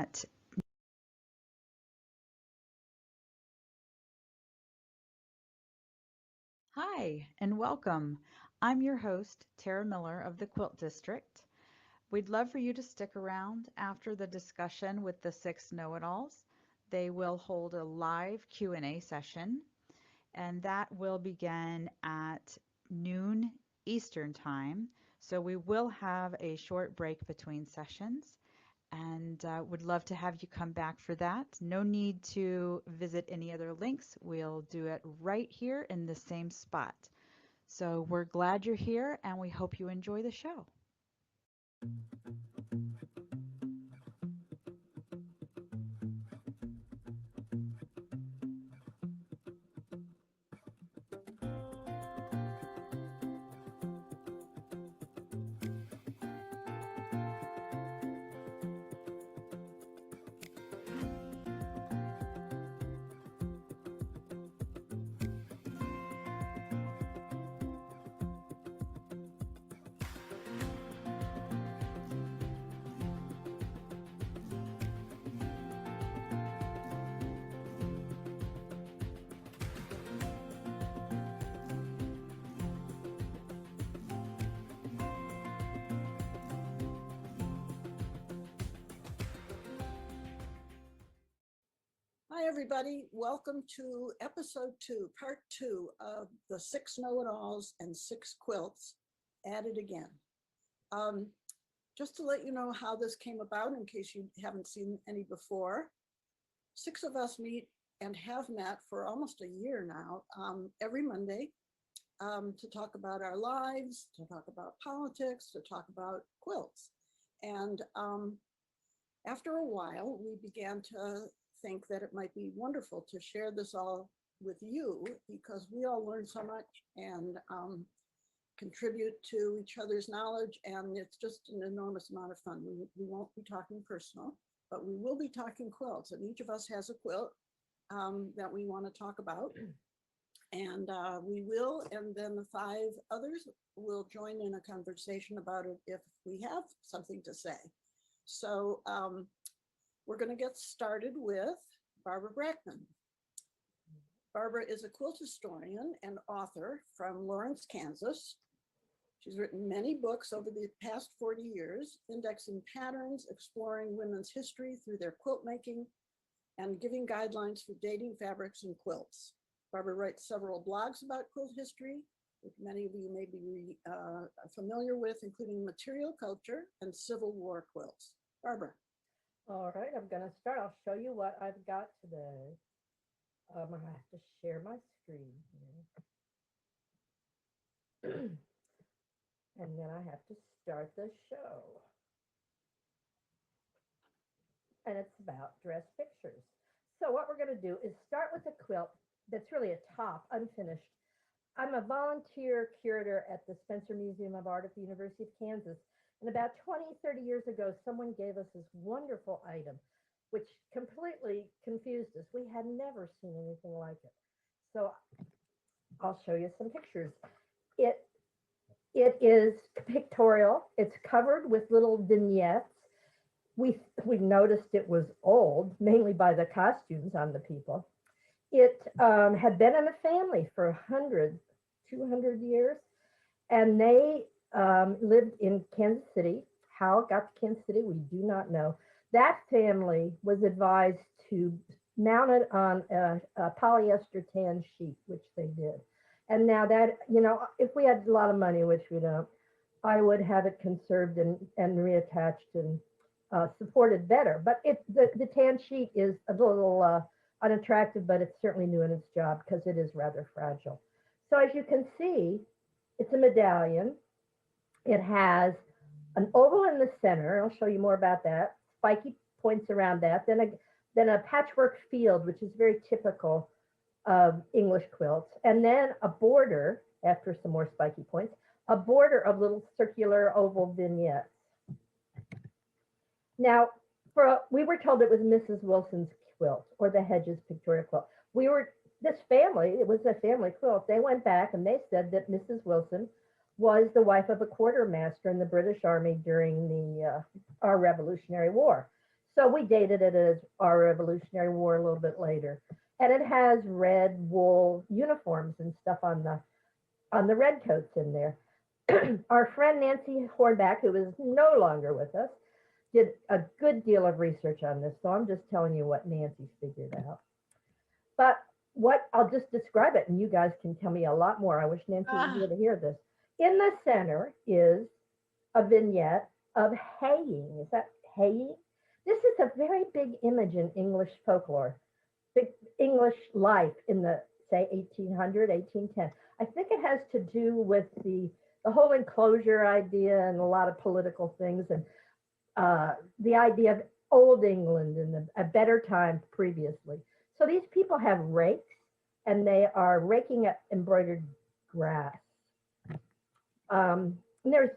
at Hi and welcome. I'm your host, Tara Miller of the Quilt District. We'd love for you to stick around after the discussion with the 6 know-it-alls. They will hold a live Q&A session, and that will begin at noon Eastern Time. So we will have a short break between sessions, and would love to have you come back for that. No need to visit any other links. We'll do it right here in the same spot. So we're glad you're here, and we hope you enjoy the show. Hi, everybody. Welcome to episode 2, part 2 of the 6 know-it-alls and 6 quilts at it again. Just to let you know how this came about in case you haven't seen any before. 6 of us meet and have met for almost a year now, every Monday, to talk about our lives, to talk about politics, to talk about quilts. And after a while, we began to think that it might be wonderful to share this all with you because we all learn so much and contribute to each other's knowledge, and it's just an enormous amount of fun. We won't be talking personal, but we will be talking quilts, and each of us has a quilt that we want to talk about, and we will, and then the 5 others will join in a conversation about it if we have something to say. So we're going to get started with Barbara Brackman. Barbara is a quilt historian and author from Lawrence, Kansas. She's written many books over the past 40 years, indexing patterns, exploring women's history through their quilt making, and giving guidelines for dating fabrics and quilts. Barbara writes several blogs about quilt history, which many of you may be familiar with, including Material Culture and Civil War quilts. Barbara. All right, I'm going to start. I'll show you what I've got today. I have to share my screen here. And then I have to start the show. And it's about dress pictures. So what we're going to do is start with a quilt that's really a top, unfinished. I'm a volunteer curator at the Spencer Museum of Art at the University of Kansas. And about 20, 30 years ago, someone gave us this wonderful item, which completely confused us. We had never seen anything like it. So I'll show you some pictures. It is pictorial. It's covered with little vignettes. We noticed it was old, mainly by the costumes on the people. It had been in a family for 100, 200 years, and they lived in Kansas City. How it got to Kansas City, we do not know. That family was advised to mount it on a polyester tan sheet, which they did. And now that, you know, if we had a lot of money, which we don't, I would have it conserved and reattached and supported better. But the tan sheet is a little unattractive, but it's certainly doing its job because it is rather fragile. So as you can see, it's a medallion. It has an oval in the center. I'll show you more about that. Spiky points around that. Then a patchwork field, which is very typical of English quilts. And then a border, after some more spiky points, a border of little circular oval vignettes. Now, we were told it was Mrs. Wilson's quilt or the Hedges pictorial quilt. This family, it was a family quilt. They went back and they said that Mrs. Wilson was the wife of a quartermaster in the British Army during our Revolutionary War. So we dated it as our Revolutionary War a little bit later. And it has red wool uniforms and stuff on the red coats in there. Our friend Nancy Hornback, who is no longer with us, did a good deal of research on this. So I'm just telling you what Nancy figured out. But what I'll just describe it and you guys can tell me a lot more. I wish Nancy was here to hear this. In the center is a vignette of haying. Is that haying? This is a very big image in English folklore, big English life in the, say, 1800, 1810. I think it has to do with the whole enclosure idea and a lot of political things and the idea of old England and a better time previously. So these people have rakes and they are raking up embroidered grass. There's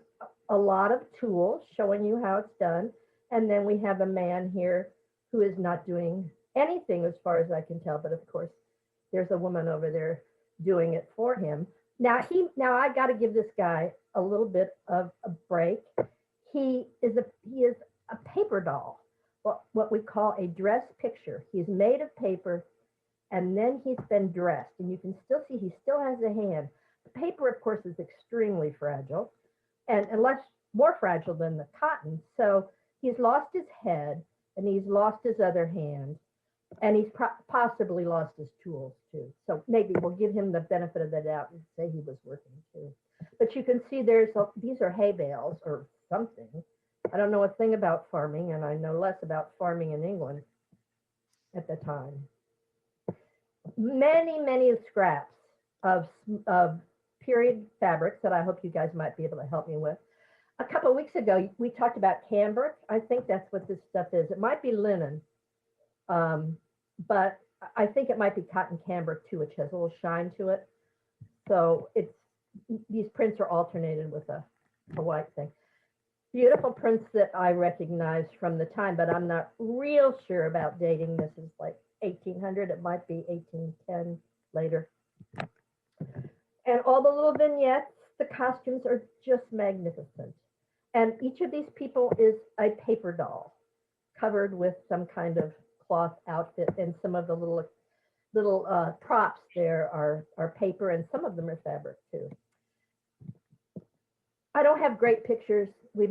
a lot of tools showing you how it's done. And then we have a man here who is not doing anything as far as I can tell. But of course, there's a woman over there doing it for him. Now I got to give this guy a little bit of a break. He is a paper doll, what we call a dress picture. He's made of paper and then he's been dressed. And you can still see he still has a hand. The paper, of course, is extremely fragile and less more fragile than the cotton. So he's lost his head and he's lost his other hand and he's possibly lost his tools too. So maybe we'll give him the benefit of the doubt and say he was working too. But you can see these are hay bales or something. I don't know a thing about farming and I know less about farming in England at the time. Many scraps of period fabrics that I hope you guys might be able to help me with. A couple of weeks ago, we talked about cambric. I think that's what this stuff is. It might be linen, but I think it might be cotton cambric too, which has a little shine to it. So these prints are alternated with a white thing. Beautiful prints that I recognize from the time, but I'm not real sure about dating. This is like 1800. It might be 1810 later. And all the little vignettes, the costumes are just magnificent. And each of these people is a paper doll covered with some kind of cloth outfit. And some of the little props there are paper and some of them are fabric too. I don't have great pictures. We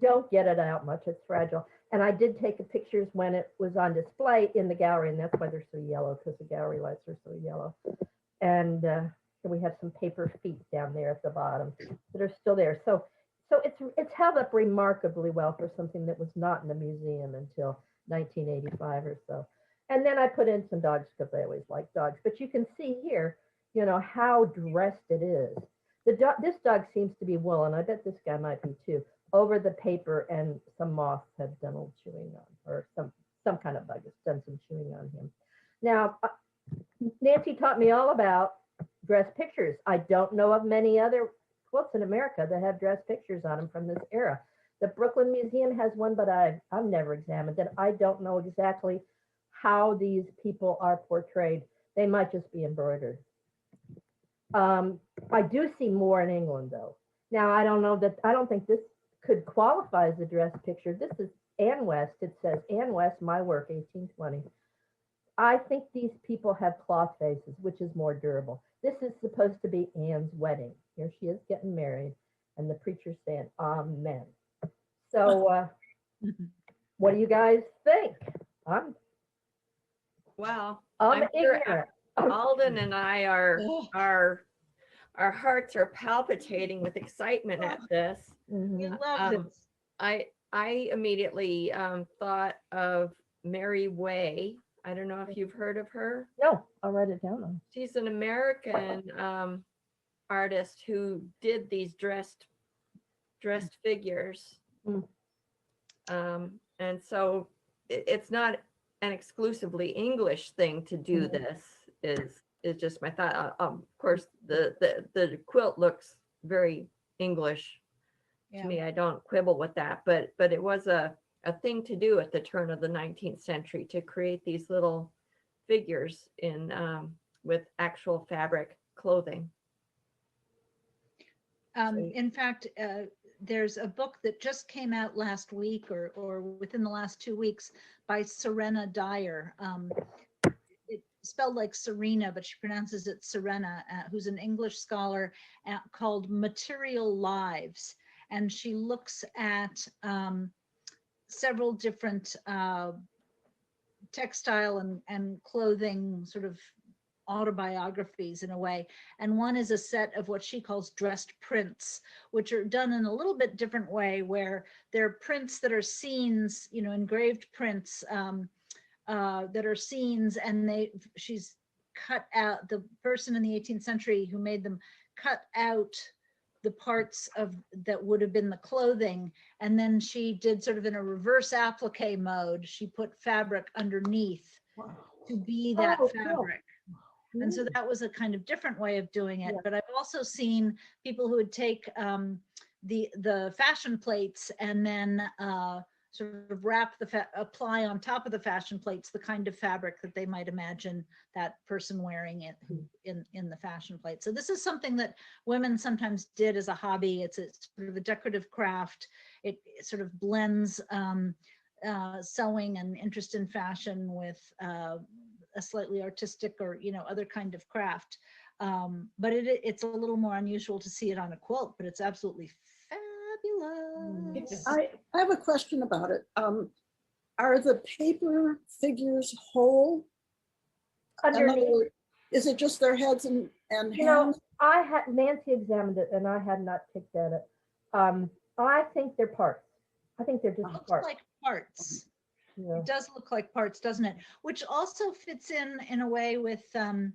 don't get it out much. It's fragile. And I did take pictures when it was on display in the gallery. And that's why they're so yellow, because the gallery lights are so yellow. And we have some paper feet down there at the bottom that are still there. So it's held up remarkably well for something that was not in the museum until 1985 or so. And then I put in some dogs because I always like dogs. But you can see here, how dressed it is. This dog seems to be wool, and I bet this guy might be too, over the paper, and some moths have done a little chewing on, or some kind of bug has done some chewing on him. Now, Nancy taught me all about dress pictures. I don't know of many other quilts in America that have dress pictures on them from this era. The Brooklyn Museum has one, but I've never examined it. I don't know exactly how these people are portrayed. They might just be embroidered. I do see more in England, though. Now, I don't think this could qualify as a dress picture. This is Anne West. It says, Anne West, my work, 1820. I think these people have cloth faces, which is more durable. This is supposed to be Anne's wedding. Here she is getting married, and the preacher's saying, Amen. So what do you guys think? I'm sure ignorant. Alden and I our hearts are palpitating with excitement at this. We Mhm. love this. I immediately thought of Mary Way. I don't know if you've heard of her. No, I'll write it down. She's an American artist who did these dressed figures. Mm. And so it's not an exclusively English thing to do this. Is just my thought. Of course, the quilt looks very English to me. I don't quibble with that, but it was a thing to do at the turn of the 19th century to create these little figures in with actual fabric clothing. In fact, there's a book that just came out last week or within the last 2 weeks by Serena Dyer. It's spelled like Serena, but she pronounces it Serena, who's an English scholar, called Material Lives. And she looks at several different textile and clothing sort of autobiographies in a way. And one is a set of what she calls dressed prints, which are done in a little bit different way, where they're prints that are scenes, you know, engraved prints that are scenes, and she's cut out, the person in the 18th century who made them cut out the parts of that would have been the clothing, and then she did sort of in a reverse applique mode, she put fabric underneath to be that fabric. And so that was a kind of different way of doing it. But I've also seen people who would take the fashion plates and then sort of wrap apply on top of the fashion plates the kind of fabric that they might imagine that person wearing it in the fashion plate. So this is something that women sometimes did as a hobby. It's sort of a decorative craft. It sort of blends sewing and interest in fashion with a slightly artistic or, you know, other kind of craft. But it's a little more unusual to see it on a quilt, but it's absolutely fabulous. I have a question about it. Are the paper figures whole? Underneath, Is it just their heads and you know, hands? Nancy examined it and I had not picked at it. I think they're parts. I think they're just Looks parts. like parts. Yeah. It does look like parts, doesn't it? Which also fits in a way with, I'm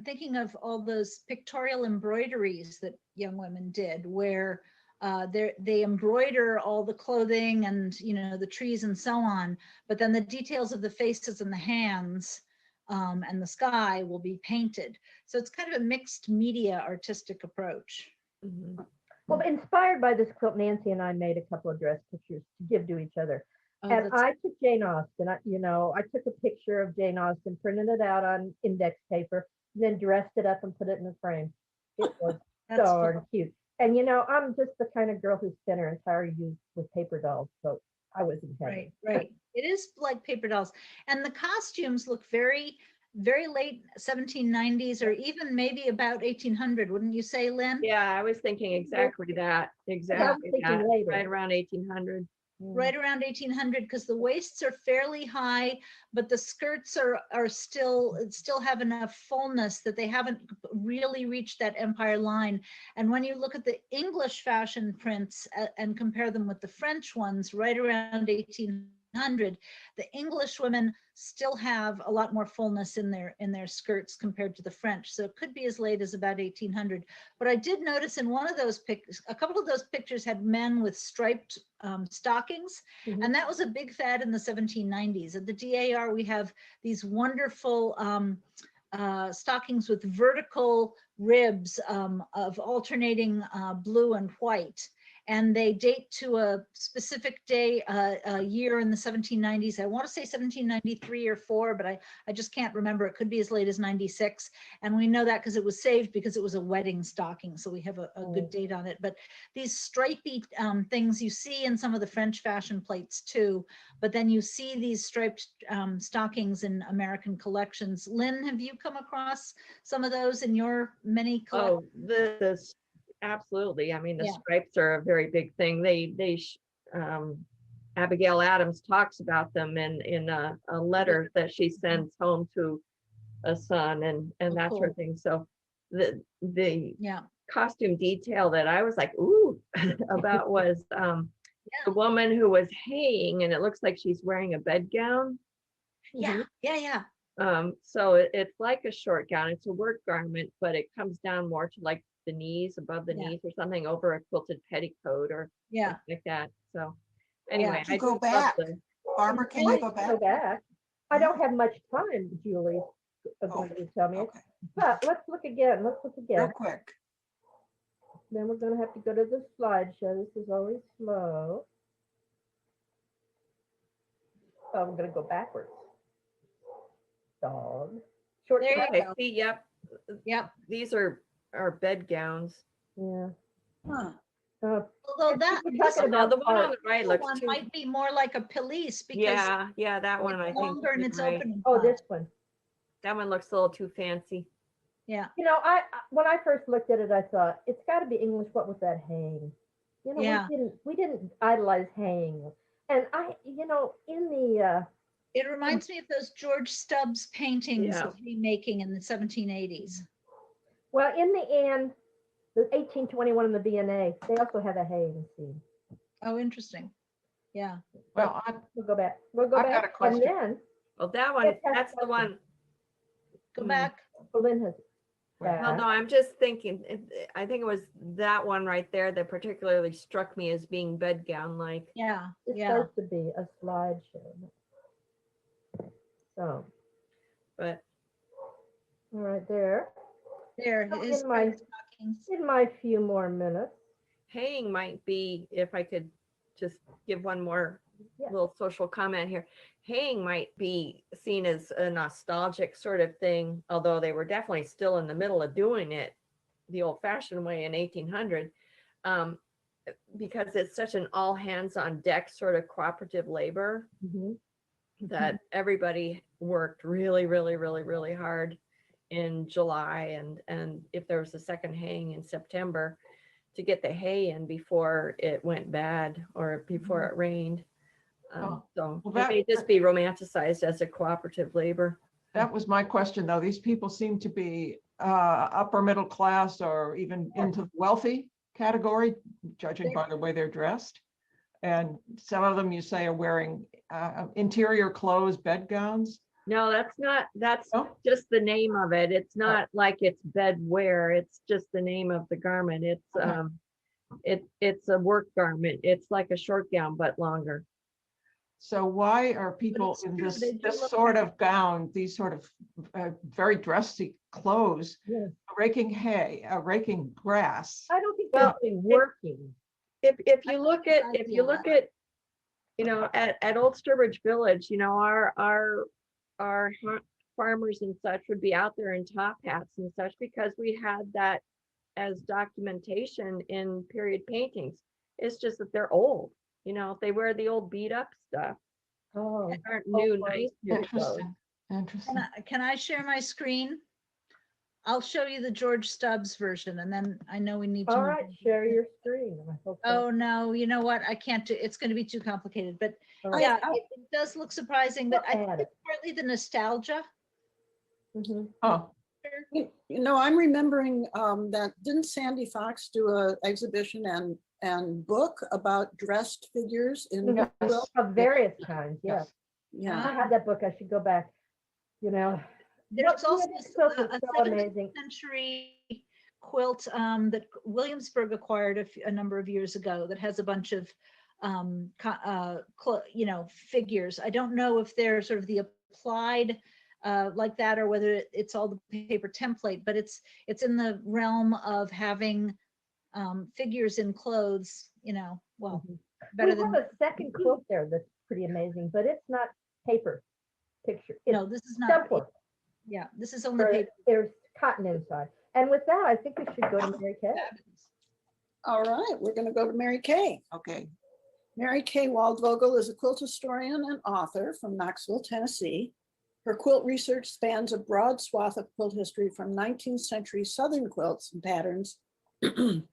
thinking of all those pictorial embroideries that young women did, where they embroider all the clothing and, you know, the trees and so on, but then the details of the faces and the hands and the sky will be painted. So it's kind of a mixed media artistic approach. Mhm. Well, inspired by this quilt, Nancy and I made a couple of dress pictures to give to each other. Oh, And that's- I took Jane Austen, I took a picture of Jane Austen, printed it out on index paper, then dressed it up and put it in a frame. It was that's darn fun. cute. And I'm just the kind of girl who spent her entire youth with paper dolls, so I was in heaven. Right. It is like paper dolls. And the costumes look very, very late 1790s or even maybe about 1800, wouldn't you say, Lynn? Yeah, I was thinking exactly that, exactly thinking that, later. right around 1800. Right around 1800, because the waists are fairly high, but the skirts are still have enough fullness that they haven't really reached that empire line. And when you look at the English fashion prints and compare them with the French ones right around 1800, the English women still have a lot more fullness in their skirts compared to the French. So it could be as late as about 1800. But I did notice in one of those pictures, a couple of those pictures had men with striped stockings, and that was a big fad in the 1790s. At the DAR, we have these wonderful stockings with vertical ribs of alternating blue and white. And they date to a specific day, a year in the 1790s. I want to say 1793 or 4, but I just can't remember. It could be as late as 96. And we know that because it was saved because it was a wedding stocking. So we have a good date on it. But these stripy things you see in some of the French fashion plates too. But then you see these striped stockings in American collections. Lynn, have you come across some of those in your many collections? Oh, absolutely. I mean, the Yeah. stripes are a very big thing. Abigail Adams talks about them in a letter that she sends home to a son and that sort cool. of thing. So the Yeah. costume detail that I was like, ooh, about was the woman who was haying, and it looks like she's wearing a bedgown. Yeah. So it's like a short gown. It's a work garment, but it comes down more to like the knees, above the knees or something, over a quilted petticoat or something like that. So anyway, To go back. Barbara, can you go back? I don't have much time, Julie, going to tell me. Okay, But let's look again. real quick. Then we're going to have to go to the slideshow. This is always slow. Oh, I'm going to go backwards. Dog. Short. There you okay, go. see, yep. Yep. These are bed gowns. Yeah. Huh. Although that we're this talking Now, about the one on art. the right looks one too. might be more like a pelisse because Yeah, that one I it's think. longer and you're it's right. opening. Oh, flat. this one. That one looks a little too fancy. Yeah. You know, when I first looked at it, I thought it's got to be English. What was that haying? You know, Yeah. we didn't idolize haying, and you know, in the It reminds me of those George Stubbs paintings Yeah. of remaking in the 1780s. well, in the end, the 1821 in the B&A, they also have a haying scene. Oh, interesting. Yeah. Well, We'll go back. We'll go I've got back, a question. and then Well, that one, Yes, that's the one. Go Hmm. back. Lynn has. Well, Well, no, I'm just thinking, I think it was that one right there that particularly struck me as being bedgown like. Yeah. It's Yeah. supposed to be a slideshow. So, But all right, there. There. Oh, His in my- stockings. In my few more minutes. haying might be, if I could just give one more Yeah. little social comment here, haying might be seen as a nostalgic sort of thing, although they were definitely still in the middle of doing it the old fashioned way in 1800, because it's such an all hands on deck sort of cooperative labor Mhm. that everybody worked really, really, really, really hard in July, and if there was a second haying in September, to get the hay in before it went bad or before it rained. So well, it may just be romanticized as a cooperative labor. that was my question, though. These people seem to be upper middle class or even into the wealthy category, judging by the way they're dressed. And some of them, you say, are wearing interior clothes, bedgowns. No, that's No? just the name of it. It's not like it's bedwear. It's just the name of the garment. It's a work garment. It's like a short gown, but longer. So why are people it's in true, this they do this look sort like- of gown, these sort of very dressy clothes, Yeah. raking hay, raking grass? I don't think Well, they're really working. If you look at, I if you feel look that. at, at Old Sturbridge Village, our farmers and such would be out there in top hats and such because we had that as documentation in period paintings. It's just that they're old, they wear the old beat up stuff. Oh, They aren't new, well, nice new clothes. Interesting. Interesting. Can I share my screen? I'll show you the George Stubbs version, and then I know we need to. all move right, on. share your screen. I hope that- Oh, no, you know what? I can't do, it's going to be too complicated, but all right. yeah, it does look surprising, but I We'll think add it's partly the nostalgia. Mhm. Oh, You know, I'm remembering that didn't Sandy Fox do a exhibition and book about dressed figures in yes. quilt? Of various kinds, yeah. Yeah. I had that book. I should go back. You know, There's What- also this quilt is a so 17th amazing. century quilt that Williamsburg acquired a number of years ago that has a bunch of figures. I don't know if they're sort of the applied like that or whether it's all the paper template, but it's in the realm of having figures in clothes, well, Mhm. better we than have a second quilt there that's pretty amazing, but it's not paper picture. It's no, this is not. Stempler. Yeah, this is only Or paper. there's cotton inside. And with that, I think we should go to Merikay. All right, we're going to go to Merikay. Okay. Merikay Waldvogel is a quilt historian and author from Knoxville, Tennessee. Her quilt research spans a broad swath of quilt history from 19th century Southern quilts and patterns through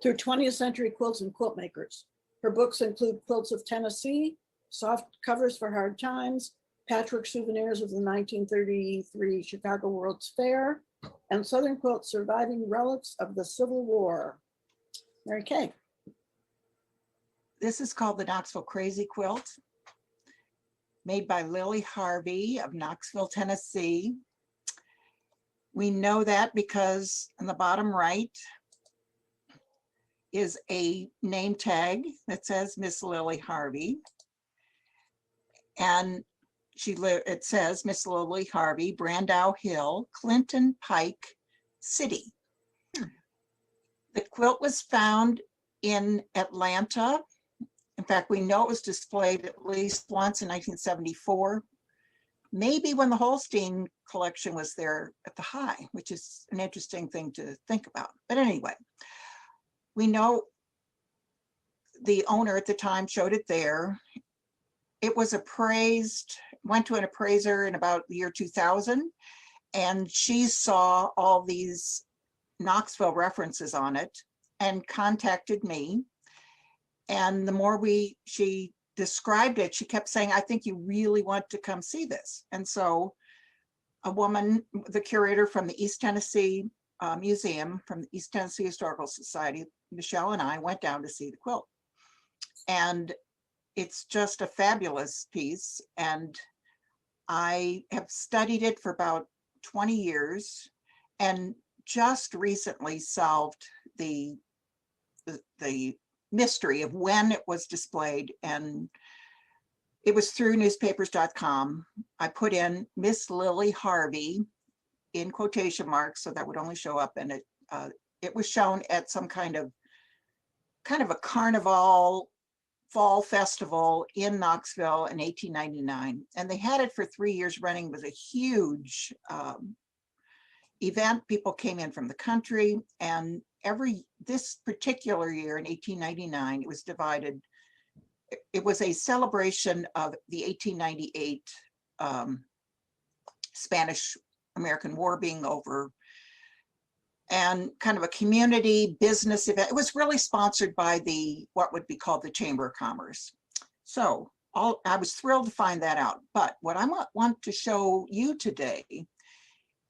20th century quilts and quilt makers. Her books include Quilts of Tennessee, Soft Covers for Hard Times, Patchwork Souvenirs of the 1933 Chicago World's Fair, and Southern Quilt Surviving Relics of the Civil War. Merikay. This is called the Knoxville Crazy Quilt, made by Lily Harvey of Knoxville, Tennessee. We know that because on the bottom right is a name tag that says Miss Lily Harvey. And it says Miss Lily Harvey, Brandow Hill, Clinton Pike City. The quilt was found in Atlanta. In fact, we know it was displayed at least once in 1974, maybe when the Holstein collection was there at the High, which is an interesting thing to think about. But anyway, we know the owner at the time showed it there. It was appraised, went to an appraiser in about the year 2000, and she saw all these Knoxville references on it and contacted me. And the more she described it, she kept saying, I think you really want to come see this. And so a woman, the curator from the East Tennessee Museum, from the East Tennessee Historical Society, Michelle and I went down to see the quilt. And it's just a fabulous piece. And I have studied it for about 20 years and just recently solved the mystery of when it was displayed. And it was through newspapers.com. I put in Miss Lily Harvey in quotation marks, so that would only show up. And it was shown at some kind of a carnival fall festival in Knoxville in 1899. And they had it for 3 years running. It was a huge event. People came in from the country, and this particular year in 1899, it was divided. It was a celebration of the 1898 Spanish-American War being over, and kind of a community business event. It was really sponsored by what would be called the Chamber of Commerce. So I was thrilled to find that out. But what I want to show you today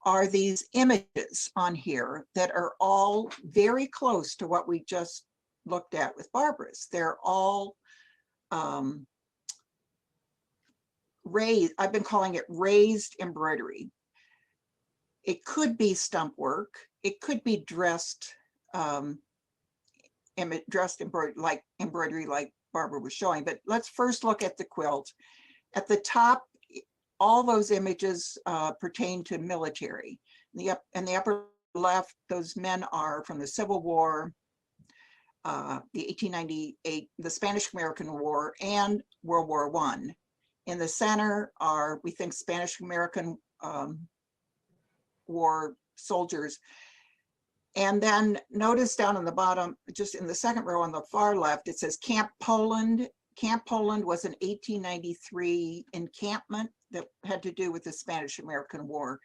are these images on here that are all very close to what we just looked at with Barbara's. They're all raised. I've been calling it raised embroidery. It could be stump work. It could be dressed embroidery like Barbara was showing. But let's first look at the quilt. At the top, all those images pertain to military. In the upper left, those men are from the Civil War, the 1898, the Spanish-American War, and World War I. In the center are, we think, Spanish-American War soldiers. And then notice down on the bottom, just in the second row on the far left, it says Camp Poland. Camp Poland was an 1893 encampment that had to do with the Spanish-American War,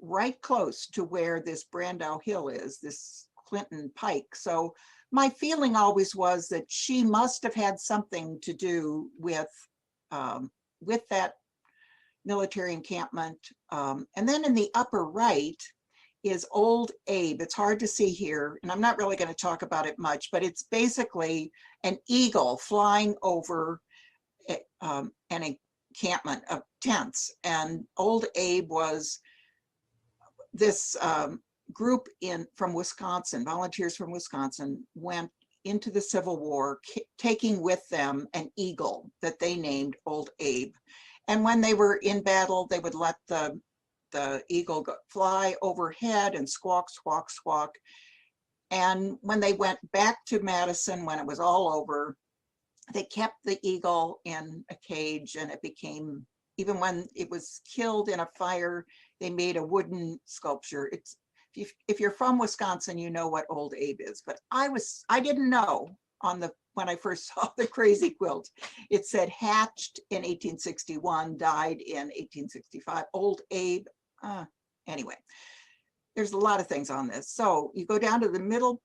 right close to where this Brandau Hill is, this Clinton Pike. So my feeling always was that she must have had something to do with that military encampment. And then in the upper right is Old Abe. It's hard to see here, and I'm not really going to talk about it much, but it's basically an eagle flying over an encampment of tents. And Old Abe was this group from Wisconsin, volunteers from Wisconsin, went into the Civil War, taking with them an eagle that they named Old Abe. And when they were in battle, they would let the eagle fly overhead and squawk, squawk, squawk. And when they went back to Madison, when it was all over, they kept the eagle in a cage, and it became, even when it was killed in a fire, they made a wooden sculpture. It's, if you're from Wisconsin, you know what Old Abe is, but I didn't know when I first saw the crazy quilt. It said hatched in 1861, died in 1865. Old Abe. Anyway, there's a lot of things on this. So you go down to the middle,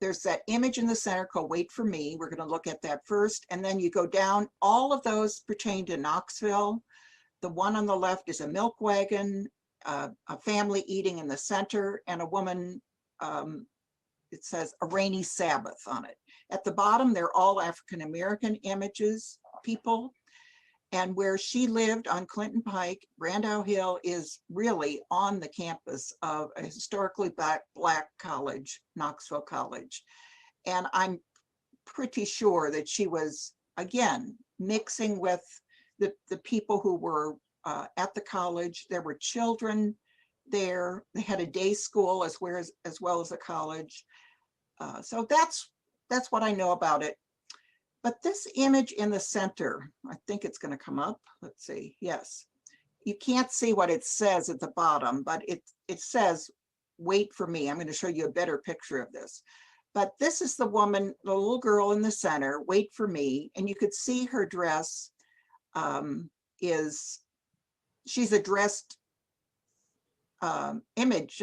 there's that image in the center called Wait for Me. We're going to look at that first. And then you go down, all of those pertain to Knoxville. The one on the left is a milk wagon, a family eating in the center, and a woman, it says a rainy Sabbath on it. At the bottom, they're all African-American images, people. And where she lived on Clinton Pike, Brandau Hill is really on the campus of a historically black college, Knoxville College. And I'm pretty sure that she was, again, mixing with the people who were at the college. There were children there. They had a day school as well as a college. So that's what I know about it. But this image in the center, I think it's going to come up. Let's see. Yes. You can't see what it says at the bottom, but it says, wait for me. I'm going to show you a better picture of this. But this is the woman, the little girl in the center, Wait for Me. And you could see her dress she's a dressed image,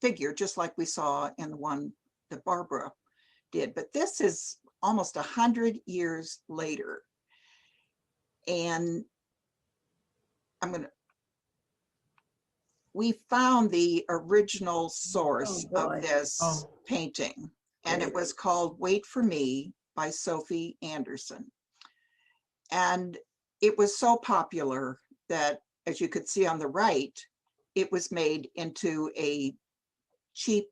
figure, just like we saw in the one that Barbara did. But this is almost 100 years later. And we found the original source of this painting, and it was called Wait for Me by Sophie Anderson. And it was so popular that, as you could see on the right, it was made into a cheap,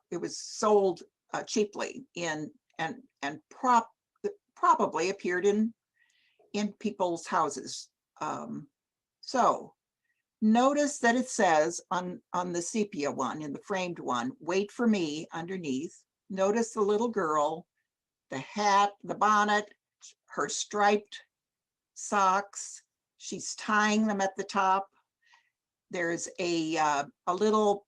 it was sold cheaply and probably appeared in people's houses. So notice that it says on the sepia one, in the framed one, Wait for Me underneath. Notice the little girl, the hat, the bonnet, her striped socks. She's tying them at the top. There's a little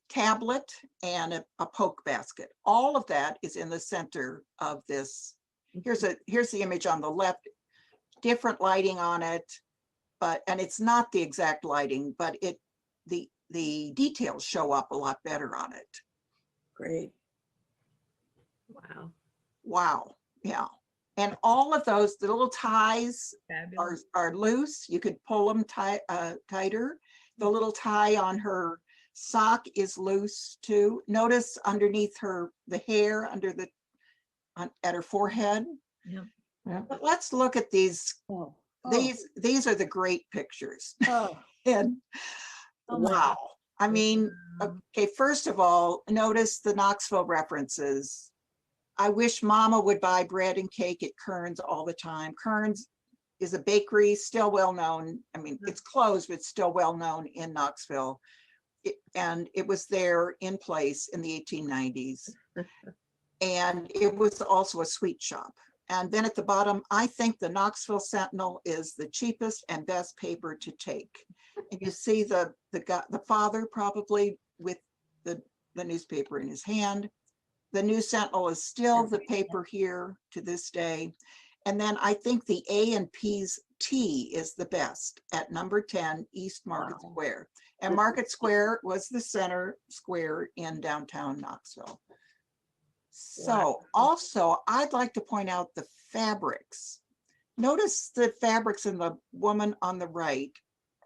tablet and a poke basket. All of that is in the center of this. Here's the image on the left, different lighting on it, and it's not the exact lighting, but the details show up a lot better on it. Great. Wow. Wow. Yeah. And all of those, the little ties are loose. You could pull them tighter. The little tie on her sock is loose too. Notice underneath the hair at her forehead. Yep. Yeah. But let's look at these. Oh. These are the great pictures. Oh. And wow. I mean, okay, first of all, notice the Knoxville references. I wish Mama would buy bread and cake at Kern's all the time. Kern's is a bakery, still well known. I mean, it's closed, but still well known in Knoxville. And it was there in place in the 1890s. And it was also a sweet shop. And then at the bottom, I think the Knoxville Sentinel is the cheapest and best paper to take. And you see the father probably with the newspaper in his hand. The New Sentinel is still the paper here to this day. And then I think the A&P's T is the best at number 10 East Market Square. And Market Square was the center square in downtown Knoxville. So also, I'd like to point out the fabrics. Notice the fabrics in the woman on the right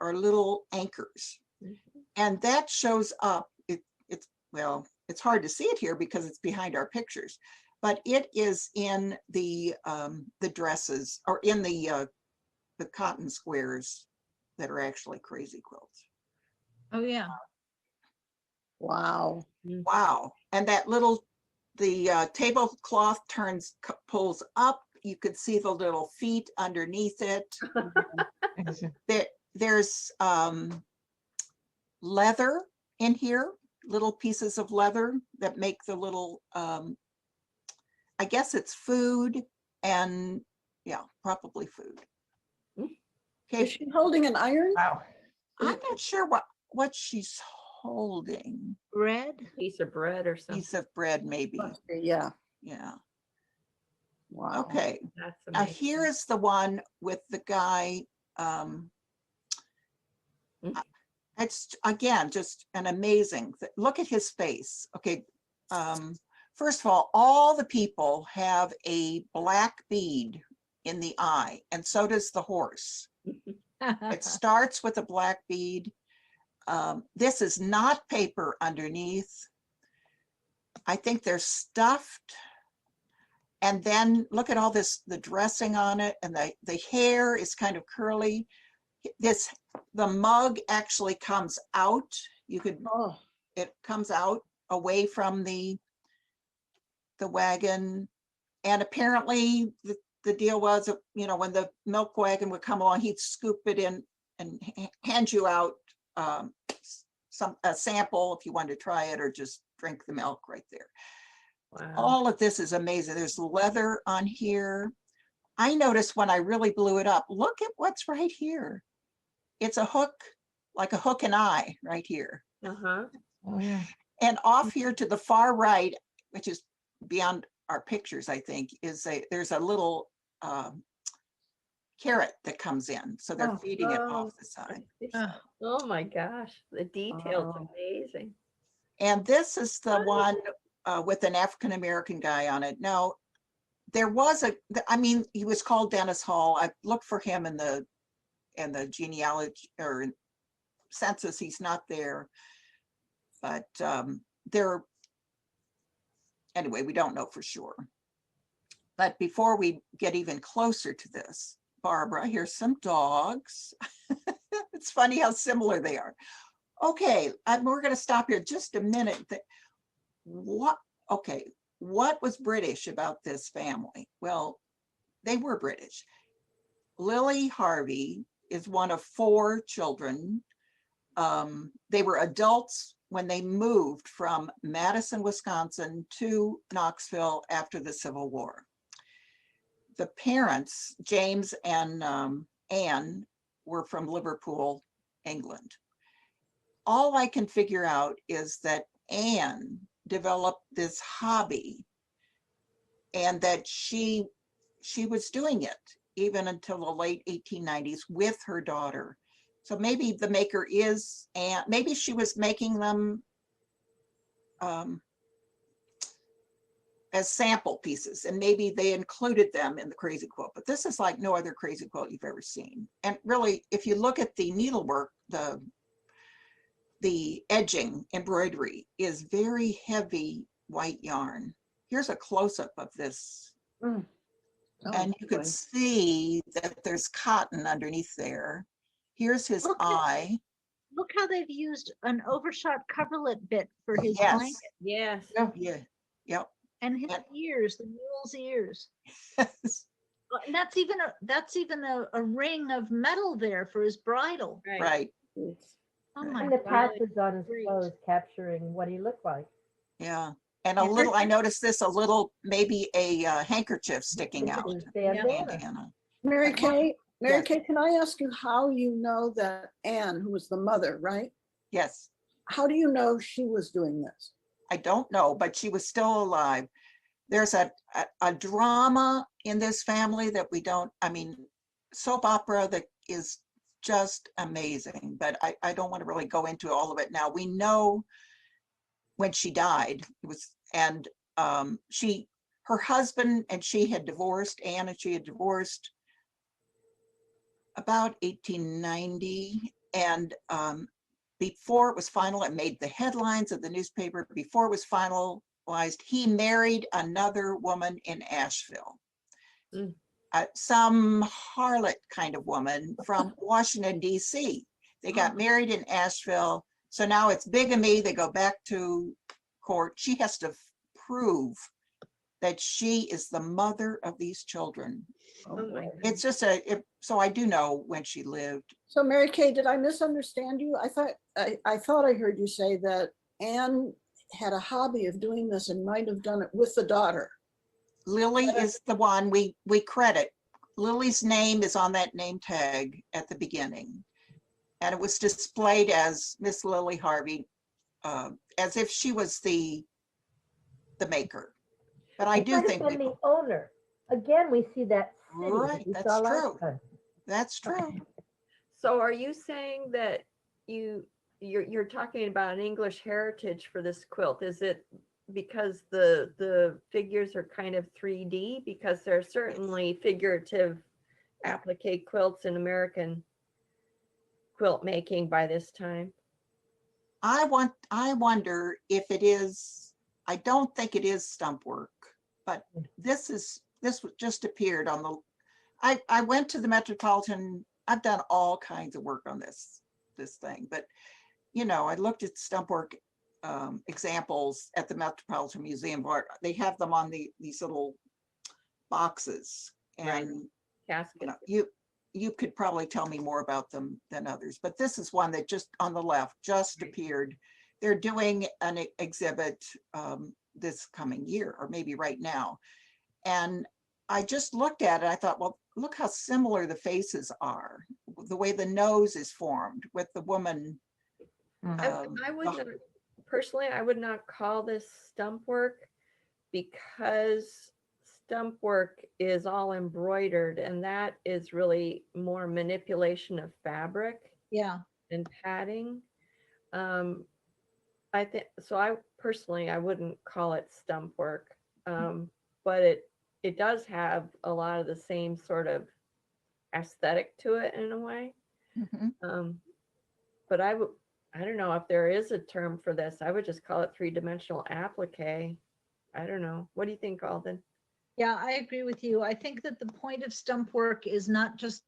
are little anchors. And that shows up, it's hard to see it here because it's behind our pictures, but it is in the dresses or in the cotton squares that are actually crazy quilts. Oh, yeah. Wow. Wow. And that the tablecloth pulls up. You could see the little feet underneath it. There's leather in here, little pieces of leather that make the little, I guess it's food and probably food. Okay. Is she holding an iron? Wow. I'm not sure what she's holding. Bread. Piece of bread or something. Piece of bread, maybe. Yeah. Yeah. Wow. Okay. That's Now amazing. here is the one with the guy. It's again just an amazing. Look at his face. Okay. First of all the people have a black bead in the eye, and so does the horse. It starts with a black bead. This is not paper underneath. I think they're stuffed. And then look at all this, the dressing on it, and the hair is kind of curly. The mug actually comes out. It comes out away from the wagon. And apparently the deal was, when the milk wagon would come along, he'd scoop it in and hand you out a sample if you wanted to try it or just drink the milk right there. Wow. All of this is amazing. There's leather on here. I noticed when I really blew it up, look at what's right here. It's a hook, like a hook and eye right here. Uh-huh. Oh, yeah. And off here to the far right, which is beyond our pictures, I think, there's a little carrot that comes in. So they're feeding it off the side. Oh my gosh, the details Oh. amazing. And this is the one with an African-American guy on it. Now, there was he was called Dennis Hall. I looked for him in the genealogy or census. He's not there, but anyway, we don't know for sure. But before we get even closer to this, Barbara, here's some dogs. It's funny how similar they are. Okay, we're going to stop here just a minute. What was British about this family? Well, they were British. Lily Harvey is one of 4 children. They were adults when they moved from Madison, Wisconsin to Knoxville after the Civil War. The parents, James and Anne, were from Liverpool, England. All I can figure out is that Anne developed this hobby and that she was doing it even until the late 1890s with her daughter. So maybe the maker is Anne. Maybe she was making them as sample pieces, and maybe they included them in the crazy quilt. But this is like no other crazy quilt you've ever seen. And really, if you look at the needlework, the edging embroidery is very heavy white yarn. Here's a close-up of this. Oh, And you can see that there's cotton underneath there. Here's his eye. Look how they've used an overshot coverlet bit for his Yes. blanket Yes. Yeah. Yep. and his And- ears, the mule's ears. And that's even a ring of metal there for his bridle. Right. Oh my And the God. patches on his Great. clothes capturing what he looked like. Yeah. And I noticed this, maybe a handkerchief sticking It's out. his bandana. Bandana. Merikay, Yes. can I ask you how you know that Anne, who was the mother, right? Yes. How do you know she was doing this? I don't know, but she was still alive. There's a drama in this family that soap opera that is just amazing, but I don't want to really go into all of it now. We know when she died, her husband and she had divorced, Anne and she had divorced about 1890. And before it was final, it made the headlines of the newspaper. Before it was finalized, he married another woman in Asheville. Some harlot kind of woman from Washington, D.C. They got married in Asheville. So now it's bigamy. They go back to court. She has to prove that she is the mother of these children. Oh my God. It's just so I do know when she lived. So Merikay, did I misunderstand you? I thought I heard you say that Anne had a hobby of doing this and might have done it with the daughter. Lily is the one we credit. Lily's name is on that name tag at the beginning. And it was displayed as Miss Lily Harvey, as if she was the maker. But I It do might have think been the owner. Again, we see that city that Right, we that's saw last true. time. that's true. So are you saying that you're talking about an English heritage for this quilt? Is it because the figures are kind of 3D? Because there are certainly figurative applique quilts in American quilt making by this time. I wonder if it is, I don't think it is stump work, but this just appeared on the, I went to the Metropolitan. I've done all kinds of work on this thing, but I looked at stump work examples at the Metropolitan Museum of Art. They have them on these little boxes, and Casket. you could probably tell me more about them than others, but this is one that just on the left just appeared. They're doing an exhibit this coming year, or maybe right now. And I just looked at it. I thought, well, look how similar the faces are, the way the nose is formed with the woman. I would not personally, I would not call this stump work because stump work is all embroidered, and that is really more manipulation of fabric Yeah. and padding. I think so. I personally, I wouldn't call it stump work, but it does have a lot of the same sort of aesthetic to it in a way. Mhm. But I don't know if there is a term for this. I would just call it three-dimensional applique. I don't know. What do you think, Alden? Yeah, I agree with you. I think that the point of stump work is not just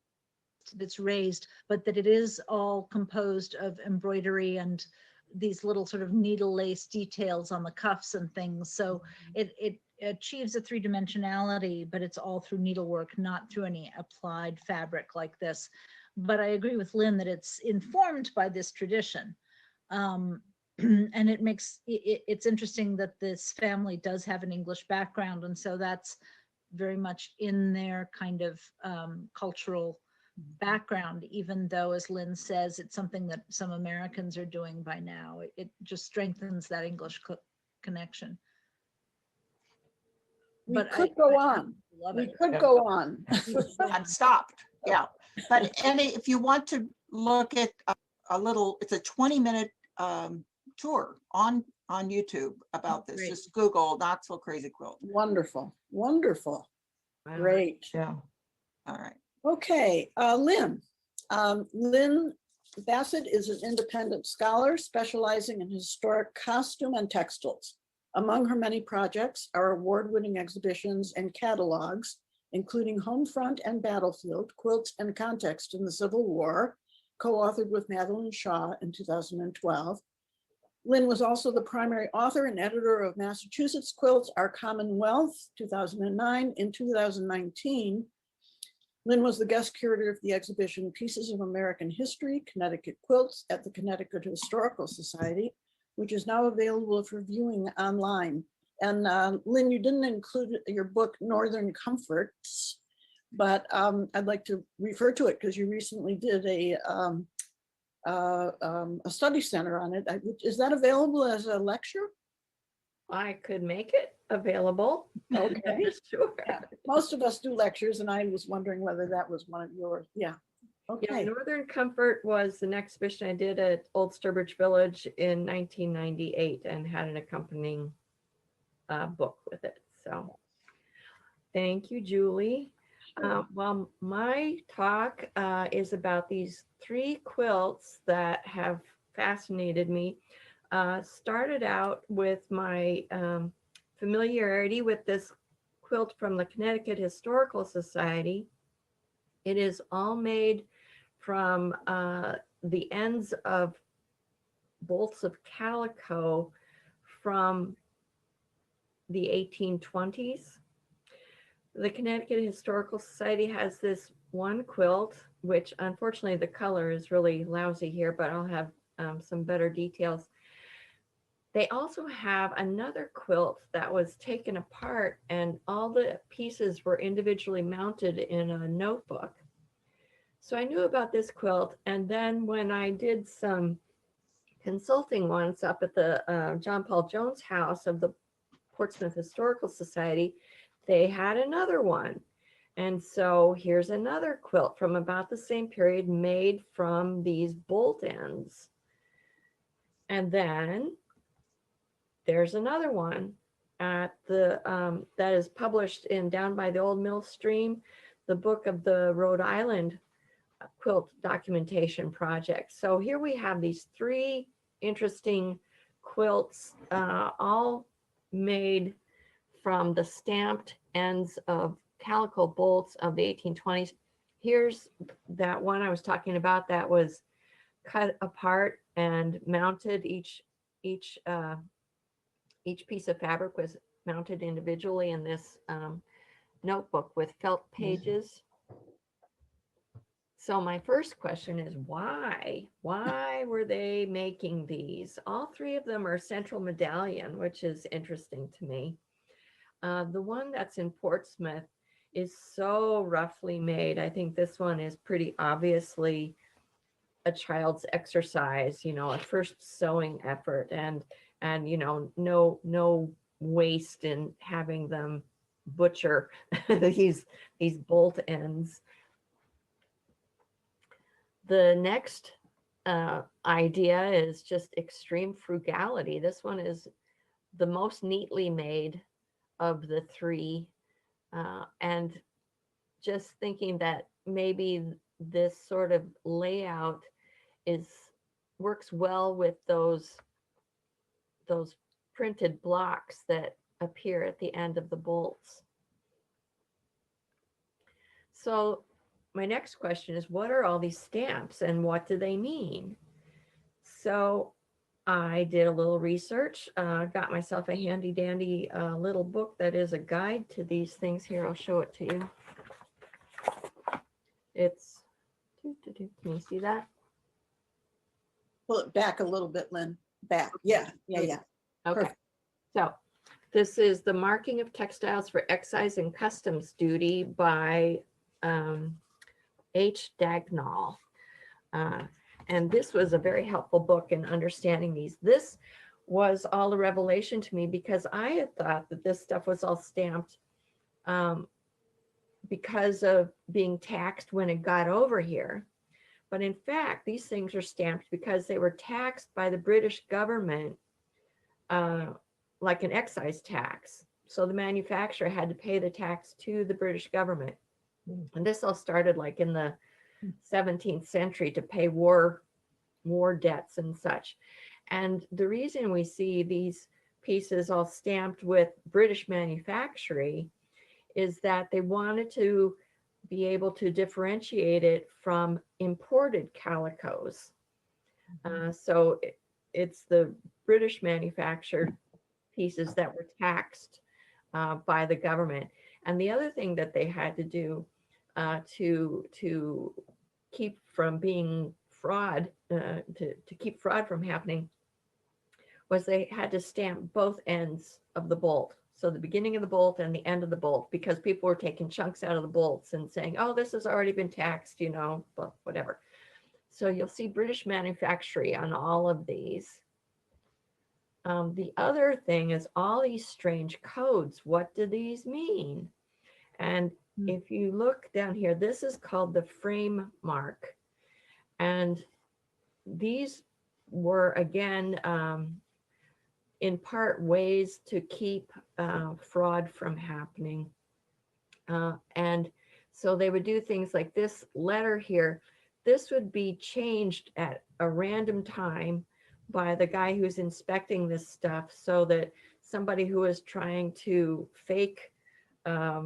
that it's raised, but that it is all composed of embroidery and these little sort of needle lace details on the cuffs and things. So it achieves a three-dimensionality, but it's all through needlework, not through any applied fabric like this. But I agree with Lynn that it's informed by this tradition. And it makes it's interesting that this family does have an English background, and so that's very much in their kind of cultural background, even though, as Lynn says, it's something that some Americans are doing by now. It just strengthens that English connection. We could go on. We could go on. And stopped. Yeah. But if you want to look at a little, it's a 20-minute tour on YouTube about this. Great. Just Google Knoxville Crazy Quilt. Wonderful, wonderful, Wow. great. Yeah. All right. Okay, Lynn. Lynn Bassett is an independent scholar specializing in historic costume and textiles. Among her many projects are award-winning exhibitions and catalogs, including Homefront and Battlefield, Quilts and Context in the Civil War, co-authored with Madeline Shaw in 2012. Lynn was also the primary author and editor of Massachusetts Quilts, Our Commonwealth, 2009. In 2019, Lynn was the guest curator of the exhibition Pieces of American History, Connecticut Quilts at the Connecticut Historical Society, which is now available for viewing online. And Lynn, you didn't include your book, Northern Comforts, but I'd like to refer to it because you recently did a study center on it. Is that available as a lecture? I could make it available. Okay. Sure. Yeah. Most of us do lectures, and I was wondering whether that was one of yours. Yeah. Yeah, Okay. Northern Comfort was an exhibition I did at Old Sturbridge Village in 1998 and had an accompanying book with it. So thank you, Julie. Well, my talk is about these three quilts that have fascinated me. Started out with my familiarity with this quilt from the Connecticut Historical Society. It is all made from the ends of bolts of calico from the 1820s. The Connecticut Historical Society has this one quilt, which unfortunately the color is really lousy here, but I'll have some better details. They also have another quilt that was taken apart and all the pieces were individually mounted in a notebook. So I knew about this quilt. And then when I did some consulting once up at the John Paul Jones House of the Portsmouth Historical Society, they had another one. And so here's another quilt from about the same period made from these bolt ends. And then there's another one at the that is published in Down by the Old Mill Stream, the book of the Rhode Island quilt documentation project. So here we have these three interesting quilts, all made from the stamped ends of calico bolts of the 1820s. Here's that one I was talking about that was cut apart and mounted. Each piece of fabric was mounted individually in this notebook with felt pages. So my first question is why? Why were they making these? All three of them are central medallion, which is interesting to me. The one that's in Portsmouth is so roughly made. I think this one is pretty obviously a child's exercise, you know, a first sewing effort. And and no waste in having them butcher these bolt ends. The next idea is just extreme frugality. This one is the most neatly made of the three, and just thinking that maybe this sort of layout works well with those printed blocks that appear at the end of the bolts. So my next question is, what are all these stamps and what do they mean? So I did a little research, got myself a handy dandy little book that is a guide to these things. Here, I'll show it to you. It's, can you see that? Pull it back a little bit, Lynn. Back. Yeah. Okay. Perfect. So this is The Marking of Textiles for Excise and Customs Duty by H. Dagnall. And this was a very helpful book in understanding these. This was all a revelation to me because I had thought that this stuff was all stamped because of being taxed when it got over here. But in fact, these things are stamped because they were taxed by the British government, like an excise tax. So the manufacturer had to pay the tax to the British government. And this all started like in the 17th century to pay war debts and such. And the reason we see these pieces all stamped with British manufacturing is that they wanted to be able to differentiate it from imported calicos. So it's the British manufactured pieces that were taxed by the government. And the other thing that they had to do to keep from being fraud, to keep fraud from happening, was they had to stamp both ends of the bolt. So the beginning of the bolt and the end of the bolt, because people were taking chunks out of the bolts and saying, oh, this has already been taxed, but whatever. So you'll see British manufacturing on all of these. The other thing is all these strange codes. What do these mean? And if you look down here, this is called the frame mark. And these were, again, in part ways to keep fraud from happening. And so they would do things like this letter here. This would be changed at a random time by the guy who's inspecting this stuff, so that somebody who is trying to fake a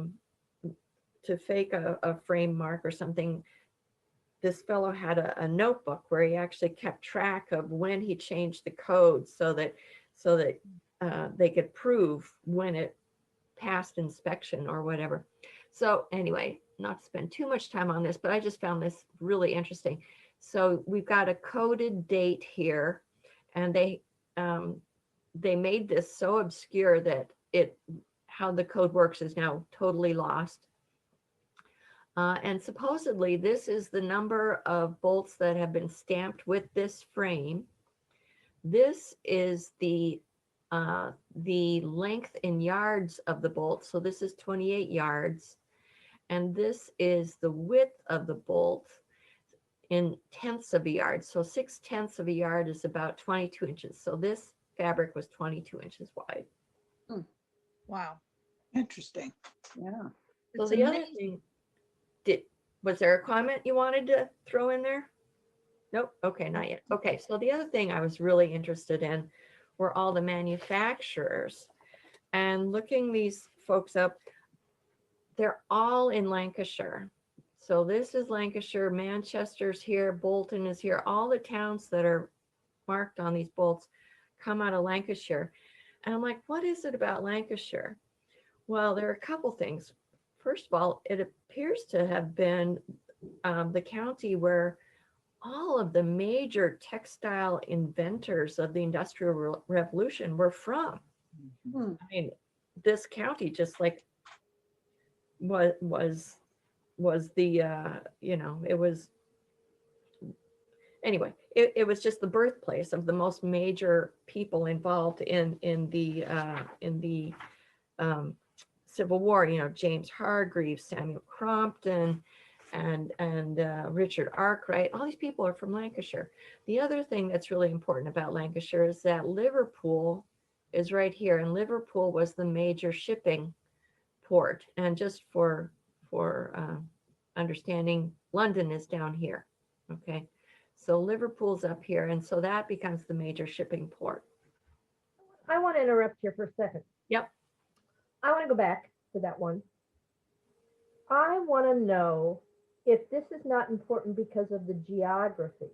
frame mark or something, this fellow had a notebook where he actually kept track of when he changed the code, so that they could prove when it passed inspection or whatever. So anyway, not to spend too much time on this, but I just found this really interesting. So we've got a coded date here, and they made this so obscure that how the code works is now totally lost. And supposedly this is the number of bolts that have been stamped with this frame. This is the length in yards of the bolt. So this is 28 yards. And this is the width of the bolt in tenths of a yard. So 6/10 of a yard is about 22 inches. So this fabric was 22 inches wide. Wow. Interesting. Yeah. So It's the other amazing. thing, was there a comment you wanted to throw in there? Nope. Okay, not yet. Okay, so the other thing I was really interested in were all the manufacturers. And looking these folks up, they're all in Lancashire. So this is Lancashire, Manchester's here, Bolton is here. All the towns that are marked on these bolts come out of Lancashire. And I'm like, what is it about Lancashire? Well, there are a couple things. First of all, it appears to have been the county where all of the major textile inventors of the Industrial Revolution were from. I mean, this county just like was the, it anyway, it was just the birthplace of the most major people involved in the Civil War. You know, James Hargreaves, Samuel Crompton, and Richard Arkwright. All these people are from Lancashire. The other thing that's really important about Lancashire is that Liverpool is right here, and Liverpool was the major shipping port. And just for understanding, London is down here. Okay, so Liverpool's up here, and so that becomes the major shipping port. I want to interrupt here for a second. Yep. I want to go back to that one. I want to know if this is not important because of the geography.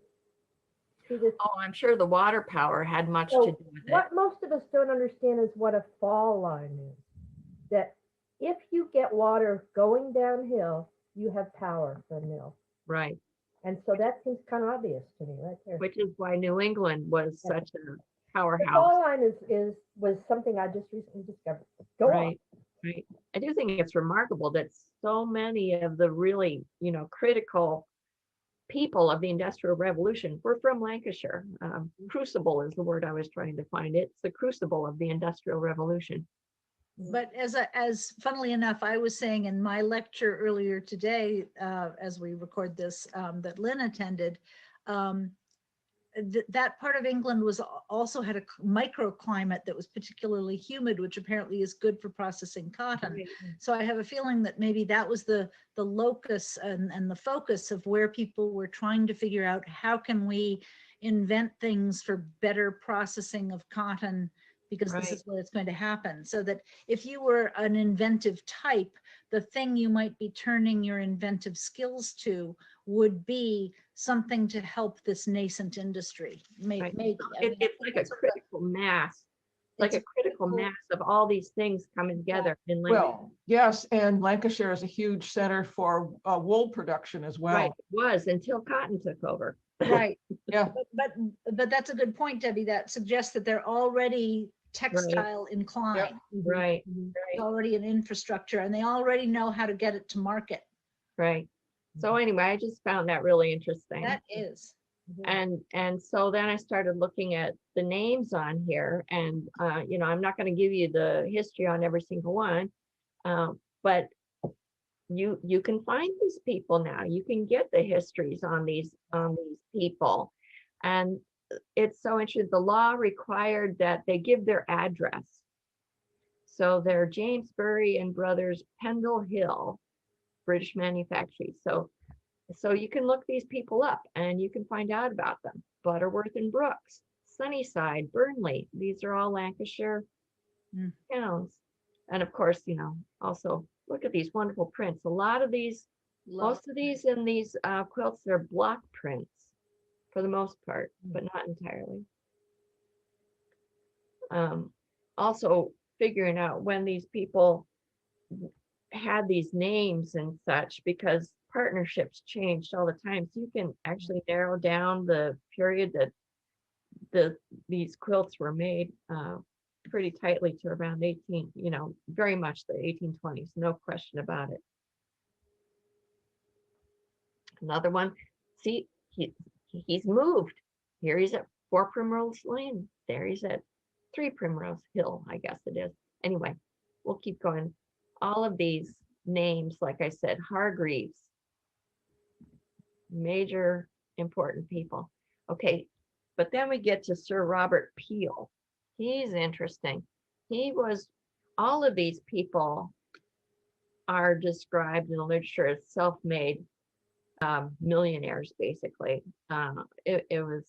See, this, Oh, I'm sure the water power had much so to do with it. what most of us don't understand is what a fall line is. That if you get water going downhill, you have power for a mill. Right. And so that seems kind of obvious to me right there. Which is why New England was Yeah. such a The powerhouse. fall line was something I just recently discovered. Go on. Right. Right. I do think it's remarkable that so many of the really, critical people of the Industrial Revolution were from Lancashire. Crucible is the word I was trying to find. It's the crucible of the Industrial Revolution. But as funnily enough, I was saying in my lecture earlier today, as we record this, that Lynn attended, that part of England was also had a microclimate that was particularly humid, which apparently is good for processing cotton. Right. So I have a feeling that maybe that was the locus and the focus of where people were trying to figure out how can we invent things for better processing of cotton, because this Right. is what it's going to happen. So that if you were an inventive type, the thing you might be turning your inventive skills to would be something to help this nascent industry. Right. Maybe. I mean, I It's think like a sort of critical mass, like it's a critical mass of all these things coming together in Lancashire. Well, yes, and Lancashire is a huge center for wool production as well. Right, it was until cotton took over. right. Yeah, But that's a good point, Debbie. That suggests that they're already textile inclined. Right, There's already an infrastructure and they already know how to get it to market. right. So anyway, I just found that really interesting. That is. And so then I started looking at the names on here, and I'm not going to give you the history on every single one, but you can find these people now. You can get the histories on these people, and it's so interesting. The law required that they give their address. So they're James Bury and Brothers, Pendle Hill, British manufacturing. So you can look these people up and you can find out about them. Butterworth and Brooks, Sunnyside, Burnley. These are all Lancashire towns. And of course, also look at these wonderful prints. A lot of these, most of these in these quilts, they're block prints for the most part, but not entirely. Also figuring out when these people had these names and such, because partnerships changed all the time. So you can actually narrow down the period that these quilts were made pretty tightly to around 18, very much the 1820s, no question about it. Another one, see, he's moved. Here he's at 4 Primrose Lane. There he's at 3 Primrose Hill, I guess it is. Anyway, we'll keep going. All of these names, like I said, Hargreaves, major important people. Okay, but then we get to Sir Robert Peel. He's interesting. He was, all of these people are described in the literature as self-made millionaires, basically. It was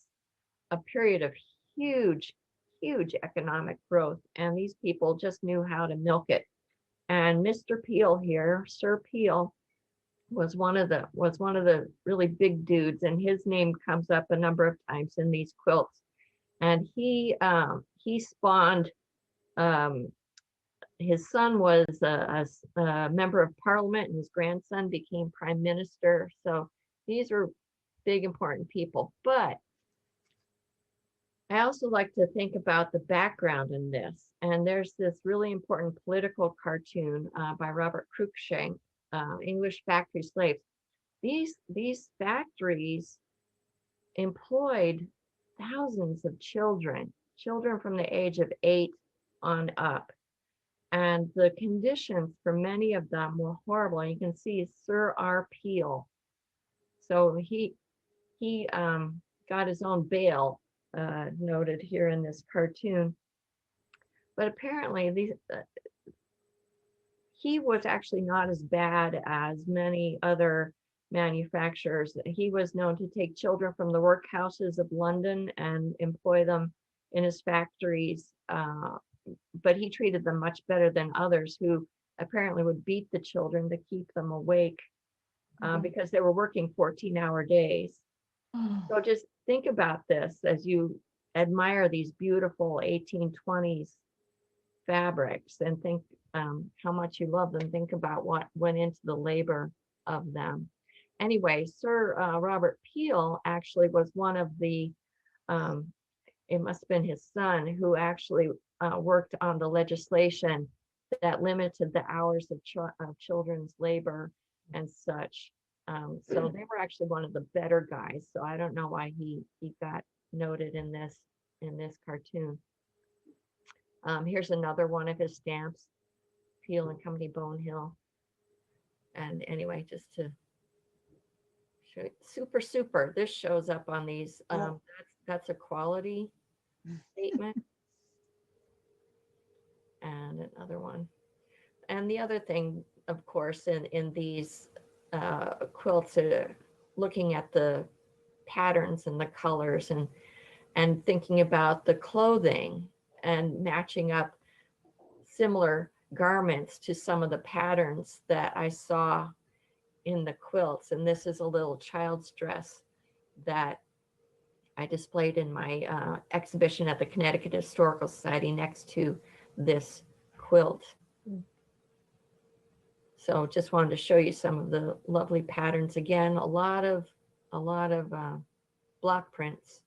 a period of huge economic growth, and these people just knew how to milk it. And Mr. Peel here, Sir Peel, was one of the really big dudes, and his name comes up a number of times in these quilts. And he spawned, his son was a member of parliament, and his grandson became prime minister. So these are big important people. But I also like to think about the background in this. And there's this really important political cartoon by Robert Cruikshank, English Factory Slaves. These factories employed thousands of children from the age of 8 on up. And the conditions for many of them were horrible. You can see Sir R. Peel. So he got his own bail, noted here in this cartoon. But apparently he was actually not as bad as many other manufacturers. He was known to take children from the workhouses of London and employ them in his factories. But he treated them much better than others who apparently would beat the children to keep them awake because they were working 14-hour days. So just think about this as you admire these beautiful 1820s fabrics and think how much you love them. Think about what went into the labor of them. Anyway, Sir Robert Peel actually was one of the, it must have been his son, who actually worked on the legislation that limited the hours of children's labor and such. So they were actually one of the better guys. So I don't know why he got noted in this cartoon. Here's another one of his stamps, Peel and Company, Bone Hill. And anyway, just to show you, super. This shows up on these. That's a quality statement. And another one. And the other thing, of course, in these quilts, looking at the patterns and the colors and thinking about the clothing and matching up similar garments to some of the patterns that I saw in the quilts. And this is a little child's dress that I displayed in my exhibition at the Connecticut Historical Society next to this quilt. So just wanted to show you some of the lovely patterns. Again, a lot of block prints.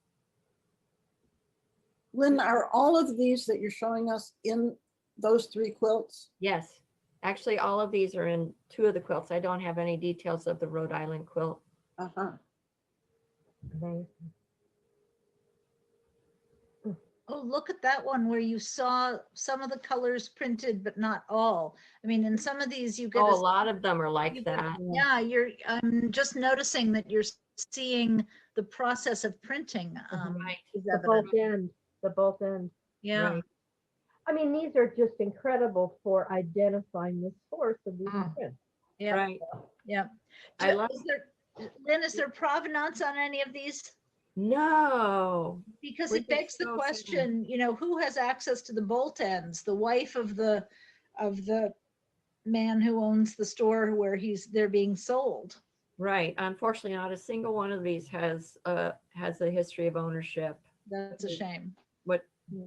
Lynn, are all of these that you're showing us in those 3 quilts? Yes, actually all of these are in 2 of the quilts. I don't have any details of the Rhode Island quilt. Uh-huh. Amazing. Oh, look at that one where you saw some of the colors printed, but not all. I mean, in some of these you get Oh, a lot of them are you like get- that. yeah, I'm just noticing that you're seeing the process of printing. Right. Is The evident. both end. Yeah. Right. I mean, these are just incredible for identifying the source of these prints. Yeah. Right. Yeah. I love- Lynn, is there provenance on any of these? No. Because Which it begs is the so sad. question, who has access to the bolt ends? The wife of the man who owns the store where they're being sold. Right. Unfortunately, not a single one of these has a history of ownership. That's a shame.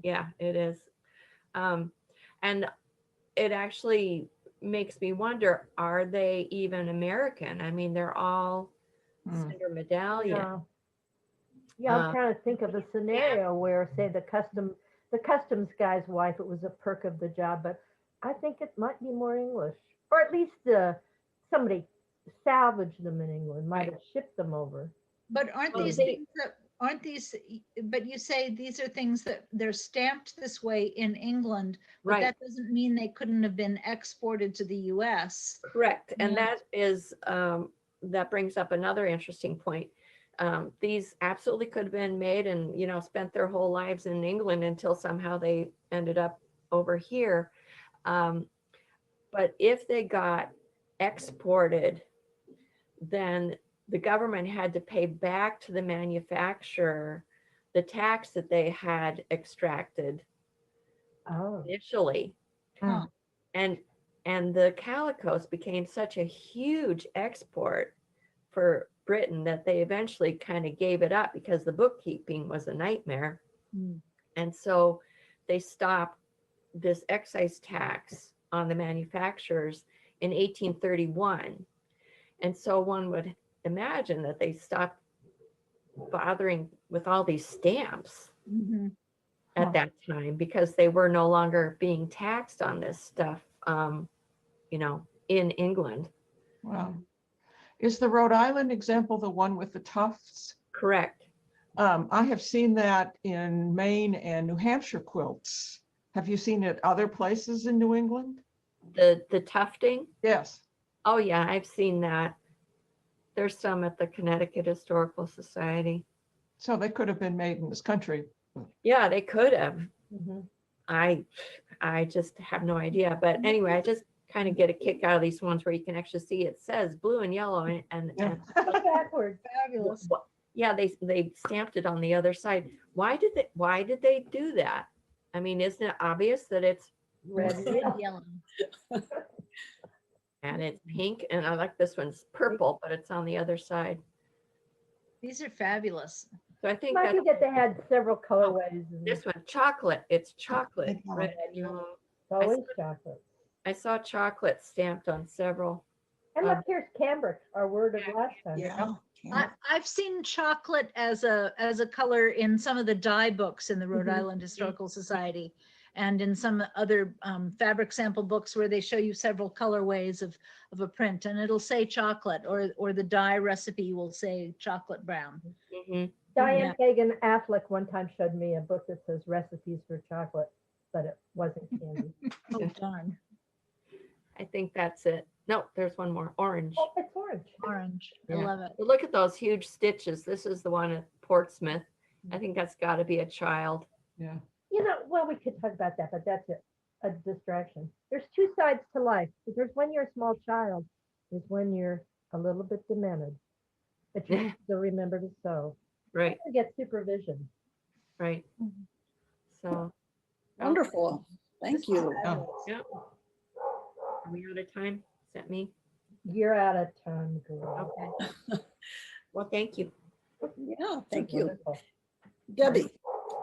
Yeah, it is. And it actually makes me wonder, are they even American? I mean, they're all Silber medallion. Yeah, I'm trying to think of a scenario where, say, the customs guy's wife, it was a perk of the job, but I think it might be more English, or at least somebody salvaged them in England, might have shipped them over. But aren't Oh, these they- things but you say these are things that they're stamped this way in England, but Right. that doesn't mean they couldn't have been exported to the US. Correct. And Yeah. that is, that brings up another interesting point. These absolutely could have been made and, spent their whole lives in England until somehow they ended up over here. But if they got exported, then the government had to pay back to the manufacturer the tax that they had extracted initially. Huh. And the calicos became such a huge export for Britain that they eventually kind of gave it up because the bookkeeping was a nightmare. And so they stopped this excise tax on the manufacturers in 1831. And so one would imagine that they stopped bothering with all these stamps Mhm. at that time because they were no longer being taxed on this stuff, in England. Wow. Is the Rhode Island example the one with the tufts? Correct. I have seen that in Maine and New Hampshire quilts. Have you seen it other places in New England? The tufting. Yes. Oh yeah, I've seen that. There's some at the Connecticut Historical Society. So they could have been made in this country. Yeah, they could have. Mhm. I just have no idea. But anyway, I just kind of get a kick out of these ones where you can actually see it says blue and yellow and Yeah. Backwards. Fabulous. yeah, they stamped it on the other side. Why did they do that? I mean, isn't it obvious that it's Red. Red, yellow. and it's pink, and I like this one's purple, but it's on the other side. These are fabulous. So I think Might that be that they had several colorways. And this one, chocolate, it's chocolate, Yeah. red and yellow. it's always chocolate. I saw chocolate stamped on several. And look, here's cambric, our word of last time. Yeah. I've seen chocolate as a color in some of the dye books in the Rhode Mhm. Island Historical Society, and in some other fabric sample books where they show you several colorways of a print, and it'll say chocolate, or the dye recipe will say chocolate brown. Mhm. Diane Kagan Affleck one time showed me a book that says recipes for chocolate, but it wasn't candy. Oh darn, I think that's it. No, there's one more, orange. Oh, it's orange. orange! Yeah. I love it. But look at those huge stitches. This is the one at Portsmouth. I think that's got to be a child. Yeah. You know, well, we could talk about that, but that's a distraction. There's two sides to life. There's when you're a small child. There's when you're a little bit demented, but you still remember to sew. Right, You get supervision. right. So, Wonderful. Thank you. yeah. Are we out of time? Is that me? You're out of time, girl. Okay. Well, thank you. Yeah, thank you. Wonderful. Debbie,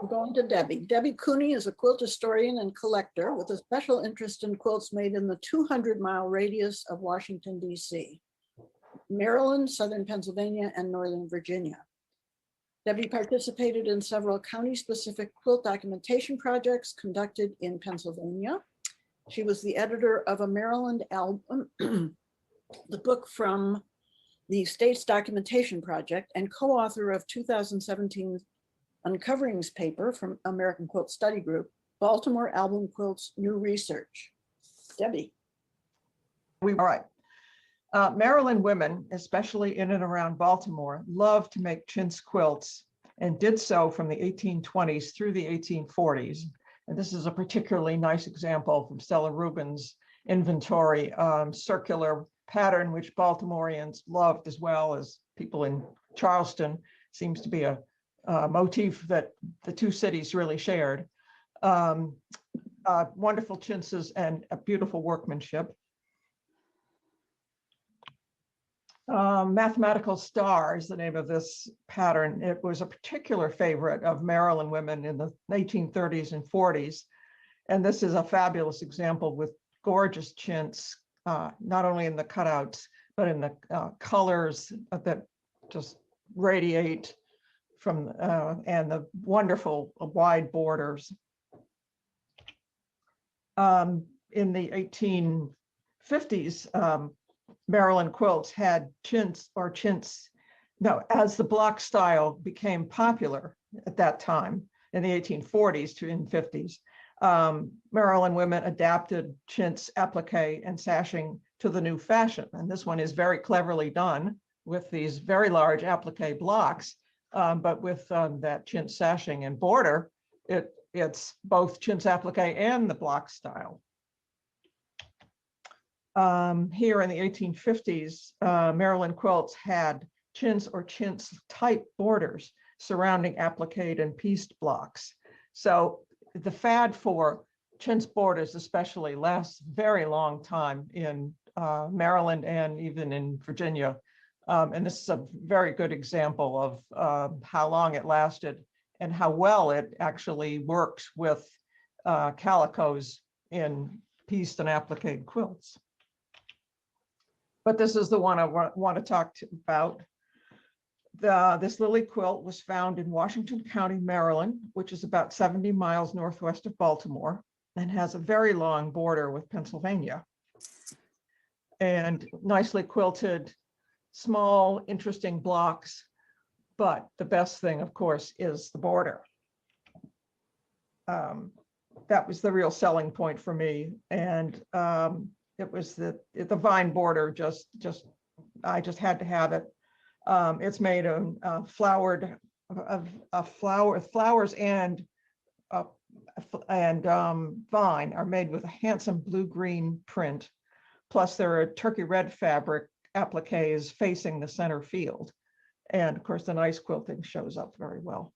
we're going to Debbie. Debbie Cooney is a quilt historian and collector with a special interest in quilts made in the 200-mile radius of Washington, D.C., Maryland, Southern Pennsylvania, and Northern Virginia. Debbie participated in several county-specific quilt documentation projects conducted in Pennsylvania. She was the editor of a Maryland album, the book from the state's documentation project, and co-author of 2017 Uncoverings paper from American Quilt Study Group, Baltimore Album Quilts New Research. Debbie. All right. Maryland women, especially in and around Baltimore, loved to make chintz quilts and did so from the 1820s through the 1840s. And this is a particularly nice example from Stella Rubin's inventory, circular pattern, which Baltimoreans loved as well as people in Charleston. Seems to be a motif that the two cities really shared. Wonderful chintzes and a beautiful workmanship. Mathematical Star is the name of this pattern. It was a particular favorite of Maryland women in the 1830s and 40s. And this is a fabulous example with gorgeous chintz, not only in the cutouts, but in the colors that just radiate from, and the wonderful wide borders. In the 1850s, Maryland quilts had chintz or chintz. No, as the block style became popular at that time in the 1840s to in 50s, Maryland women adapted chintz applique and sashing to the new fashion. And this one is very cleverly done with these very large applique blocks, but with that chintz sashing and border, it's both chintz applique and the block style. Here in the 1850s, Maryland quilts had chintz or chintz type borders surrounding appliqued and pieced blocks. So the fad for chintz borders especially lasts very long time in Maryland and even in Virginia. And this is a very good example of how long it lasted and how well it actually works with calicos in pieced and appliqued quilts. But this is the one I want to talk about. This lily quilt was found in Washington County, Maryland, which is about 70 miles northwest of Baltimore, and has a very long border with Pennsylvania. And nicely quilted, small, interesting blocks But the best thing, of course, is the border. That was the real selling point for me. And it was the vine border, I just had to have it. It's made of flowers and vine are made with a handsome blue-green print. Plus there are turkey red fabric appliques facing the center field. And of course, the nice quilting shows up very well.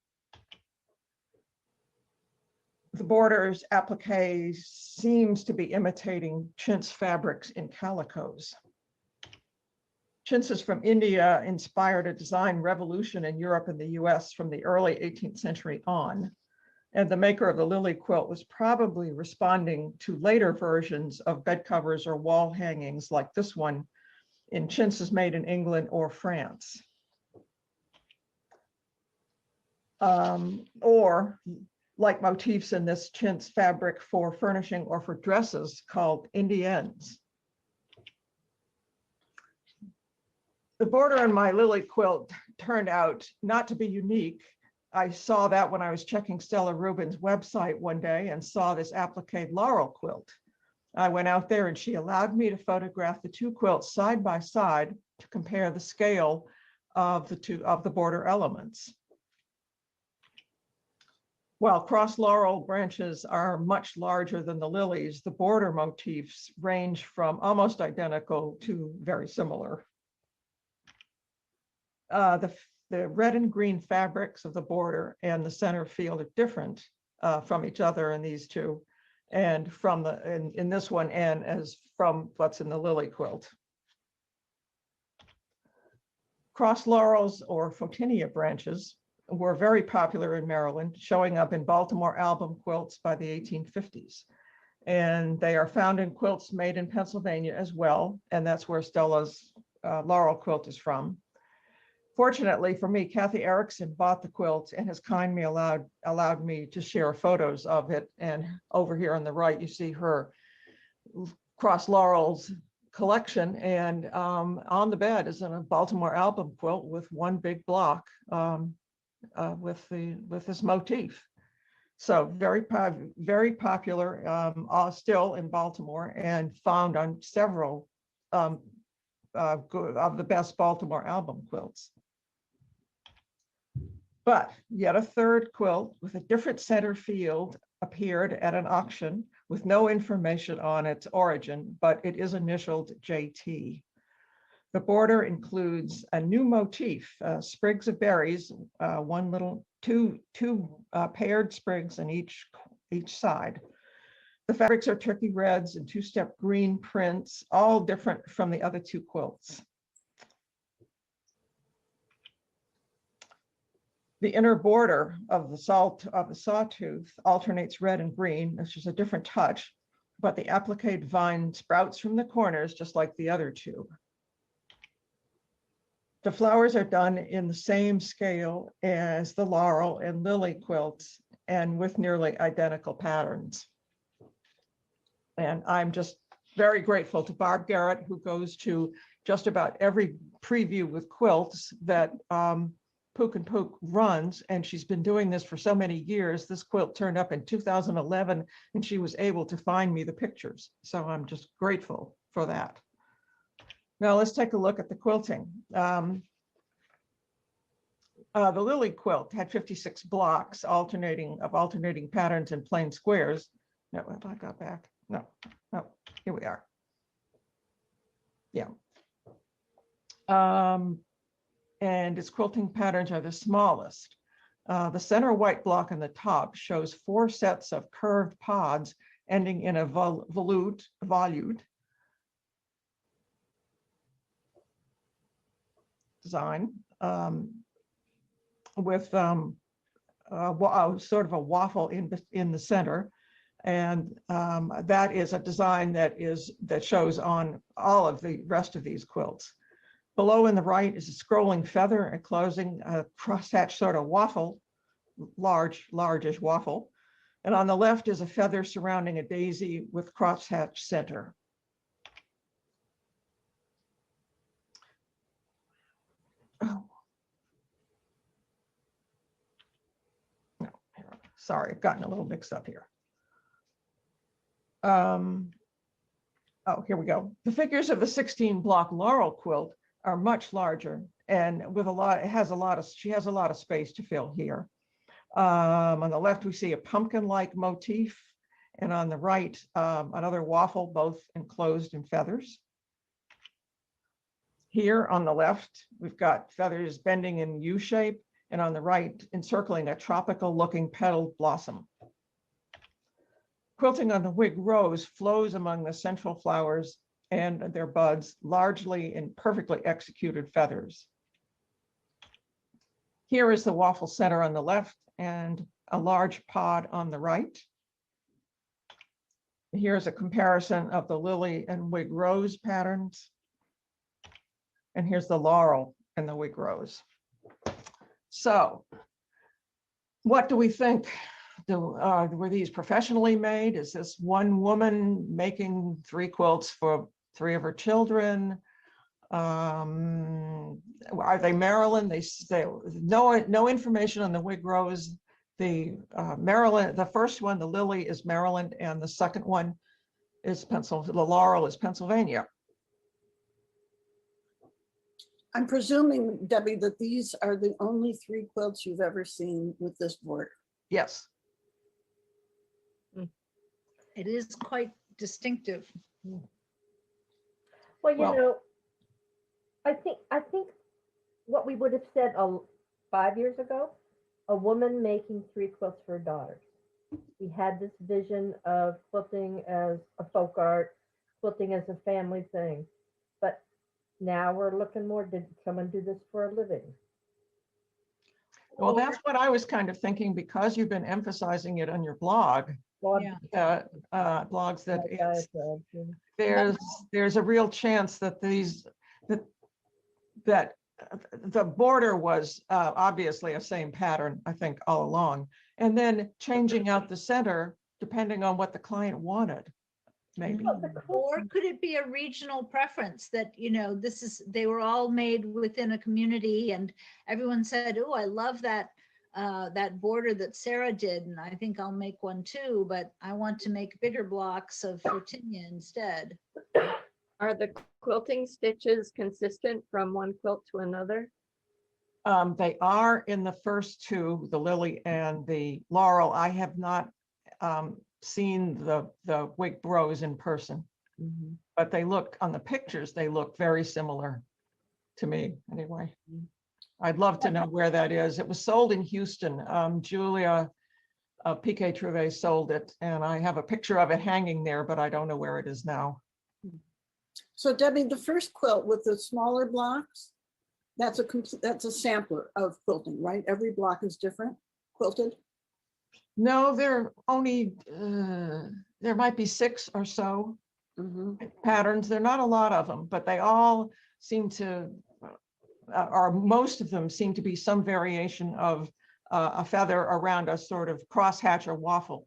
The border's applique seems to be imitating chintz fabrics in calicos. Chintzes from India inspired a design revolution in Europe and the US from the early 18th century on. And the maker of the lily quilt was probably responding to later versions of bed covers or wall hangings like this one in chintzes made in England or France. Or like motifs in this chintz fabric for furnishing or for dresses called Indiennes. The border on my lily quilt turned out not to be unique. I saw that when I was checking Stella Rubin's website one day and saw this applique Laurel quilt. I went out there and she allowed me to photograph the two quilts side by side to compare the scale of the border elements. While cross laurel branches are much larger than the lilies, the border motifs range from almost identical to very similar. The red and green fabrics of the border and the center field are different from each other in these two, and from in this one, and as from what's in the lily quilt. Cross laurels or photinia branches were very popular in Maryland, showing up in Baltimore album quilts by the 1850s. And they are found in quilts made in Pennsylvania as well, and that's where Stella's Laurel quilt is from. Fortunately for me, Kathy Erickson bought the quilt and has kindly allowed me to share photos of it. And over here on the right, you see her cross laurels collection. And on the bed is a Baltimore album quilt with one big block with this motif. So very popular, still in Baltimore, and found on several of the best Baltimore album quilts. But yet a third quilt with a different center field appeared at an auction with no information on its origin, but it is initialed JT. The border includes a new motif, sprigs of berries, two paired sprigs on each side. The fabrics are turkey reds and two-step green prints, all different from the other two quilts. The inner border of the sawtooth alternates red and green, which is a different touch, but the applique vine sprouts from the corners just like the other two. The flowers are done in the same scale as the laurel and lily quilts and with nearly identical patterns. And I'm just very grateful to Barb Garrett, who goes to just about every preview with quilts that Pook and Pook runs, and she's been doing this for so many years. This quilt turned up in 2011, and she was able to find me the pictures. So I'm just grateful for that. Now let's take a look at the quilting. The lily quilt had 56 blocks alternating patterns in plain squares. No, if I got back, no, here we are. Yeah. And its quilting patterns are the smallest. The center white block on the top shows 4 sets of curved pods ending in a volute design with sort of a waffle in the center. And that is a design that shows on all of the rest of these quilts. Below in the right is a scrolling feather enclosing a crosshatch sort of waffle, largish waffle. And on the left is a feather surrounding a daisy with crosshatch center. Oh. sorry, I've gotten a little mixed up here. Oh, here we go. The figures of the 16 block Laurel quilt are much larger and with a lot, she has a lot of space to fill here. On the left, we see a pumpkin-like motif, and on the right, another waffle, both enclosed in feathers. Here on the left, we've got feathers bending in U shape, and on the right, encircling a tropical-looking petaled blossom. Quilting on the wig rose flows among the central flowers and their buds, largely in perfectly executed feathers. Here is the waffle center on the left and a large pod on the right. Here's a comparison of the lily and wig rose patterns. And here's the laurel and the wig rose. So what do we think? Were these professionally made? Is this one woman making 3 quilts for 3 of her children? Are they Maryland? No information on the wig rose. The Maryland, the first one, the lily, is Maryland, and the second one is Pennsylvania. The laurel is Pennsylvania. I'm presuming, Debbie, that these are the only 3 quilts you've ever seen with this border. Yes. It is quite distinctive. Well, you Well- know, I think what we would have said 5 years ago, a woman making 3 quilts for her daughters. We had this vision of quilting as a folk art, quilting as a family thing. But now we're looking more, did someone do this for a living? Well, that's what I was kind of thinking, because you've been emphasizing it on your blog, Well, Yeah. blogs, that like it's, I said, there's a real chance that that the border was obviously a same pattern, I think, all along, and then changing out the center depending on what the client wanted, maybe. Or could it be a regional preference that, you know, they were all made within a community and everyone said, oh, I love that that border that Sarah did, and I think I'll make one too, but I want to make bigger blocks of Virginia instead. Are the quilting stitches consistent from one quilt to another? They are in the first 2, the lily and the laurel. I have not seen the wig rose in person, but they look, on the pictures, they look very similar to me anyway. I'd love to know where that is. It was sold in Houston. Julia Piquet Trouvé sold it, and I have a picture of it hanging there, but I don't know where it is now. So Debbie, the first quilt with the smaller blocks, that's a sampler of quilting, right? Every block is different, quilted? No, there only, there might be 6 or so patterns. There are not a lot of them, but they all seem to, or most of them seem to be some variation of a feather around a sort of crosshatch or waffle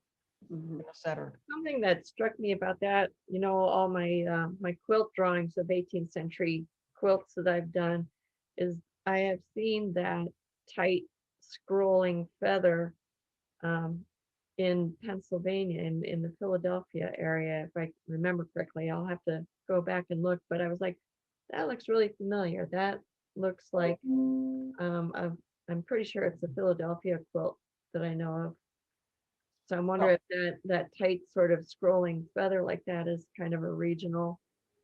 in the center. Something that struck me about that, you know, all my my quilt drawings of 18th century quilts that I've done, is I have seen that tight scrolling feather in Pennsylvania, in the Philadelphia area, if I remember correctly. I'll have to go back and look, but I was like, that looks really familiar. That looks like I'm pretty sure it's a Philadelphia quilt that I know of. So I'm wondering if that tight sort of scrolling feather like that is kind of a regional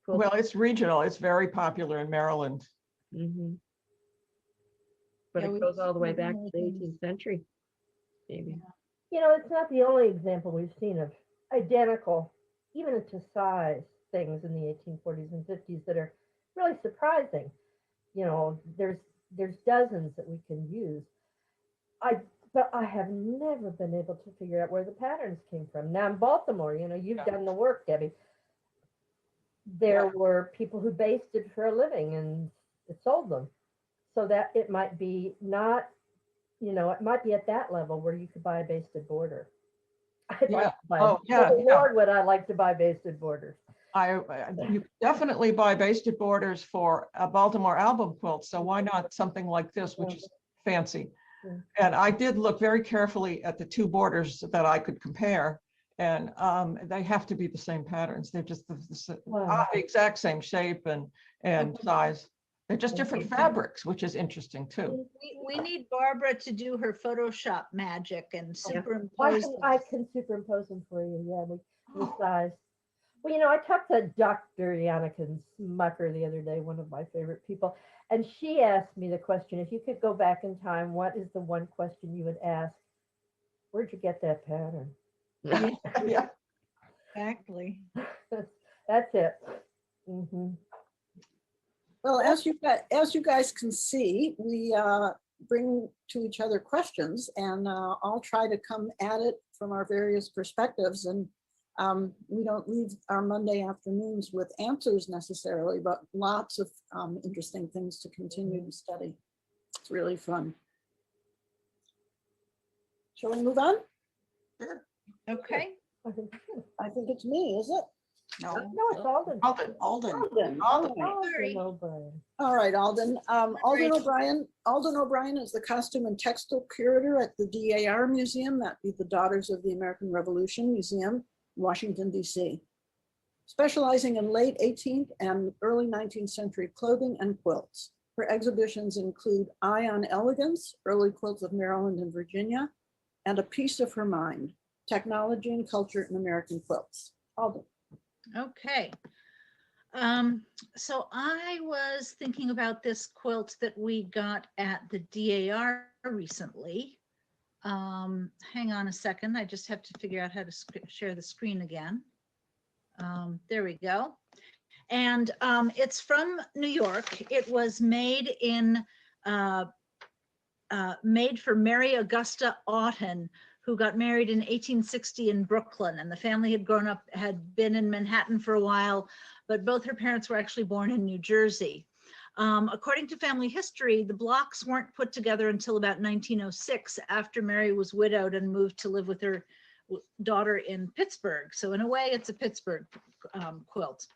quilt. Well, it's regional. It's very popular in Maryland. But Yeah, it we- goes all the way we back know to the things. 18th century, maybe. You know, it's not the only example we've seen of identical, even to size, things in the 1840s and 50s that are really surprising. You know, there's dozens that we can use. But I have never been able to figure out where the patterns came from. Now in Baltimore, you know, you've done the work, Debbie. There were people who basted for a living and sold them. So that it might be not, you know, it might be at that level where you could buy a basted border. I'd like to buy, Lord, would I like to buy basted borders. You definitely buy basted borders for a Baltimore album quilt. So why not something like this, which is fancy? Mm. And I did look very carefully at the two borders that I could compare. And they have to be the same patterns. They're just Wow. the exact same shape and size. They're just different fabrics, which is interesting too. We need Barbara to do her Photoshop magic and Well, superimpose. I can superimpose them for you. Yeah, the size. Well, you know, I talked to Dr. Deanna Smucker the other day, one of my favorite people, and she asked me the question, if you could go back in time, what is the one question you would ask? Where'd you get that pattern? Yeah. Exactly. That's it. Mm-hmm. Well, as you guys can see, we bring to each other questions, and I'll try to come at it from our various perspectives. And we don't leave our Monday afternoons with answers necessarily, but lots of interesting things to continue to study. It's really fun. Shall we move on? Sure. Okay. I think it's me, is it? No, No, it's Alden. Alden. Alden. Alden. Alden. Sorry. O'Brien. All right, Alden. Alden Great. O'Brien. Alden O'Brien is the costume and textile curator at the DAR Museum, that'd be the Daughters of the American Revolution Museum, Washington, D.C. Specializing in late 18th and early 19th century clothing and quilts. Her exhibitions include Eye on Elegance, Early Quilts of Maryland and Virginia, and A Piece of Her Mind, Technology and Culture in American Quilts. Alden. Okay. So I was thinking about this quilt that we got at the DAR recently. Hang on a second. I just have to figure out how to share the screen again. There we go. And it's from New York. It was made in made for Mary Augusta Oughton, who got married in 1860 in Brooklyn, and the family had been in Manhattan for a while, but both her parents were actually born in New Jersey. According to family history, the blocks weren't put together until about 1906, after Mary was widowed and moved to live with her daughter in Pittsburgh. So in a way, it's a Pittsburgh quilt.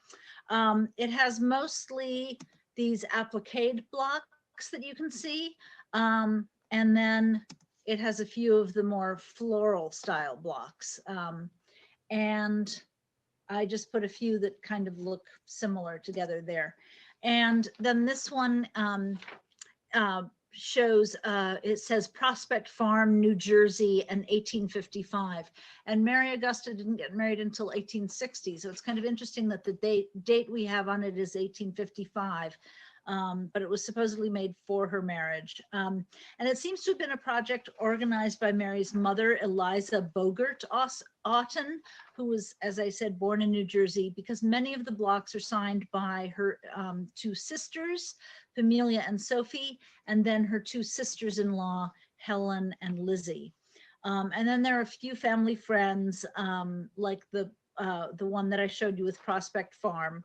It has mostly these applique blocks that you can see, and then it has a few of the more floral style blocks. And I just put a few that kind of look similar together there. And then this one shows, it says Prospect Farm, New Jersey, in 1855. And Mary Augusta didn't get married until 1860. So it's kind of interesting that the date we have on it is 1855. But it was supposedly made for her marriage. And it seems to have been a project organized by Mary's mother, Eliza Bogert Oughton, who was, as I said, born in New Jersey, because many of the blocks are signed by her two sisters, Pamelia and Sophie, and then her two sisters-in-law, Helen and Lizzie. And then there are a few family friends, like the one that I showed you with Prospect Farm.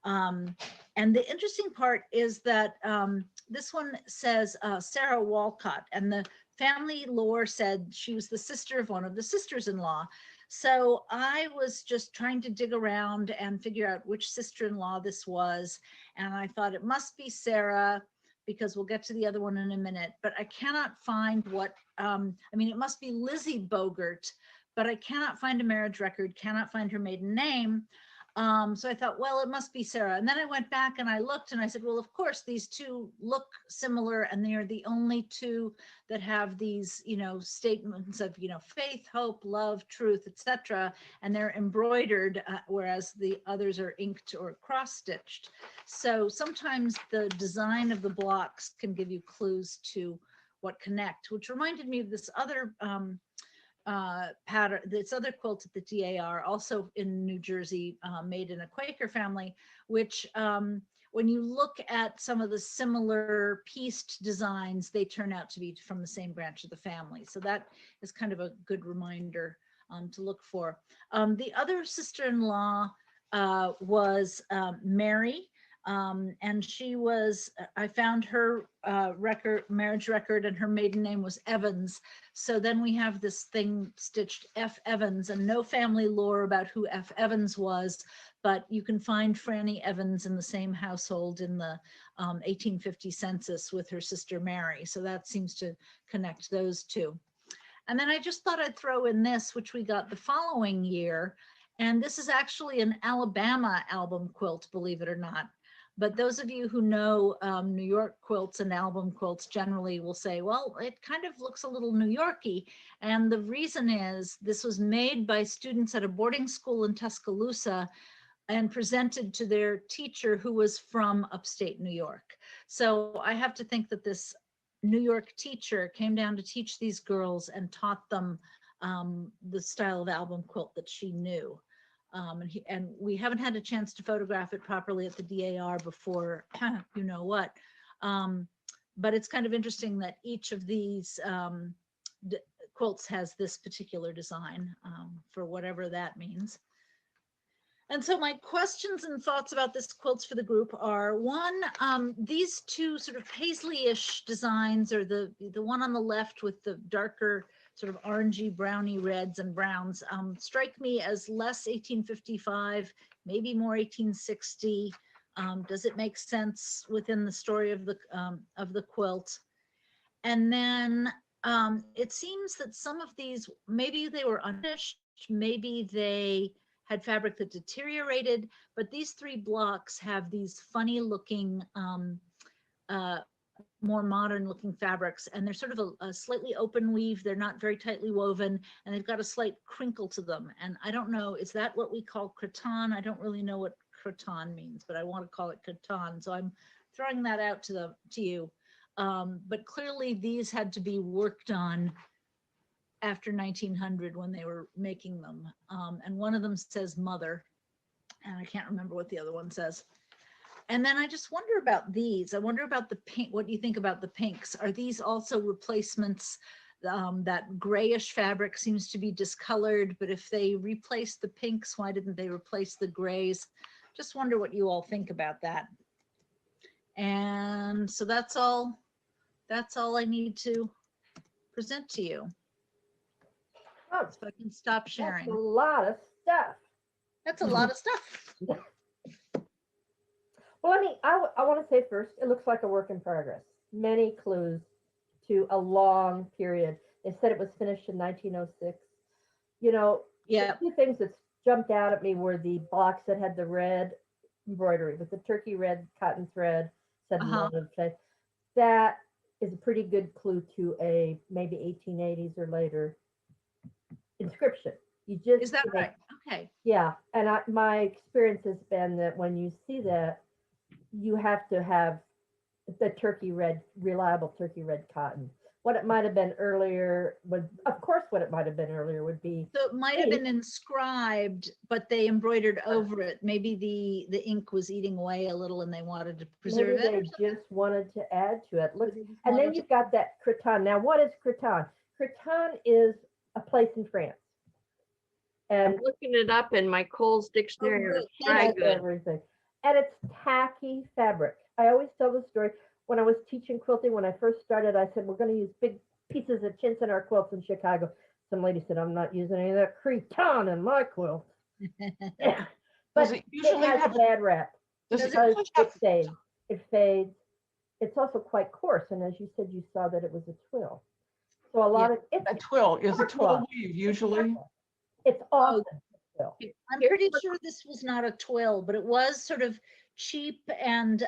And the interesting part is that this one says Sarah Walcott, and the family lore said she was the sister of one of the sisters-in-law. So I was just trying to dig around and figure out which sister-in-law this was. And I thought it must be Sarah, because we'll get to the other one in a minute, but I cannot find what, I mean, it must be Lizzie Bogert, but I cannot find a marriage record, cannot find her maiden name. So I thought, well, it must be Sarah. And then I went back and I looked and I said, well, of course, these two look similar, and they are the only two that have these, you know, statements of, you know, faith, hope, love, truth, etc. And they're embroidered, whereas the others are inked or cross-stitched. So sometimes the design of the blocks can give you clues to what connect, which reminded me of this other pattern, this other quilt at the DAR, also in New Jersey, made in a Quaker family, which when you look at some of the similar pieced designs, they turn out to be from the same branch of the family. So that is kind of a good reminder to look for. The other sister-in-law was Mary. And she was, I found her marriage record, and her maiden name was Evans. So then we have this thing stitched F. Evans, and no family lore about who F. Evans was, but you can find Franny Evans in the same household in the 1850 census with her sister Mary. So that seems to connect those two. And then I just thought I'd throw in this, which we got the following year. And this is actually an Alabama album quilt, believe it or not. But those of you who know New York quilts and album quilts generally will say, well, it kind of looks a little New Yorky. And the reason is this was made by students at a boarding school in Tuscaloosa and presented to their teacher who was from upstate New York. So I have to think that this New York teacher came down to teach these girls and taught them the style of album quilt that she knew. And we haven't had a chance to photograph it properly at the DAR before, you know what. But it's kind of interesting that each of these quilts has this particular design for whatever that means. And so my questions and thoughts about this quilts for the group are, one, these two sort of paisley-ish designs, or the one on the left with the darker sort of orangey, browny reds and browns, strike me as less 1855, maybe more 1860. Does it make sense within the story of the quilt? And then it seems that some of these, maybe they were unfinished, maybe they had fabric that deteriorated, but these three blocks have these funny looking, more modern looking fabrics, and they're sort of a slightly open weave. They're not very tightly woven, and they've got a slight crinkle to them. And I don't know, is that what we call Cretan? I don't really know what Cretan means, but I want to call it Cretan. So I'm throwing that out to you. But clearly these had to be worked on after 1900 when they were making them. And one of them says mother, and I can't remember what the other one says. And then I just wonder about these. I wonder about the pink. What do you think about the pinks? Are these also replacements? That grayish fabric seems to be discolored, but if they replaced the pinks, why didn't they replace the grays? Just wonder what you all think about that. And so that's all I need to present to you. Oh, So I can stop that's sharing. a lot of stuff. That's a lot of stuff. Well, I want to say first, it looks like a work in progress. Many clues to a long period. They said it was finished in 1906. You know, Yeah. the two things that jumped out at me were the blocks that had the red embroidery with the turkey red cotton thread. Said that is a pretty good clue to a maybe 1880s or later inscription. You just Is that right? Okay. Yeah, and my experience has been that when you see that, you have to have the turkey red, reliable turkey red cotton. What it might have been earlier would, of course, what it might have been earlier would be. So it might have been inscribed, but they embroidered over it. Maybe the ink was eating away a little and they wanted to preserve Maybe it. they just wanted to add to it. Look, and then you've got that Cretan. Now, what is Cretan? Cretan is a place in France. And I'm looking it up in my Cole's dictionary. good. of dry has goods. everything. And it's tacky fabric. I always tell the story. When I was teaching quilting, when I first started, I said, we're going to use big pieces of chintz in our quilts in Chicago. Some lady said, I'm not using any of that Cretan in my quilt. But it usually has have a- bad rap Does it because usually have- it fades. It fades. It's also quite coarse. And as you said, you saw that it was a twill. So a lot of it's a twill? Is a twill cloth. weave usually? It's often a twill. I'm pretty sure this was not a twill, but it was sort of cheap and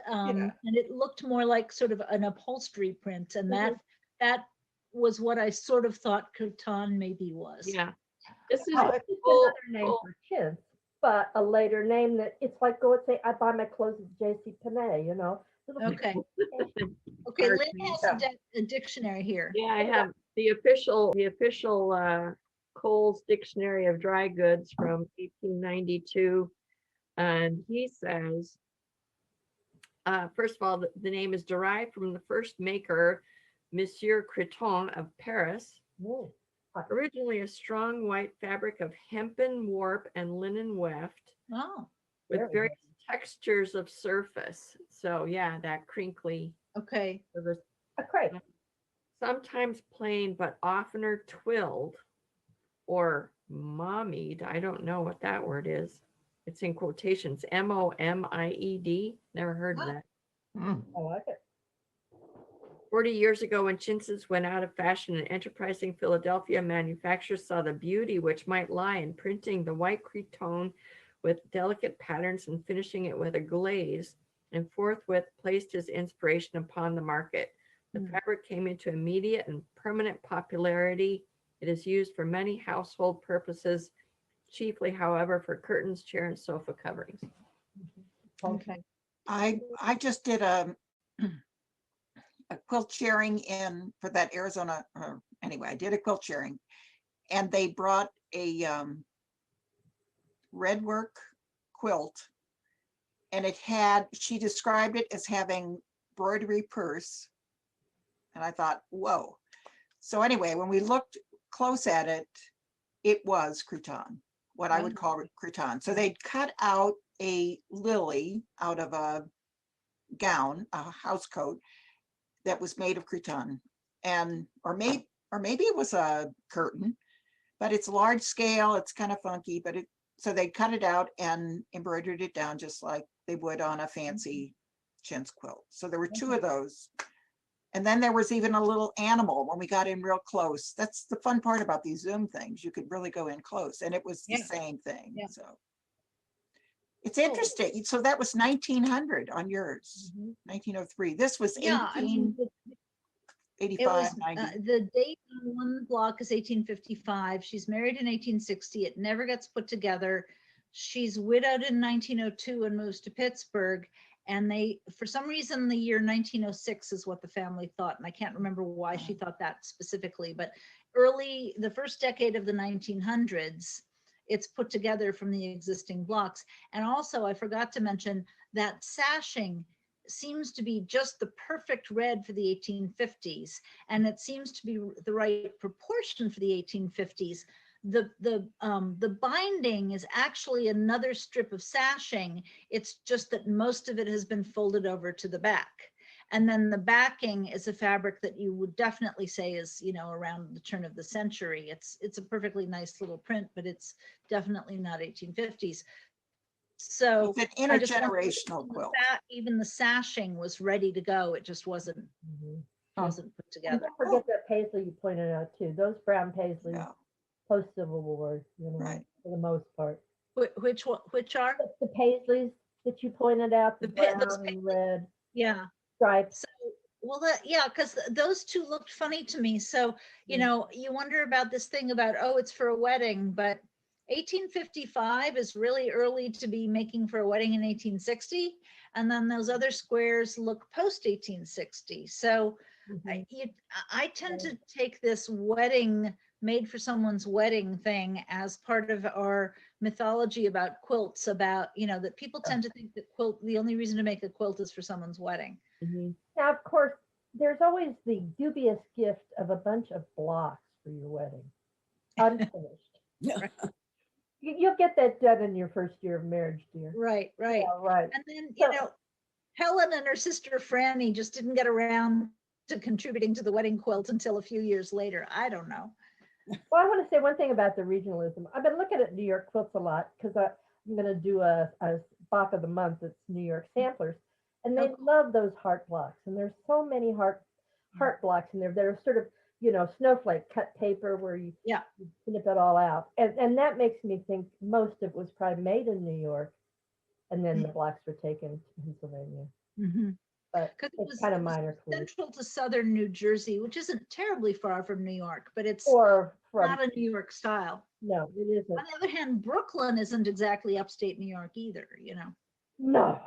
it looked more like sort of an upholstery print, and that was what I sort of thought Cretan maybe was. Yeah. This is It's another name for chintz, but a later name that it's like go and say, I buy my clothes at J.C. Penney, you know. Okay. Okay, Lynn has a dictionary here. Yeah, I have the official Cole's Dictionary of Dry Goods from 1892. And he says, first of all, the name is derived from the first maker, Monsieur Craton of Paris. Whoa. Originally a strong white fabric of hempen warp and linen weft Oh, with Very various textures of surface. So yeah, that crinkly okay. surface. A crepe. Sometimes plain, but oftener twilled or mommied. I don't know what that word is. It's in quotations. MOMIED. Never heard of Wow. that. Mm. I like it. 40 years ago, when chintzes went out of fashion, an enterprising Philadelphia manufacturer saw the beauty which might lie in printing the white cretonne with delicate patterns and finishing it with a glaze, and forthwith placed his inspiration upon the market. The fabric came into immediate and permanent popularity. It is used for many household purposes, chiefly, however, for curtains, chair, and sofa coverings. Okay. I just did a quilt sharing for that Arizona, anyway, I did a quilt sharing, and they brought a red work quilt, and she described it as having embroidery purse, and I thought, whoa. So anyway, when we looked close at it, it was Cretan, what I would call Cretan. So they'd cut out a lily out of a gown, a house coat that was made of Cretan, or maybe it was a curtain, but it's large scale. It's kind of funky, but so they cut it out and embroidered it down just like they would on a fancy chintz quilt. So there were two of those. And then there was even a little animal when we got in real close. That's the fun part about these Zoom things. You could really go in close, and it was the same thing. Yeah. So it's interesting. So that was 1900 on yours, 1903. This was 1885, 90. The date on one block is 1855. She's married in 1860. It never gets put together. She's widowed in 1902 and moves to Pittsburgh. And for some reason, the year 1906 is what the family thought. And I can't remember why she thought that specifically, but the first decade of the 1900s, it's put together from the existing blocks. And also, I forgot to mention that sashing seems to be just the perfect red for the 1850s. And it seems to be the right proportion for the 1850s. The binding is actually another strip of sashing. It's just that most of it has been folded over to the back. And then the backing is a fabric that you would definitely say is, around the turn of the century. It's a perfectly nice little print, but it's definitely not 1850s. So it's an intergenerational quilt. Even the sashing was ready to go. It just wasn't put together. And don't forget that paisley you pointed out too. Those brown paisleys. Yeah. Post-Civil War, right, for the most part. Which are? The paisleys that you pointed out, the brown and red. Yeah. Stripes. So, because those two looked funny to me. So, you wonder about this thing about, it's for a wedding, but 1855 is really early to be making for a wedding in 1860. And then those other squares look post 1860. So I tend to take this wedding made for someone's wedding thing as part of our mythology about quilts, about, that people tend to think that the only reason to make a quilt is for someone's wedding. Now, of course, there's always the dubious gift of a bunch of blocks for your wedding, unfinished. You'll get that done in your first year of marriage, dear. Right. Yeah, right. And then, Helen and her sister Franny just didn't get around to contributing to the wedding quilt until a few years later. I don't know. Well, I want to say one thing about the regionalism. I've been looking at New York quilts a lot because I'm going to do a Bach of the month. It's New York samplers, and they love those heart blocks. And there's so many heart blocks in there that are sort of snowflake cut paper where you snip it all out, and that makes me think most of it was probably made in New York, and then the blocks were taken to Pennsylvania. But it's kind of minor clues. Central to southern New Jersey, which isn't terribly far from New York, but it's not a New York style. No, it isn't. On the other hand, Brooklyn isn't exactly upstate New York either, No.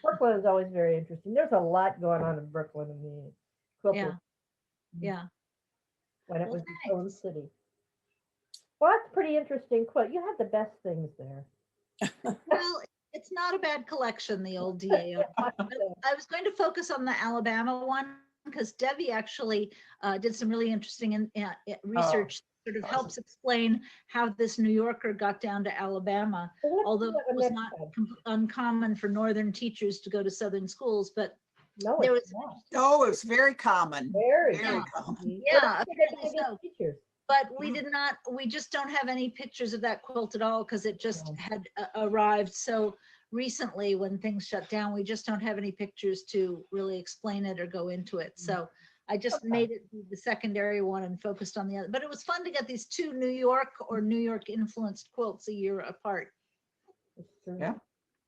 Brooklyn is always very interesting. There's a lot going on in Brooklyn in the quilting. Yeah. When it was its own city. Well, that's pretty interesting quilt. You have the best things there. Well, it's not a bad collection, the old DAO. I was going to focus on the Alabama one because Debby actually did some really interesting research, sort of helps explain how this New Yorker got down to Alabama, although it was not uncommon for Northern teachers to go to Southern schools, but it was very common. Very common. Yeah, so. But we just don't have any pictures of that quilt at all because it just had arrived so recently when things shut down. We just don't have any pictures to really explain it or go into it. So I just Okay. made it the secondary one and focused on the other. But it was fun to get these two New York or New York influenced quilts a year apart. It's true. Yeah.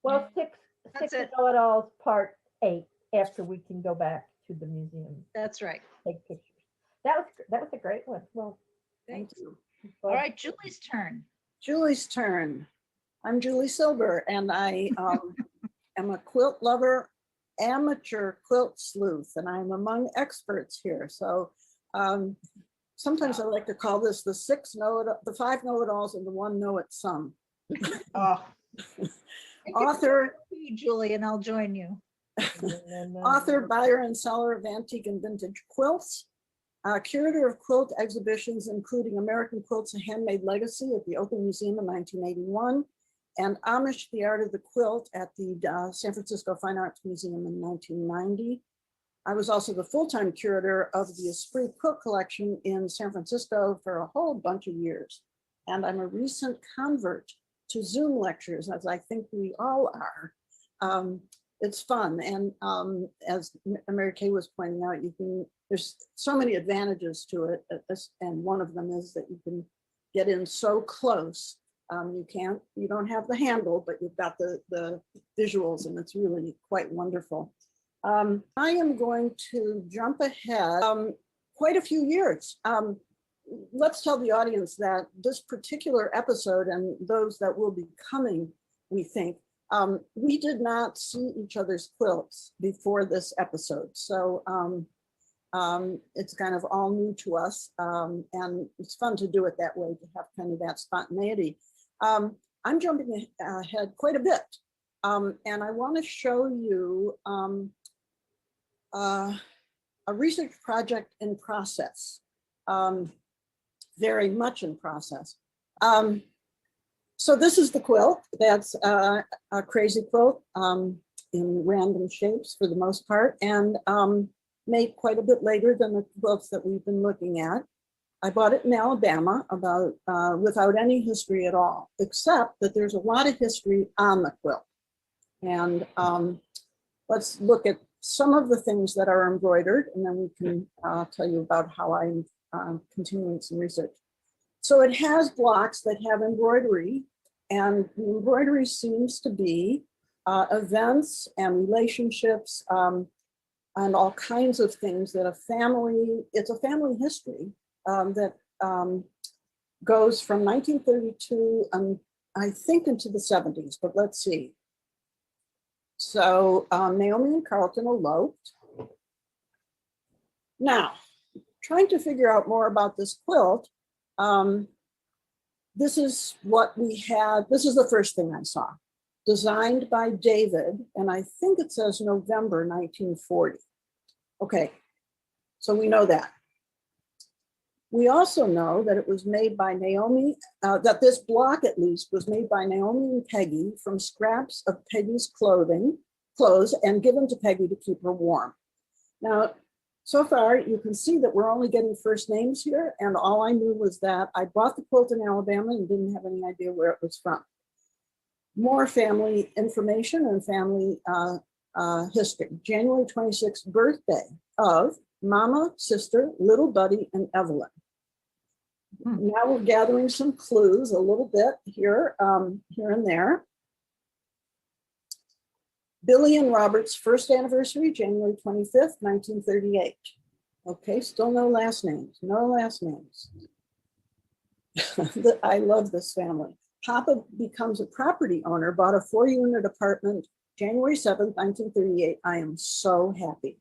Well, That's six it. know-it-alls, part 8, after we can go back to the museum, That's right. take pictures. That was a great one. Well, Thank Thanks. you. All right, Julie's turn. Julie's turn. I'm Julie Silber, and I am a quilt lover, amateur quilt sleuth, and I'm among experts here. So sometimes I like to call this the five know-it-alls and the one know-it-some. Oh, Author, Julie, and I'll join you. author, buyer, and seller of antique and vintage quilts, curator of quilt exhibitions, including American Quilts, a Handmade Legacy at the Open Museum in 1981, and Amish, the Art of the Quilt at the San Francisco Fine Arts Museum in 1990. I was also the full-time curator of the Esprit Quilt Collection in San Francisco for a whole bunch of years. And I'm a recent convert to Zoom lectures, as I think we all are. It's fun. And as Merikay was pointing out, there's so many advantages to it. And one of them is that you can get in so close. You don't have the handle, but you've got the visuals, and it's really quite wonderful. I am going to jump ahead quite a few years. Let's tell the audience that this particular episode and those that will be coming, we think, we did not see each other's quilts before this episode. So it's kind of all new to us, and it's fun to do it that way, to have kind of that spontaneity. I'm jumping ahead quite a bit, and I want to show you a research project in process, very much in process. So this is the quilt. That's a crazy quilt in random shapes for the most part, and made quite a bit later than the quilts that we've been looking at. I bought it in Alabama without any history at all, except that there's a lot of history on the quilt. And let's look at some of the things that are embroidered, and then we can tell you about how I'm continuing some research. So it has blocks that have embroidery, and the embroidery seems to be events and relationships and all kinds of things that it's a family history that goes from 1932, I think, into the 70s, but let's see. So Naomi and Carlton eloped. Now, trying to figure out more about this quilt, this is what we had. This is the first thing I saw. Designed by David, and I think it says November 1940. Okay, so we know that. We also know that it was made by Naomi, that this block at least was made by Naomi and Peggy from scraps of Peggy's clothes and given to Peggy to keep her warm. Now, so far you can see that we're only getting first names here, and all I knew was that I bought the quilt in Alabama and didn't have any idea where it was from. More family information and family history. January 26th birthday of Mama, sister, little Buddy, and Evelyn. Now we're gathering some clues a little bit here, here and there. Billy and Robert's first anniversary, January 25th, 1938. Okay, still no last names, no last names. I love this family. Papa becomes a property owner, bought a 4-unit apartment, January 7th, 1938. I am so happy.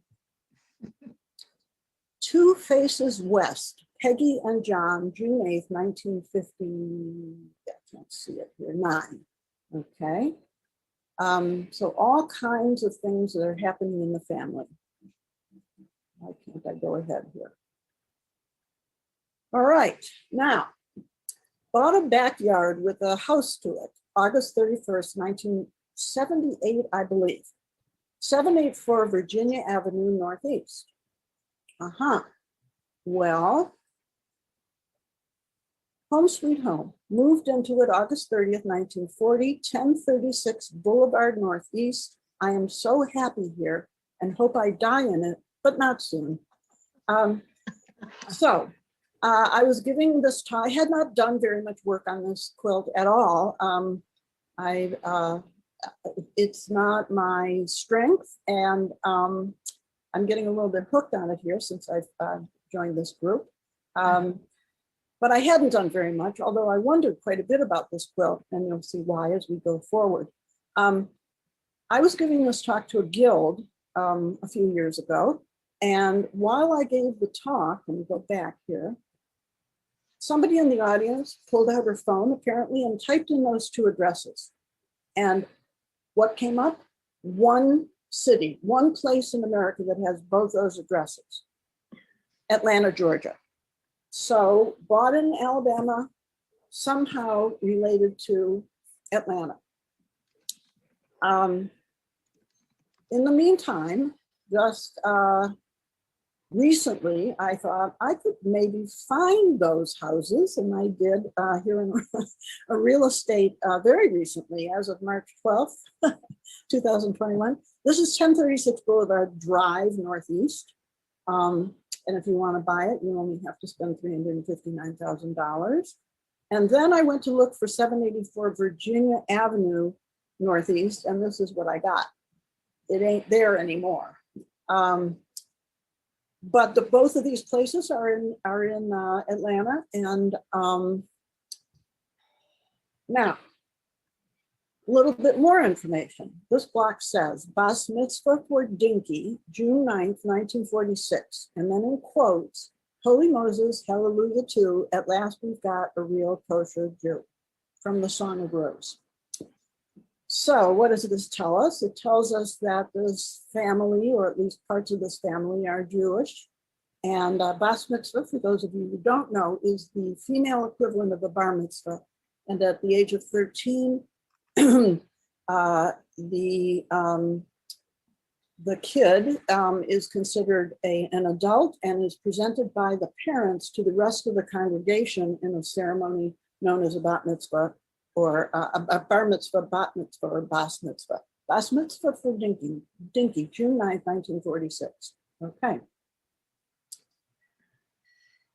Two Faces West, Peggy and John, June 8th, 1950, I can't see it here, 9, okay? So all kinds of things that are happening in the family. Why can't I go ahead here? All right, now, bought a backyard with a house to it, August 31st, 1978, I believe. 784 Virginia Avenue Northeast. Well, Home sweet home. Moved into it August 30th, 1940, 1036 Boulevard Northeast. I am so happy here and hope I die in it, but not soon. I was giving this talk. I had not done very much work on this quilt at all. It's not my strength, and I'm getting a little bit hooked on it here since I've joined this group. But I hadn't done very much, although I wondered quite a bit about this quilt, and you'll see why as we go forward. I was giving this talk to a guild a few years ago, and while I gave the talk, let me go back here, somebody in the audience pulled out her phone, apparently, and typed in those two addresses. And what came up? One city, one place in America that has both those addresses, Atlanta, Georgia. So Bawden, Alabama, somehow related to Atlanta. In the meantime, just recently, I thought I could maybe find those houses, and I did here in a real estate very recently, as of March 12th, 2021. This is 1036 Boulevard Drive, Northeast. And if you want to buy it, you only have to spend $359,000. And then I went to look for 784 Virginia Avenue, Northeast, and this is what I got. It ain't there anymore. But both of these places are in Atlanta. And now, a little bit more information. This block says, Bas Mitzvah for Dinkey, June 9th, 1946. And then in quotes, Holy Moses, hallelujah too, at last we've got a real kosher Jew, from the Song of Rose. So what does this tell us? It tells us that this family, or at least parts of this family, are Jewish. And Bas Mitzvah, for those of you who don't know, is the female equivalent of a bar mitzvah. And at the age of 13, the kid is considered an adult and is presented by the parents to the rest of the congregation in a ceremony known as a bat mitzvah, or a bar mitzvah, bat mitzvah, or bas mitzvah. Bas mitzvah for Dinkey, June 9th, 1946. Okay.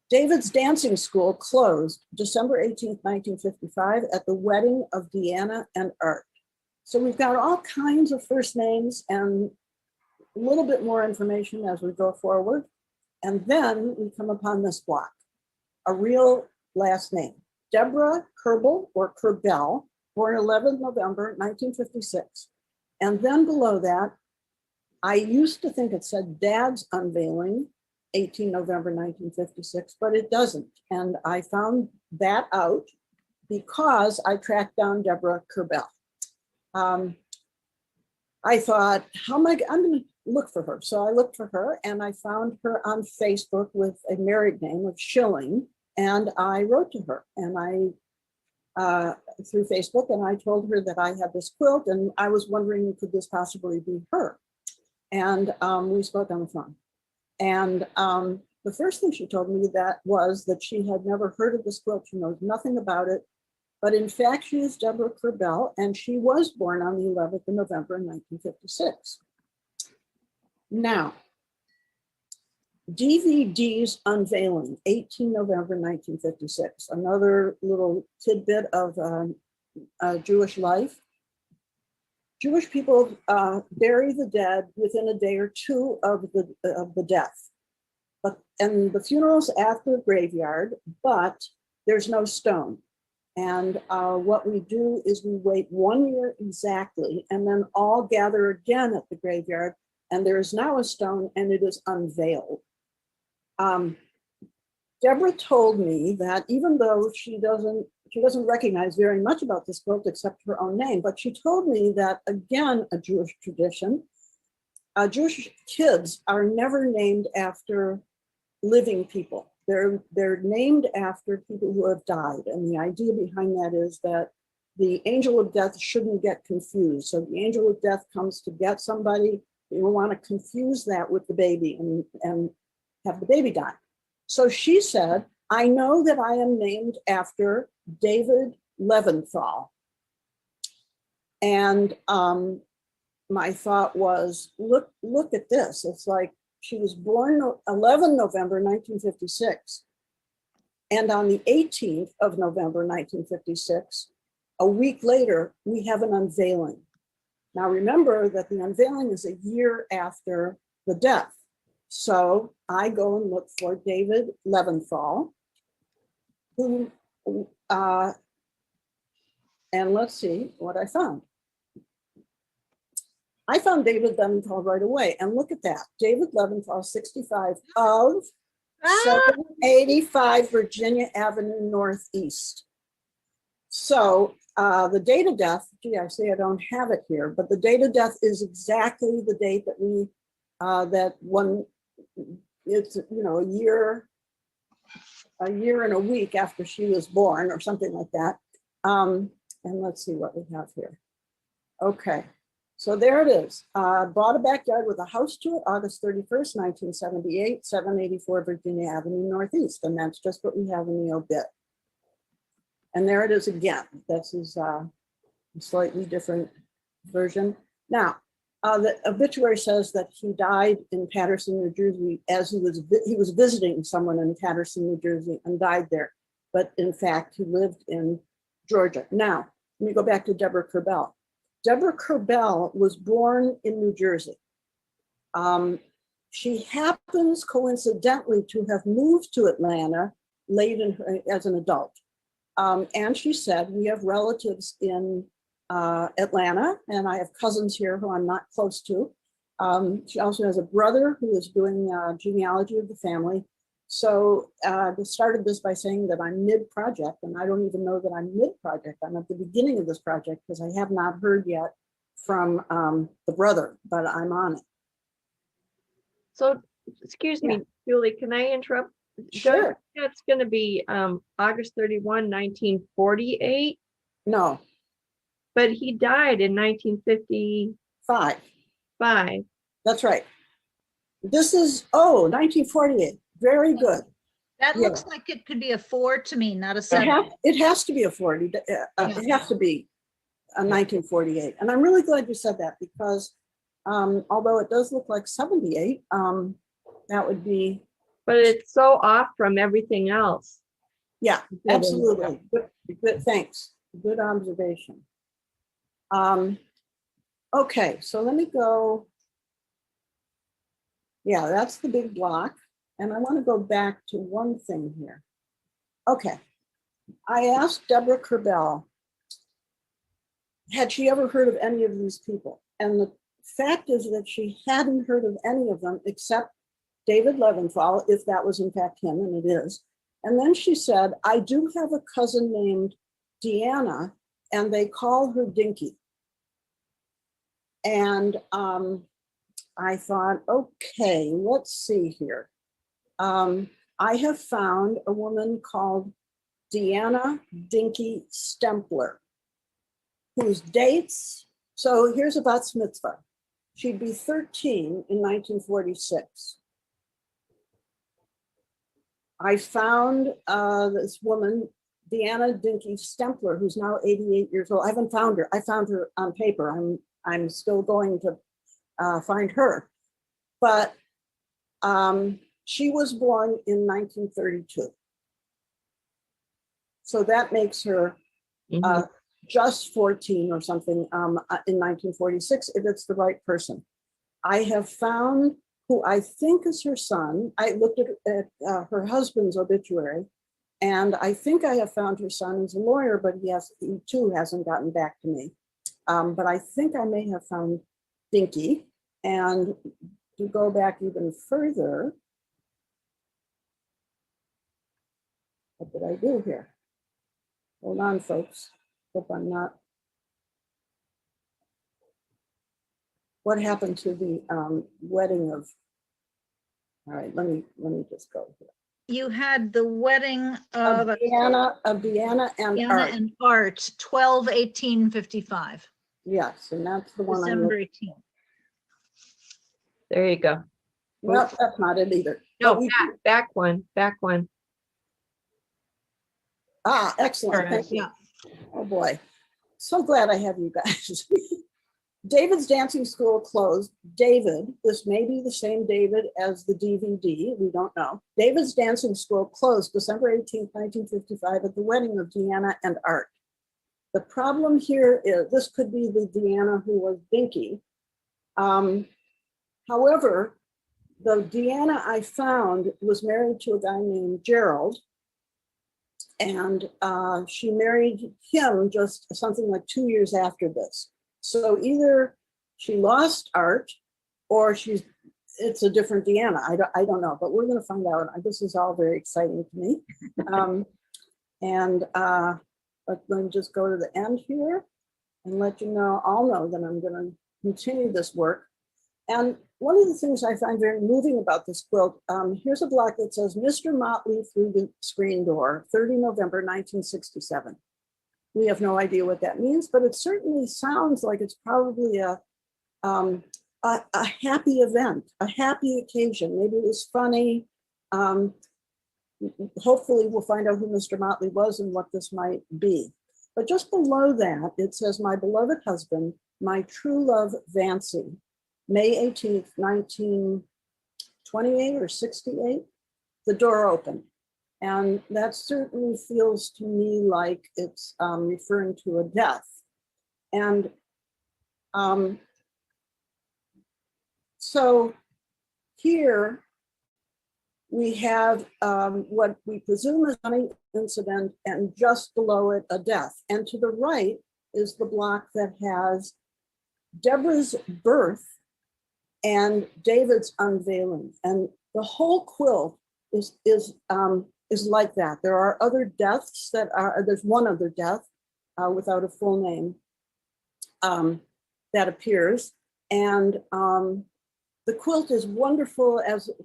David's dancing school closed December 18th, 1955 at the wedding of Deanna and Art. So we've got all kinds of first names and a little bit more information as we go forward. And then we come upon this block, a real last name, Deborah Kerbell, or Kerbell, born 11th November, 1956. And then below that, I used to think it said Dad's unveiling, 18 November 1956, but it doesn't. And I found that out because I tracked down Deborah Kerbell. I thought, I'm going to look for her. So I looked for her and I found her on Facebook with a married name of Schilling. And I wrote to her and through Facebook, and I told her that I had this quilt and I was wondering, could this possibly be her? And we spoke on the phone. And the first thing she told me was that she had never heard of this quilt. She knows nothing about it. But in fact, she is Deborah Kerbell, and she was born on the 11th of November in 1956. Now, DVD's unveiling, 18 November 1956, another little tidbit of Jewish life. Jewish people bury the dead within a day or two of the death. And the funeral's at the graveyard, but there's no stone. And what we do is we wait 1 year exactly, and then all gather again at the graveyard, and there is now a stone, and it is unveiled. Deborah told me that even though she doesn't recognize very much about this quilt except her own name, but she told me that, again, a Jewish tradition, Jewish kids are never named after living people. They're named after people who have died. And the idea behind that is that the angel of death shouldn't get confused. So the angel of death comes to get somebody, you want to confuse that with the baby and have the baby die. So she said, I know that I am named after David Leventhal. And my thought was, look at this. It's like she was born 11 November 1956. And on the 18th of November 1956, a week later, we have an unveiling. Now remember that the unveiling is a year after the death. So I go and look for David Leventhal, who, and let's see what I found. I found David Leventhal right away, and look at that. David Leventhal, 65, of 785 Virginia Avenue Northeast. So the date of death, gee, I say I don't have it here, but the date of death is exactly the date that we, that one, it's, you know, a year and a week after she was born or something like that. And let's see what we have here. Okay, so there it is. Bought a backyard with a house to it, August 31st, 1978, 784 Virginia Avenue Northeast. And that's just what we have in the obit. And there it is again. This is a slightly different version. Now, the obituary says that he died in Paterson, New Jersey, as he was visiting someone in Paterson, New Jersey, and died there. But in fact, he lived in Georgia. Now, let me go back to Deborah Kerbell. Deborah Kerbell was born in New Jersey. She happens coincidentally to have moved to Atlanta late as an adult. And she said, we have relatives in Atlanta, and I have cousins here who I'm not close to. She also has a brother who is doing genealogy of the family. So I started this by saying that I'm mid-project, and I don't even know that I'm mid-project. I'm at the beginning of this project because I have not heard yet from the brother, but I'm on it. So, excuse me, Julie, can I interrupt? Sure. That's going to be August 31, 1948. No. But he died in 1955. Five. That's right. This is, 1948. Very good. That Yeah. looks like it could be a 4 to me, not a 7. It has to be a 40. It has to be a 1948. And I'm really glad you said that because although it does look like 78, that would be. But it's so off from everything else. Yeah, absolutely. Good, thanks. Good observation. Okay, so let me go. Yeah, that's the big block. And I want to go back to one thing here. Okay, I asked Deborah Kerbell, had she ever heard of any of these people? And the fact is that she hadn't heard of any of them except David Leventhal, if that was in fact him, and it is. And then she said, I do have a cousin named Deanna, and they call her Dinkey. And I thought, okay, let's see here. I have found a woman called Deanna Dinkey Stempler, whose dates, so here's a bat mitzvah. She'd be 13 in 1946. I found this woman, Deanna Dinkey Stempler, who's now 88 years old. I haven't found her. I found her on paper. I'm still going to find her. But she was born in 1932. So that makes her just 14 or something in 1946, if it's the right person. I have found who I think is her son. I looked at her husband's obituary, and I think I have found her son. He's a lawyer, but he too hasn't gotten back to me. But I think I may have found Dinkey. And to go back even further, what did I do here? Hold on, folks. Hope I'm not. What happened to the wedding of? All right, let me just go here. You had the wedding Of of Deanna and Deanna Art. and Art, 12/18/55, Yes, and that's the one I December looked. 18th. There you go. Nope, that's not it either. No, But we- back one. Ah, excellent. There it is. Thank you. Oh, boy. So glad I have you guys. David's dancing school closed. David, this may be the same David as the DVD, we don't know. David's dancing school closed December 18th, 1955 at the wedding of Deanna and Art. The problem here is, this could be the Deanna who was Dinkey. However, the Deanna I found was married to a guy named Gerald, and she married him just something like 2 years after this. So either she lost Art or it's a different Deanna. I don't know, but we're going to find out. This is all very exciting to me. Let me just go to the end here and let you know, I'll know that I'm going to continue this work. And one of the things I find very moving about this quilt, here's a block that says, Mr. Motley through the screen door, 30 November, 1967. We have no idea what that means, but it certainly sounds like it's probably a happy event, a happy occasion. Maybe it was funny. Hopefully we'll find out who Mr. Motley was and what this might be. But just below that, it says, my beloved husband, my true love, Vancy, May 18th, 1928 or 68, the door opened. And that certainly feels to me like it's referring to a death. And so here we have what we presume is an incident, and just below it, a death. And to the right is the block that has Deborah's birth and David's unveiling. And the whole quilt is like that. There are other deaths there's one other death without a full name that appears. And the quilt is wonderful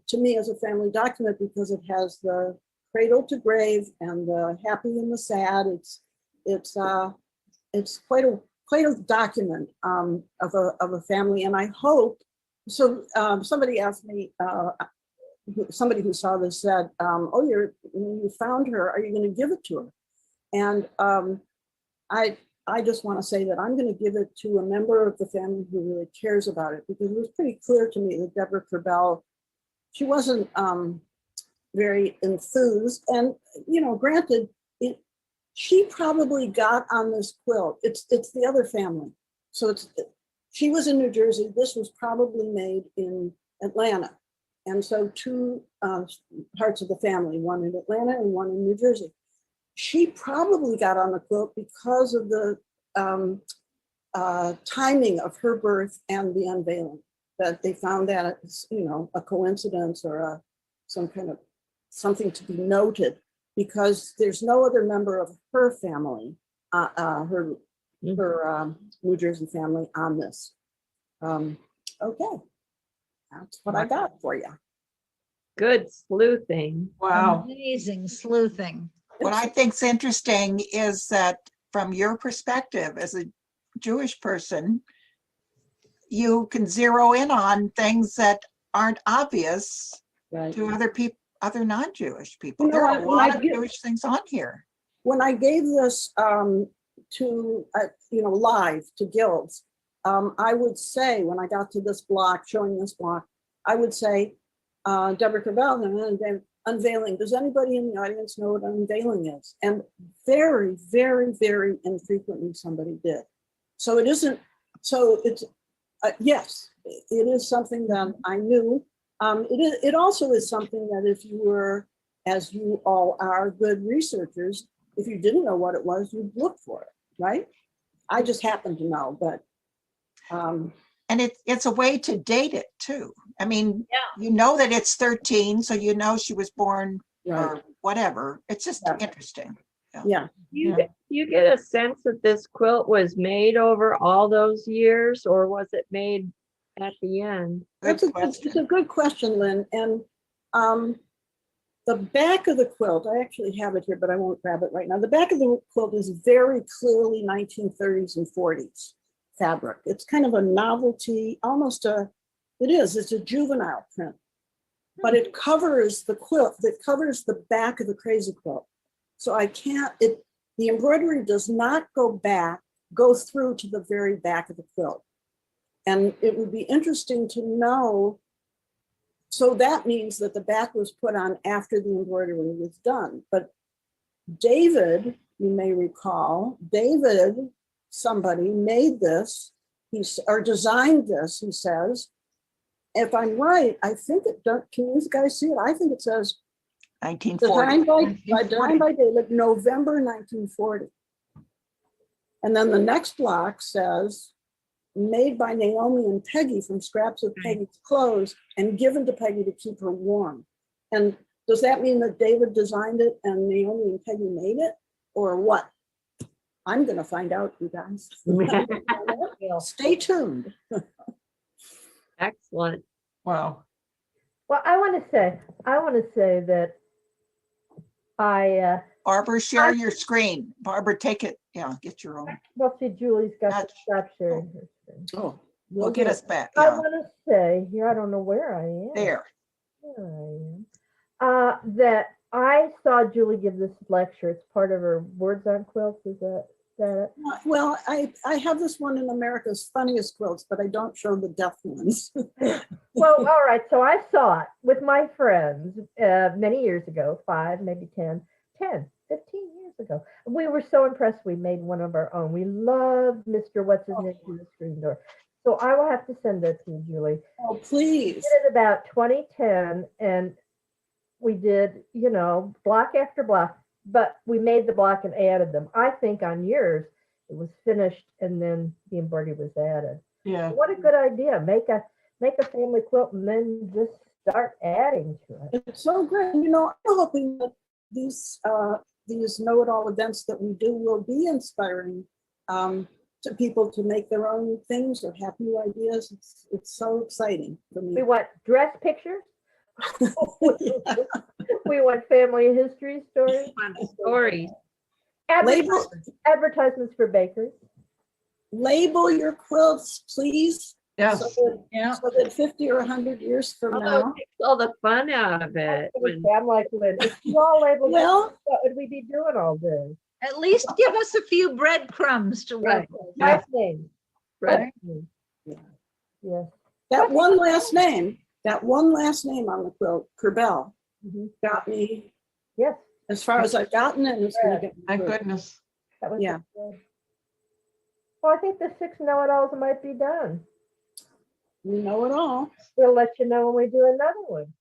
to me as a family document because it has the cradle to grave and the happy and the sad. It's quite a document of a family. And I hope, so somebody asked me, somebody who saw this said, oh, you found her, are you going to give it to her? And I just want to say that I'm going to give it to a member of the family who really cares about it, because it was pretty clear to me that Deborah Kerbell, she wasn't very enthused. And, granted, she probably got on this quilt. It's the other family. So she was in New Jersey. This was probably made in Atlanta. And so two parts of the family, one in Atlanta and one in New Jersey. She probably got on the quilt because of the timing of her birth and the unveiling, that they found that it's, a coincidence or some kind of something to be noted, because there's no other member of her family, her New Jersey family on this. Okay, that's what I got for you. Good sleuthing. Wow. Amazing sleuthing. What I think's interesting is that from your perspective as a Jewish person, you can zero in on things that aren't obvious Right. to other people, other non-Jewish people. You know, There are a when I lot of get- Jewish things on here. When I gave this to live to guilds, I would say, when I got to this block, showing this block, I would say, Deborah Kerbell, and unveiling. Does anybody in the audience know what unveiling is? And very, very, very infrequently somebody did. So it isn't, so it's, yes, it is something that I knew. It also is something that if you were, as you all are, good researchers, if you didn't know what it was, you'd look for it, right? I just happen to know, but. And it's a way to date it too. I mean, Yeah. you know that it's 13, so you know she was born Right. or whatever. It's just Yeah. interesting. Yeah. You get a sense that this quilt was made over all those years, or was it made at the end? Good It's question. a good question, Lynn. And the back of the quilt, I actually have it here, but I won't grab it right now. The back of the quilt is very clearly 1930s and 40s fabric. It's kind of a novelty, almost it's a juvenile print, but it covers the quilt, that covers the back of the crazy quilt. So I can't, the embroidery does not go through to the very back of the quilt. And it would be interesting to know. So that means that the back was put on after the embroidery was done. But David, you may recall, somebody made this, or designed this, he says. If I'm right, I think can you guys see it? I think it says 1940. designed by David, November 1940. And then the next block says, made by Naomi and Peggy from scraps of Peggy's clothes and given to Peggy to keep her warm. And does that mean that David designed it and Naomi and Peggy made it, or what? I'm going to find out, you guys. Stay tuned. Excellent. Wow. Well, I want to say that Barbara, share your screen. Barbara, take it. Yeah, get your own. well, see, Julie's got to That's- stop sharing her screen. Oh, We'll get us back. I Yeah, want to say here, I don't know where I am. there. There I am. That I saw Julie give this lecture. It's part of her Words on Quilts. Is that it? well, I have this one in America's Funniest Quilts, but I don't show the deaf ones. Well, all right. So I saw it with my friends many years ago, 5, maybe 10, 15 years ago. We were so impressed. We made one of our own. We loved Mr. What's His Name to the Screen Door. So I will have to send that to you, Julie. Oh, please. We did it about 2010, and we did, block after block, but we made the block and added them. I think on yours, it was finished and then the embroidery was added. Yeah. What a good idea. Make a family quilt and then just start adding to it. It's so great. I'm hoping that these know-it-all events that we do will be inspiring to people to make their own things or have new ideas. It's so exciting for me. We want dress pictures. We want family history stories. Stories. Advertisements for bakeries. Label your quilts, please. Yes. So that 50 or 100 years from Although now. it takes all the fun out of it. I'm like, Lynn, if you all labeled, Well, what would we be doing all day? At least give us a few breadcrumbs to work with. Nice name. Right. Yes. that one last name on the quilt, Kerbell, Mhm. got me Yes. as far as I've gotten, and it's going to get me Thank through. goodness. That was Yeah. good. Well, I think the 6 know-it-alls might be done. You know it all. We'll let you know when we do another one.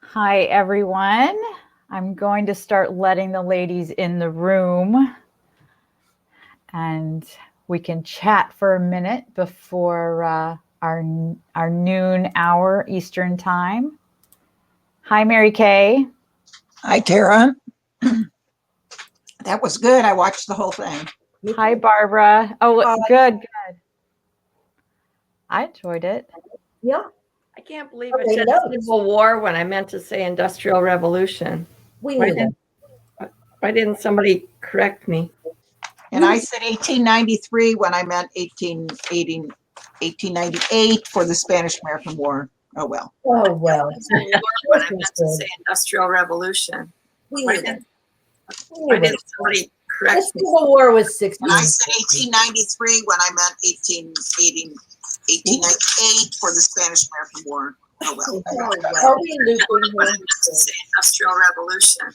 Hi, everyone. I'm going to start letting the ladies in the room, and we can chat for a minute before our noon hour Eastern time. Hi, Merikay. Hi, Tara. That was good. I watched the whole thing. Hi, Barbara. Oh, Hi. good. I enjoyed it. Yeah. I can't believe Okay, it said notes. Civil War when I meant to say Industrial Revolution. We Why knew that. Why didn't somebody correct me? And I said 1893 when I meant 1898 for the Spanish-American War. Oh, well. Oh, well. Civil War when I meant to say Industrial Revolution. We Why knew that. didn't somebody The correct me? Civil War was 16. And I said 1893 when I meant 1898 for the Spanish-American War. Oh, well. Are we looping When I here? meant to say Industrial Revolution.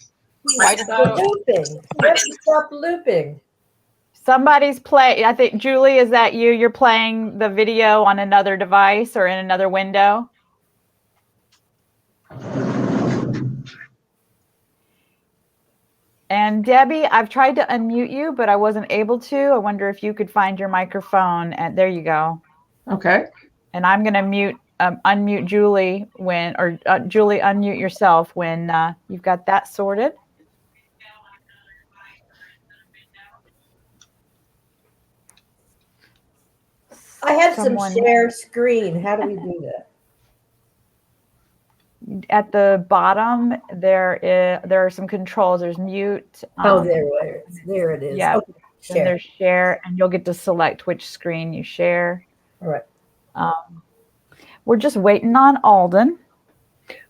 Why We're did looping. We have to stop looping. Somebody's play. I think, Julie, is that you? You're playing the video on another device or in another window? And Debbie, I've tried to unmute you, but I wasn't able to. I wonder if you could find your microphone. And there you go. Okay. And I'm going to unmute Julie when, or Julie, unmute yourself when you've got that sorted. I had Someone- some share screen. How do we do that? At the bottom, there are some controls. There's mute. There it is. Yeah. Okay, Then share. there's share, and you'll get to select which screen you share. All right. We're just waiting on Alden.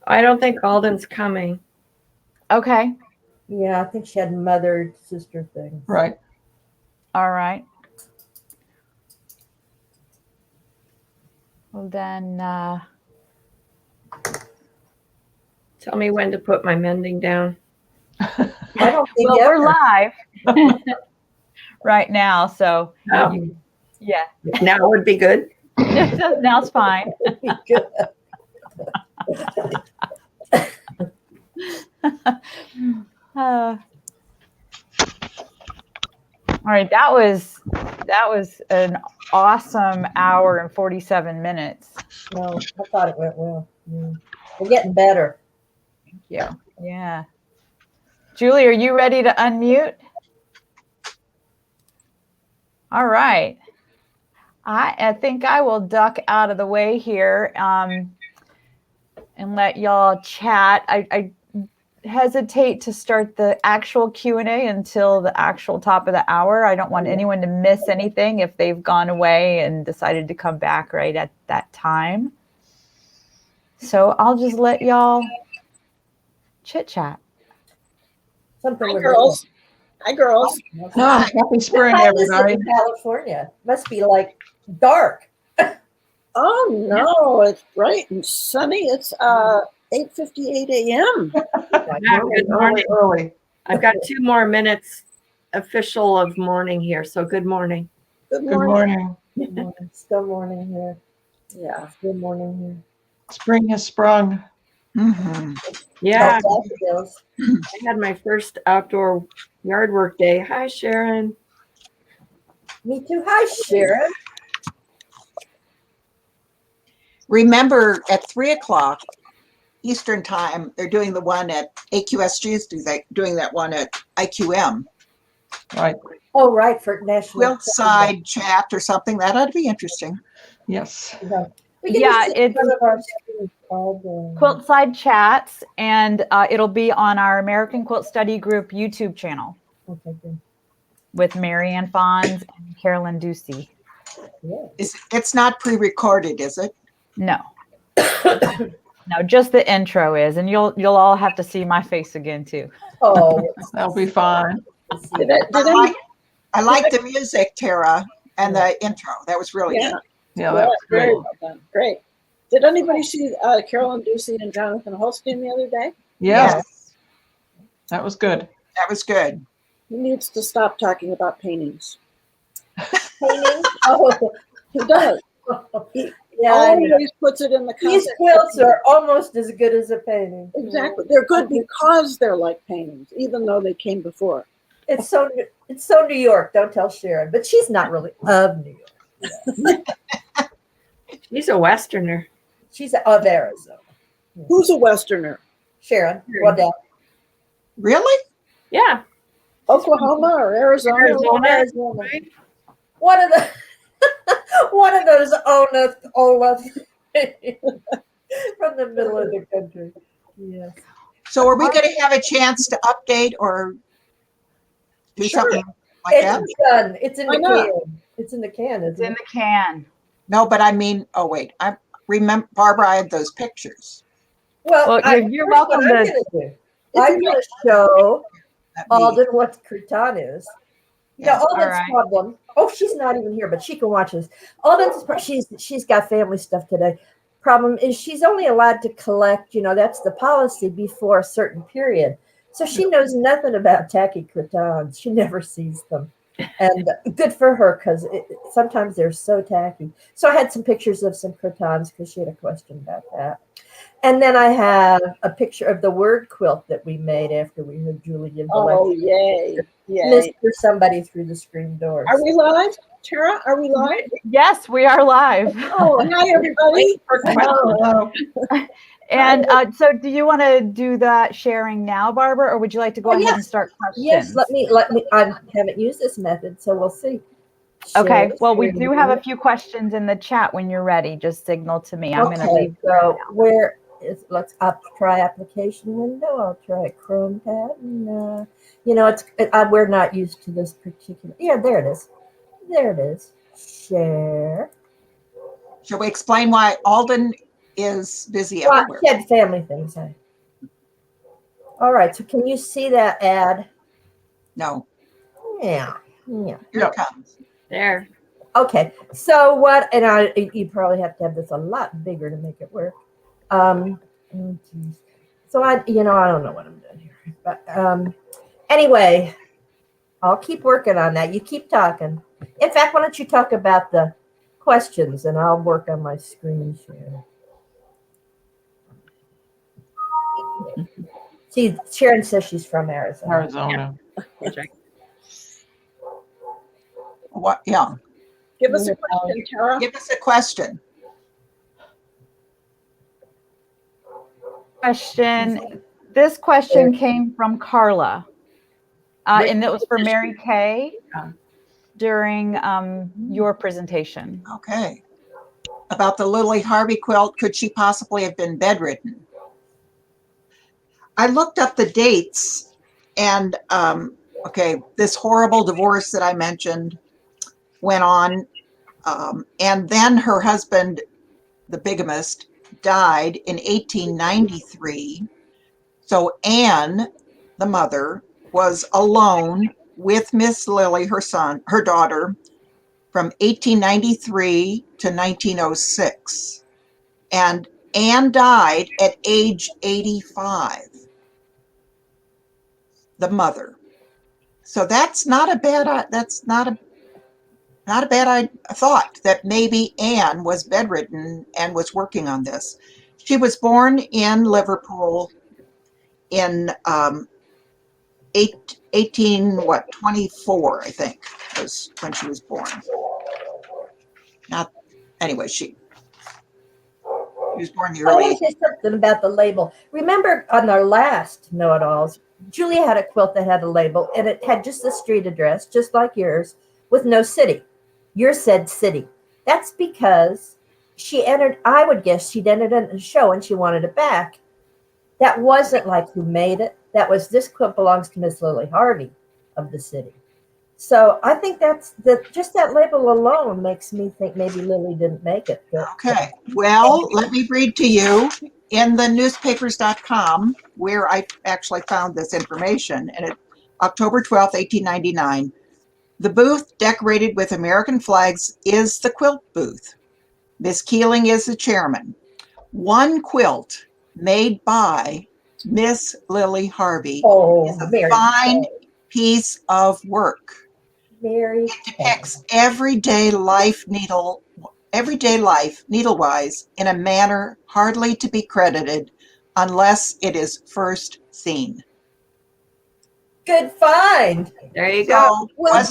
I don't think Alden's coming. Okay. Yeah, I think she had mother sister thing. Right. All right. Well, then, Tell me when to put my mending down. I don't think well, we're ever. live right now. So, Oh, yeah. now would be good. Now it's fine. Good. All right. That was an awesome hour and 47 minutes. No, I thought it went well. Yeah. We're getting better. Thank you. Yeah. Julie, are you ready to unmute? All right. I think I will duck out of the way here and let y'all chat. I hesitate to start the actual Q&A until the actual top of the hour. I don't want anyone to miss anything if they've gone away and decided to come back right at that time. So I'll just let y'all chit chat. Something Hi, we're girls. Hi, girls. doing. Ah, happy spring, How is it everybody. in California? Must be like dark. Oh, no, it's bright and sunny. It's 8:58 a.m. Yeah, good morning. Early. I've got 2 more minutes official of morning here, so good morning. Good Good morning. morning. Still morning here. Yeah. Good morning here. Spring has sprung. Mhm. Yeah, Oh, daffodils. I had my first outdoor yard work day. Hi, Sharon. Me too. Hi, Sharon. Remember, at 3 o'clock Eastern time, they're doing the one at AQSG's doing that one at IQM. Right. Oh, right, for National Quilt side chat or something. That ought to be interesting. Yes. We can Yeah, just sit in it's front of our screens all day. Quiltside Chats, and it'll be on our American Quilt Study Group YouTube channel Okay, good. with Mary Ann Fonz and Carolyn Ducey. Yeah. It's not pre-recorded, is it? No, no, just the intro is, and you'll all have to see my face again too. Oh, That'll be fine. Did any- I like the music, Tara, and the intro. That was really Yeah. good. Yeah, that was Very great. well done. Great. Did anybody see Carolyn Ducey and Jonathan Holstein the other day? Yes, that was good. That was good. He needs to stop talking about paintings. painting. Oh, He does. He yeah. I know. always puts it in the These context. quilts are almost as good as a painting. Exactly. They're good because they're like paintings, even though they came before. It's so New York. Don't tell Sharon, but she's not really of New York. She's a Westerner. She's of Arizona. Who's a Westerner? Sharon, Waddell. Really? Yeah. Oklahoma or Arizona? Arizona. One of the one of those Olaf from the middle of the country. Yes. So are we going to have a chance to update or do Sure. something like that? It's done. It's in Why the not? can. It's in the can, It's isn't in it? the can. No, but I mean, oh wait, I remember Barbara, I had those pictures. Well, Well, you're welcome what I'm to. gonna do. I'm going to show That'd be- Alden what Cretan is. You know, Yeah. Alden's Alright. problem. Oh, she's not even here, but she can watch this. Alden's she's got family stuff today. Problem is she's only allowed to collect, you know, that's the policy before a certain period. So she knows nothing about tacky Cretans. She never sees them. And good for her because sometimes they're so tacky. So I had some pictures of some Cretans because she had a question about that. And then I have a picture of the word quilt that we made after we heard Julie give the Oh, lecture. yay. Missed Yay. for somebody through the screen doors. Are we live? Tara, are we live? Yes, we are live. Oh, hi, everybody. Hello. And so, do you want to do that sharing now, Barbara, or would you like to go Oh, ahead yes. and start questions? Yes, let me. I haven't used this method, so we'll see. Okay. Share Well, we screen do have a here. few questions in the chat. When you're ready, just signal to me. I'm going to Okay, leave. so where is? Let's try application window. I'll try Chrome tab. And, you know, we're not used to this particular. Yeah, there it is. There it is. Share. Shall we explain why Alden is busy Well, everywhere? she had family things. All right. So can you see that ad? No, Yeah. Yeah. here it comes. There. Okay, so what, and you probably have to have this a lot bigger to make it work. Oh, geez. So I don't know what I'm doing here, but anyway, I'll keep working on that. You keep talking. In fact, why don't you talk about the questions and I'll work on my screen share. See, Sharon says she's from Arizona. Arizona. What? Yeah, Give us a question, Tara. give us a question. Question. This question came from Carla, and it was for Merikay during your presentation. Okay. About the Lily Harvey quilt, could she possibly have been bedridden? I looked up the dates and, okay, this horrible divorce that I mentioned went on. And then her husband, the bigamist, died in 1893. So Anne, the mother, was alone with Miss Lily, her daughter, from 1893 to 1906. And Anne died at age 85, the mother. So that's not a bad, thought that maybe Anne was bedridden and was working on this. She was born in Liverpool in 24, I think, was when she was born. Not, anyway, she was born in the I early want to say something about the label. Remember on our last know-it-alls, Julia had a quilt that had a label, and it had just the street address, just like yours, with no city. Yours said city. That's because she entered, I would guess she'd entered in a show and she wanted it back. That wasn't like who made it. That was, this quilt belongs to Miss Lily Harvey of the city. So I think that's just that label alone makes me think maybe Lily didn't make it. Okay, well, let me read to you in the newspapers.com where I actually found this information, and it October 12th, 1899. The booth decorated with American flags is the quilt booth. Miss Keeling is the chairman. One Quilt, made by Miss Lily Harvey, is a Very fine Kay. piece of work. Very It depicts everyday life needle-wise in a manner hardly to be credited unless it is first seen. Good find. There you go. So Well,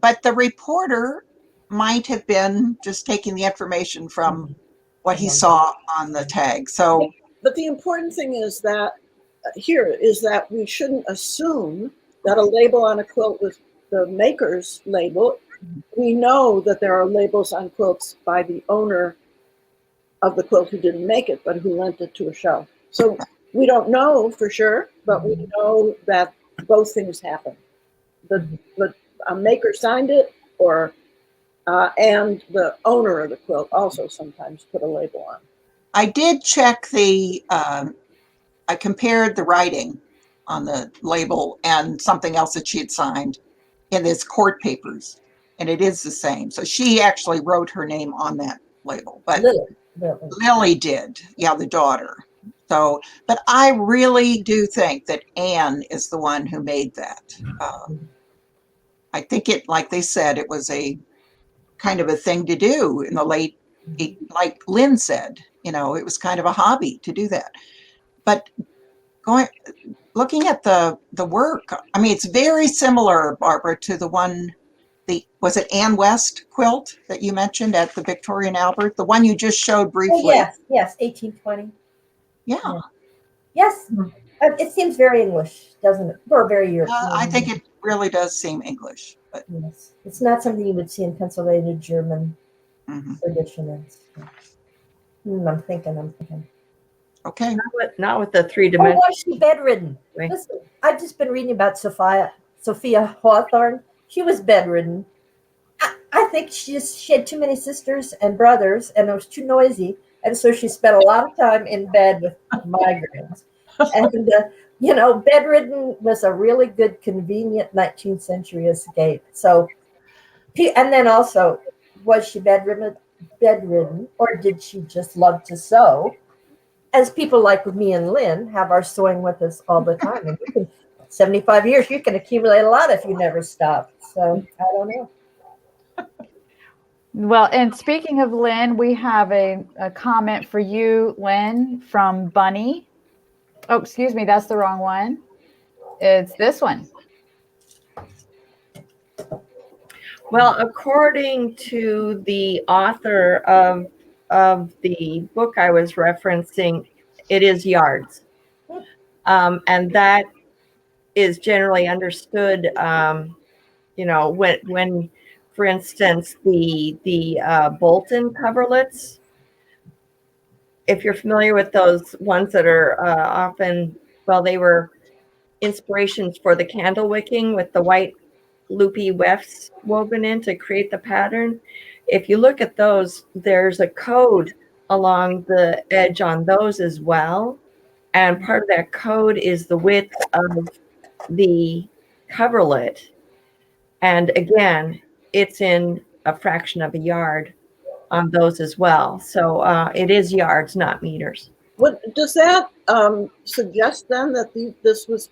but the reporter might have been just taking the information from what he saw on the tag. So, but the important thing is that here is that we shouldn't assume that a label on a quilt with the maker's label. We know that there are labels on quilts by the owner of the quilt who didn't make it, but who lent it to a show. So we don't know for sure, but we know that both things happen. The maker signed it, or and the owner of the quilt also sometimes put a label on. I did check I compared the writing on the label and something else that she had signed in his court papers, and it is the same. So she actually wrote her name on that label, but Lily did, yeah, the daughter. So, but I really do think that Anne is the one who made that. I think it, like they said, it was a kind of a thing to do in the late, like Lynn said, it was kind of a hobby to do that. But looking at the work, I mean, it's very similar, Barbara, to the one, was it Ann West quilt that you mentioned at the Victoria and Albert, the one you just showed briefly? Oh, yes, 1820. Yeah. Yes, it seems very English, doesn't it? Or very European. I think it really does seem English, but yes, it's not something you would see in Pennsylvania German tradition. I'm thinking. Okay. Not with the 3 Oh, dimensions. was she bedridden? Right. Listen, I've just been reading about Sophia Hawthorne. She was bedridden. I think she had too many sisters and brothers, and it was too noisy, and so she spent a lot of time in bed with migraines. And bedridden was a really good, convenient 19th century escape. So, and then also, was she bedridden, or did she just love to sew? As people like me and Lynn have our sewing with us all the time. And 75 years, you can accumulate a lot if you never stop. So I don't know. Well, and speaking of Lynn, we have a comment for you, Lynn, from Bunny. Oh, excuse me, that's the wrong one. It's this one. Well, according to the author of the book I was referencing, it is yards. And that is generally understood, when, for instance, the Bolton coverlets, if you're familiar with those ones that are often, they were inspirations for the candle wicking with the white loopy wefts woven in to create the pattern. If you look at those, there's a code along the edge on those as well. And part of that code is the width of the coverlet. And again, it's in a fraction of a yard on those as well. So it is yards, not meters. What does that suggest then that this was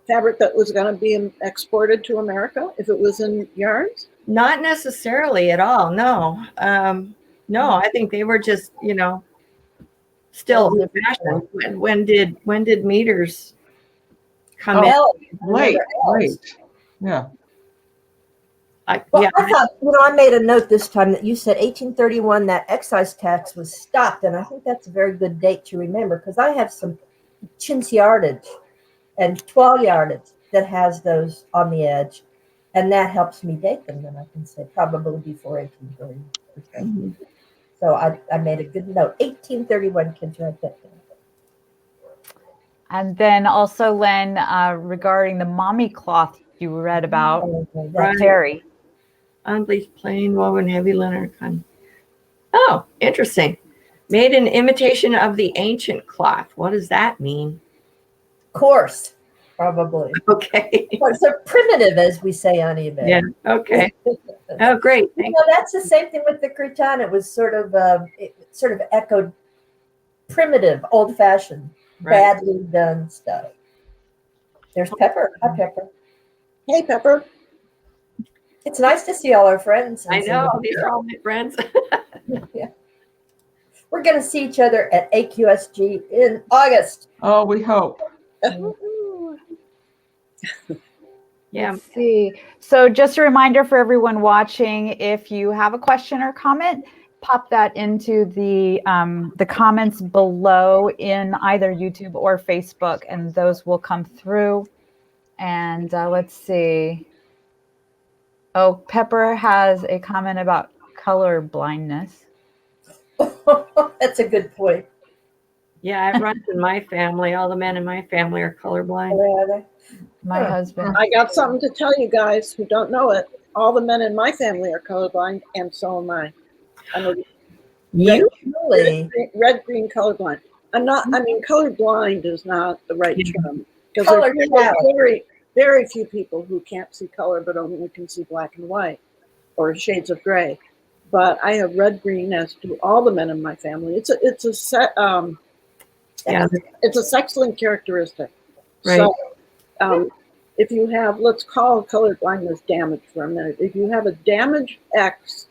fabric that was going to be exported to America if it was in yards? Not necessarily at all. No. No, I think they were just, still old fashioned. When did meters come in? Late. Yeah. Well, I thought, I made a note this time that you said 1831, that excise tax was stopped. And I think that's a very good date to remember, because I have some chintz yardage and 12 yardage that has those on the edge. And that helps me date them, then I can say probably before 1830. Mm-hmm. So I made a good note. 1831, kids, write that down. And then also, Lynn, regarding the mommy cloth you read about, Right. Terry. Unbleached, plain, woven, heavy linen. Oh, interesting. Made in imitation of the ancient cloth. What does that mean? Coarse, probably. Okay. Or so primitive, as we say on eBay. Yeah. Okay. Oh, great. That's the same thing with the Cretan. It was sort of echoed primitive, old-fashioned, badly done stuff. There's Pepper. Hi, Pepper. Hey, Pepper. It's nice to see all our friends. I know. These are all my friends. Yeah. We're going to see each other at AQSG in August. Oh, we hope. Yeah. Let's see. So just a reminder for everyone watching, if you have a question or comment, pop that into the comments below in either YouTube or Facebook, and those will come through. And let's see. Oh, Pepper has a comment about color blindness. That's a good point. Yeah, it runs in my family. All the men in my family are colorblind. My husband. I got something to tell you guys who don't know it. All the men in my family are colorblind, and so am I. I'm a red, green colorblind. Colorblind is not the right term, because there's very, very few people who can't see color but only can see black and white or shades of gray. But I have red, green, as do all the men in my family. It's a sex-linked characteristic. Right. So, if you have, let's call color blindness damage for a minute. If you have a damaged X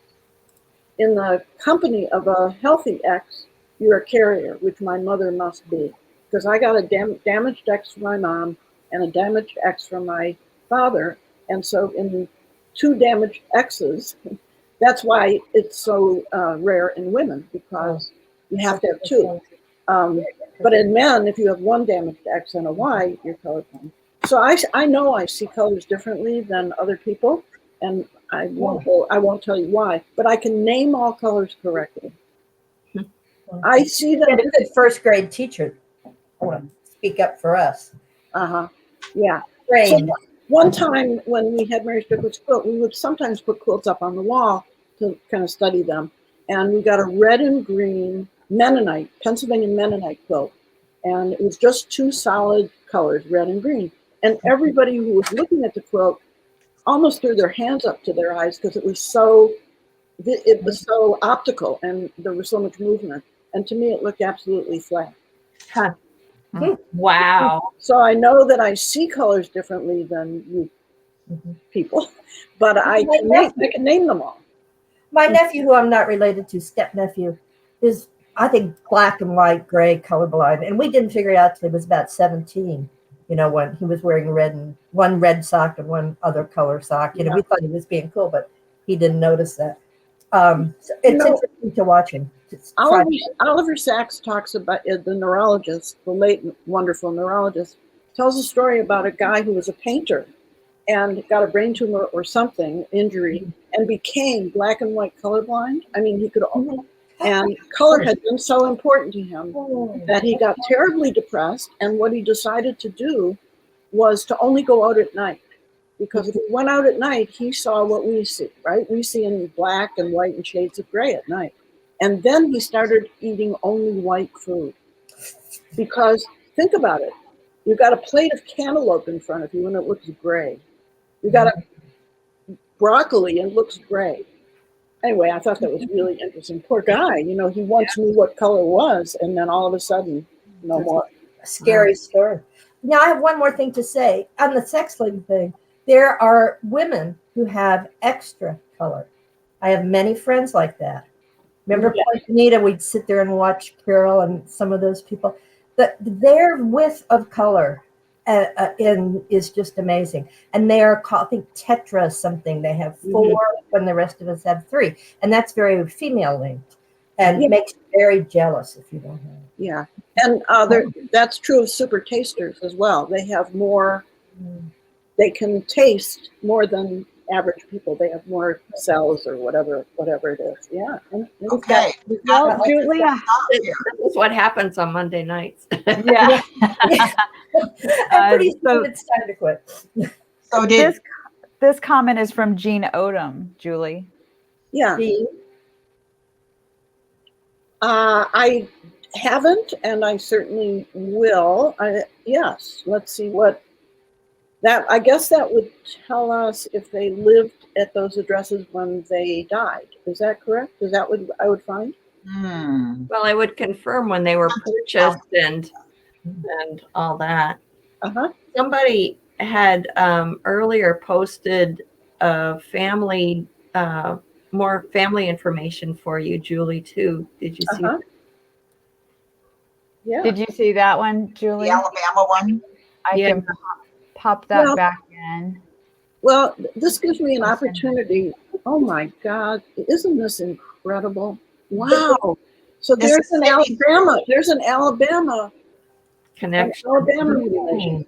in the company of a healthy X, you're a carrier, which my mother must be, because I got a damaged X from my mom and a damaged X from my father. And so in two damaged X's, that's why it's so rare in women, because you have to have two. But in men, if you have one damaged X and a Y, you're colorblind. So I know I see colors differently than other people, and I won't tell you why, but I can name all colors correctly. I see them. A good first grade teacher. I want to speak up for us. Yeah. So one time when we had Mary Strickland's quilt, we would sometimes put quilts up on the wall to kind of study them, and we got a red and green Mennonite, Pennsylvania Mennonite quilt, and it was just two solid colors, red and green. And everybody who was looking at the quilt almost threw their hands up to their eyes, because it was so optical and there was so much movement. And to me, it looked absolutely flat. Huh. Wow. So I know that I see colors differently than you people, but I can name them all. My nephew, who I'm not related to, step nephew, is, I think, black and white, gray, colorblind. And we didn't figure it out till he was about 17. When he was wearing one red sock and one other color sock. We thought he was being cool, but he didn't notice that. So it's interesting to watch him. Oliver Sacks talks about the neurologist, the late wonderful neurologist, tells a story about a guy who was a painter and got a brain tumor or something, injury, and became black and white colorblind. I mean, he could, and color had been so important to him that he got terribly depressed. And what he decided to do was to only go out at night, because if he went out at night, he saw what we see, right? We see in black and white and shades of gray at night. And then he started eating only white food, because think about it. You got a plate of cantaloupe in front of you and it looks gray. You got a broccoli and it looks gray. Anyway, I thought that was really interesting. Poor guy, you know, he once knew what color was, and then all of a sudden, no more. A scary story. Now, I have one more thing to say on the sexling thing. There are women who have extra color. I have many friends like that. Remember, Anita, we'd sit there and watch Carol and some of those people. Their width of color is just amazing. And they are called, I think, tetra something. They have 4 when the rest of us have 3. And that's very female linked and makes you very jealous if you don't have it. Yeah. And that's true of super tasters as well. They have more, they can taste more than average people. They have more cells or whatever it is. Yeah. Okay. Well, Julia, This is what happens on Monday nights. yeah. And pretty soon it's time to quit. So did This comment is from Jean Odom, Julie. Yeah. I haven't, and I certainly will. Yes, let's see what that, I guess that would tell us if they lived at those addresses when they died. Is that correct? Is that what I would find? Well, I would confirm when they were purchased and all that. Somebody had earlier posted family, more family information for you, Julie, too. Did you see that? Yeah. Did you see that one, Julie? the Alabama one? I can pop that back in. Well, this gives me an opportunity. Oh my God, isn't this incredible? Wow. So there's an Alabama. There's an Alabama Connection. relation.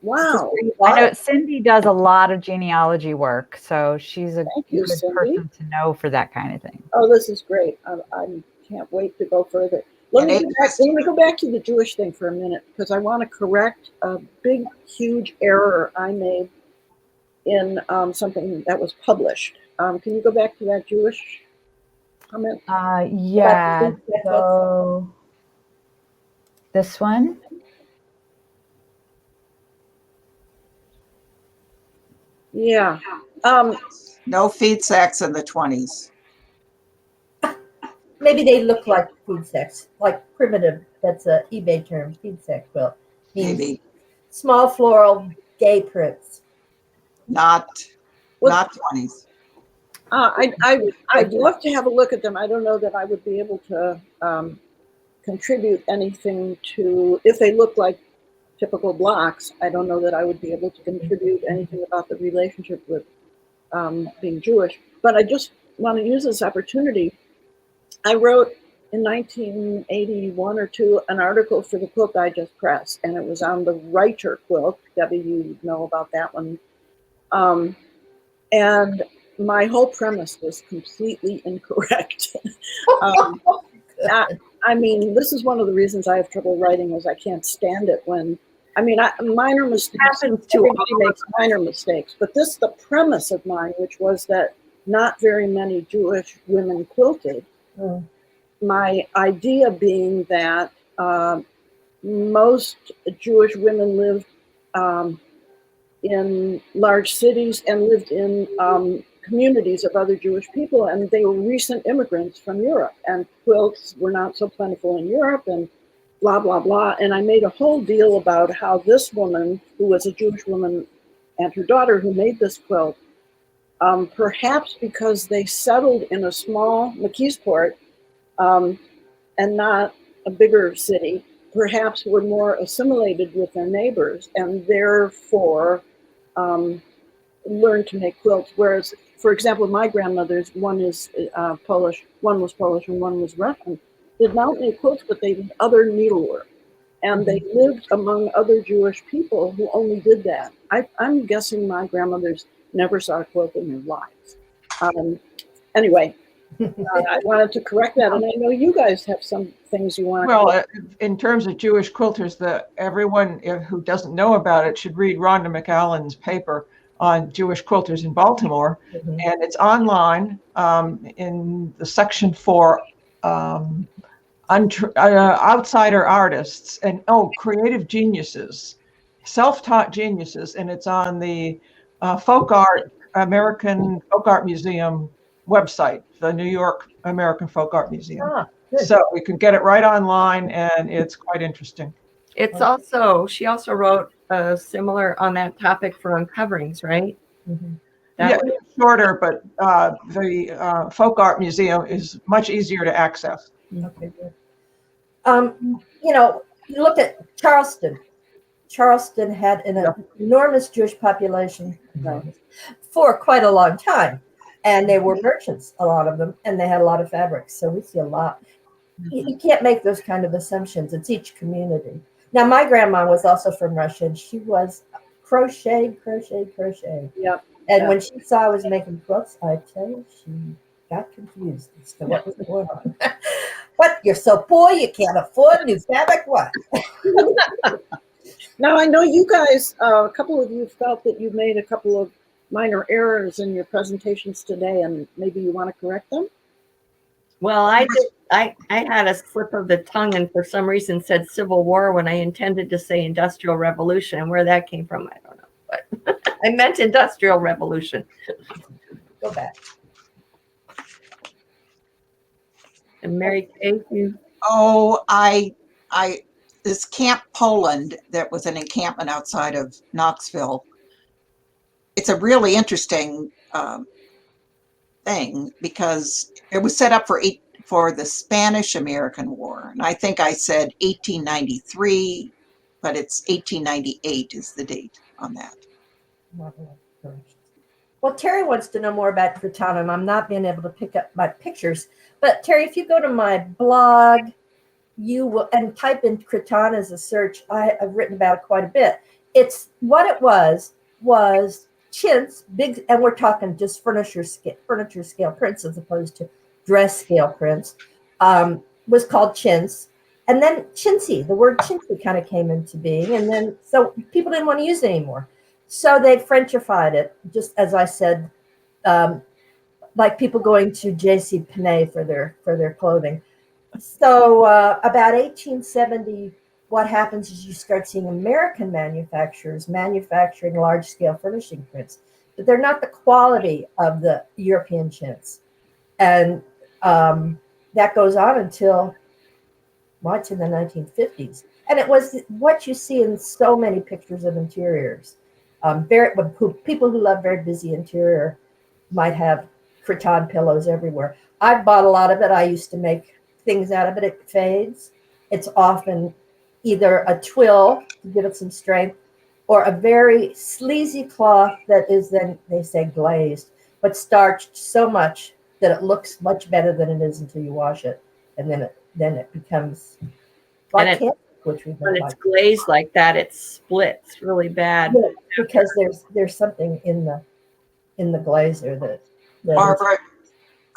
Wow. I know Cindy does a lot of genealogy work, so she's a good person to know for that kind of thing. Oh, this is great. I can't wait to go further. Let me go back to the Jewish thing for a minute, because I want to correct a big, huge error I made in something that was published. Can you go back to that Jewish comment? Yeah. So this one. Yeah. No feed sacks in the 20s. Maybe they look like feed sacks, like primitive. That's a eBay term, feed sack quilt. Maybe. Small floral gay prints. Not 20s. I'd love to have a look at them. I don't know that I would be able to contribute anything to, if they look like typical blocks, I don't know that I would be able to contribute anything about the relationship with being Jewish. But I just want to use this opportunity. I wrote in 1981 or 2 an article for the Quilt Digest Press, and it was on the Writer quilt. Debby, you know about that one. And my whole premise was completely incorrect. I mean, this is one of the reasons I have trouble writing, is I can't stand it when, I mean, minor mistakes. Everybody makes minor mistakes, but the premise of mine, which was that not very many Jewish women quilted. My idea being that most Jewish women lived in large cities and lived in communities of other Jewish people, and they were recent immigrants from Europe, and quilts were not so plentiful in Europe, and blah, blah, blah. And I made a whole deal about how this woman, who was a Jewish woman, and her daughter who made this quilt, perhaps because they settled in a small McKeesport and not a bigger city, perhaps were more assimilated with their neighbors, and therefore learned to make quilts. Whereas, for example, my grandmothers, one is Polish, one was Polish, and one was Russian, did not make quilts, but they did other needlework. And they lived among other Jewish people who only did that. I'm guessing my grandmothers never saw a quilt in their lives. Anyway, I wanted to correct that, and I know you guys have some things you want to. Well, in terms of Jewish quilters, everyone who doesn't know about it should read Rhonda McAllen's paper on Jewish quilters in Baltimore, and it's online in the section for outsider artists and creative geniuses, self-taught geniuses, and it's on the American Folk Art Museum website, the New York American Folk Art Museum. Good. So we can get it right online, and it's quite interesting. It's also, she also wrote similar on that topic for uncoverings, right? Mhm. That Yeah, was- it's shorter, but the Folk Art Museum is much easier to access. Okay, good. You know, you look at Charleston. Charleston had an Yeah. enormous Jewish population for quite a long time. And they were merchants, a lot of them, and they had a lot of fabrics. So we see a lot. You can't make those kind of assumptions. It's each community. Now, my grandma was also from Russia, and she was crocheted. Yep. And Yeah. when she saw I was making quilts, I tell you, she got confused as to what was going on. What? You're so poor you can't afford new fabric? What? Now, I know you guys, a couple of you felt that you made a couple of minor errors in your presentations today, and maybe you want to correct them? Well, I had a slip of the tongue and for some reason said Civil War when I intended to say Industrial Revolution, and where that came from, I don't know. But I meant Industrial Revolution. Go back. And Merikay, you Oh, this Camp Poland, that was an encampment outside of Knoxville. It's a really interesting thing because it was set up for the Spanish-American War. And I think I said 1893, but it's 1898 is the date on that. Well, Terry wants to know more about Cretan. I'm not being able to pick up my pictures. But Terry, if you go to my blog, you will and type in Cretan as a search. I've written about it quite a bit. It's what it was chintz, big, and we're talking just furniture scale prints as opposed to dress scale prints. Was called chintz. And then chintzy, the word chintzy kind of came into being. And then so people didn't want to use it anymore. So they Frenchified it, just as I said, like people going to J.C. Penney for their clothing. So about 1870, what happens is you start seeing American manufacturers manufacturing large-scale furnishing prints, but they're not the quality of the European chintz. And that goes on until much in the 1950s. And it was what you see in so many pictures of interiors. People who love very busy interior might have Cretan pillows everywhere. I bought a lot of it. I used to make things out of it. It fades. It's often either a twill to give it some strength or a very sleazy cloth that is then, they say, glazed, but starched so much that it looks much better than it is until you wash it. And then it becomes like candy, which we when don't it's like. glazed like that, it splits really bad. Yeah, because there's something in the glazer that Barbara,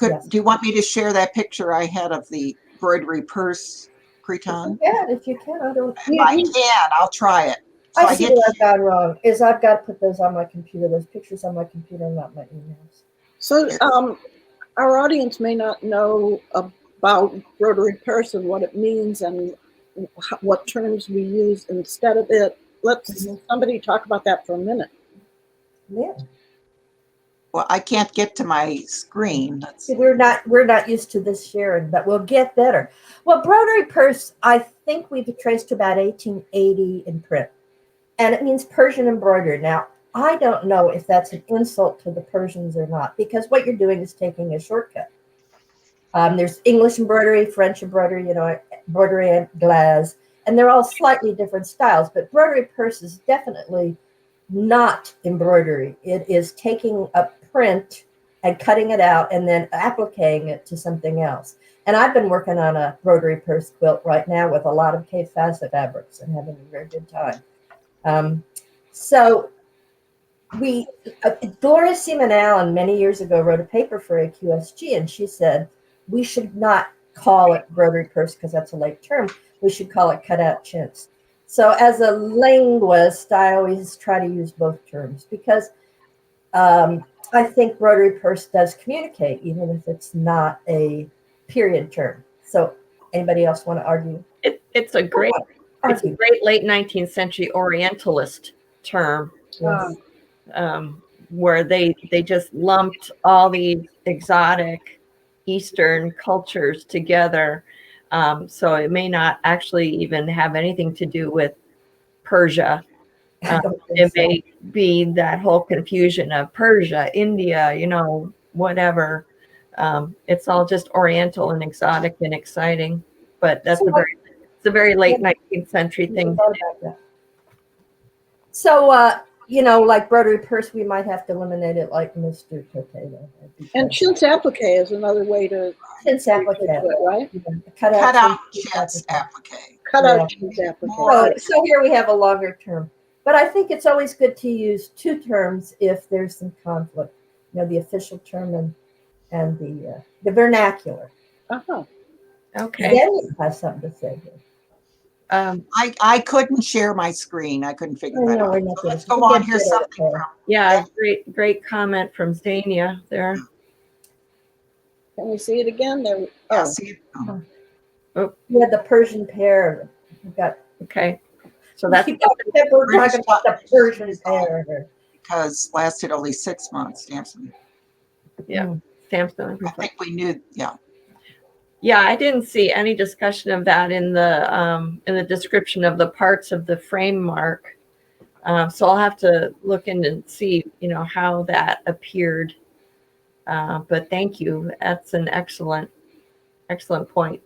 Yes. do you want me to share that picture I had of the embroidery purse Cretan? Yeah, if you can, I don't. I can, I'll try it. So I see did- what I've got wrong is I've got to put those on my computer, those pictures on my computer, not my emails. So our audience may not know about rotary purse and what it means and what terms we use instead of it. Let's somebody talk about that for a minute. Yeah, Well, I can't get to my screen. see, we're not used to this sharing, but we'll get better. Well, broderie purse, I think we've traced to about 1880 in print, and it means Persian embroidery. Now, I don't know if that's an insult to the Persians or not, because what you're doing is taking a shortcut. There's English embroidery, French embroidery, embroidery and glaze, and they're all slightly different styles, but broderie purse is definitely not embroidery. It is taking a print and cutting it out and then appliquing it to something else. And I've been working on a broderie purse quilt right now with a lot of Cape Facet fabrics and having a very good time. So Gloria Seaman Allen many years ago wrote a paper for AQSG, and she said, we should not call it broderie purse because that's a late term. We should call it cutout chintz. So as a linguist, I always try to use both terms because I think broderie purse does communicate, even if it's not a period term. So Anybody else want to argue? It's a great late 19th century Orientalist term. Yes. Where they just lumped all these exotic Eastern cultures together. So it may not actually even have anything to do with Persia. I don't think It so. may be that whole confusion of Persia, India, whatever. It's all just Oriental and exotic and exciting. But that's it's a very late 19th century thing. Thought about that. So, like broderie purse, we might have to eliminate it like Mr. Potato. And chintz applique is another way to Chintz applique, right? cut Cut out out chintz applique. Cut Yeah. out chintz applique. So here we have a longer term. But I think it's always good to use two terms if there's some conflict. The official term and the vernacular. Uh-huh. Okay. Then you have something to say here. I couldn't share my screen. I couldn't figure that No, out. we're not So let's gonna- go we on. get Here's it, something okay. from Yeah, great comment from Zania there. Can we see it again? There. yeah, Oh, see, We had the Persian pear. We've got Okay. So that's we're talking about the Persian pear. because lasted only 6 months. Samson. Yeah. Samson. I think we knew. Yeah. Yeah, I didn't see any discussion of that in the description of the parts of the frame mark. So I'll have to look in and see, how that appeared. But thank you. That's an excellent point.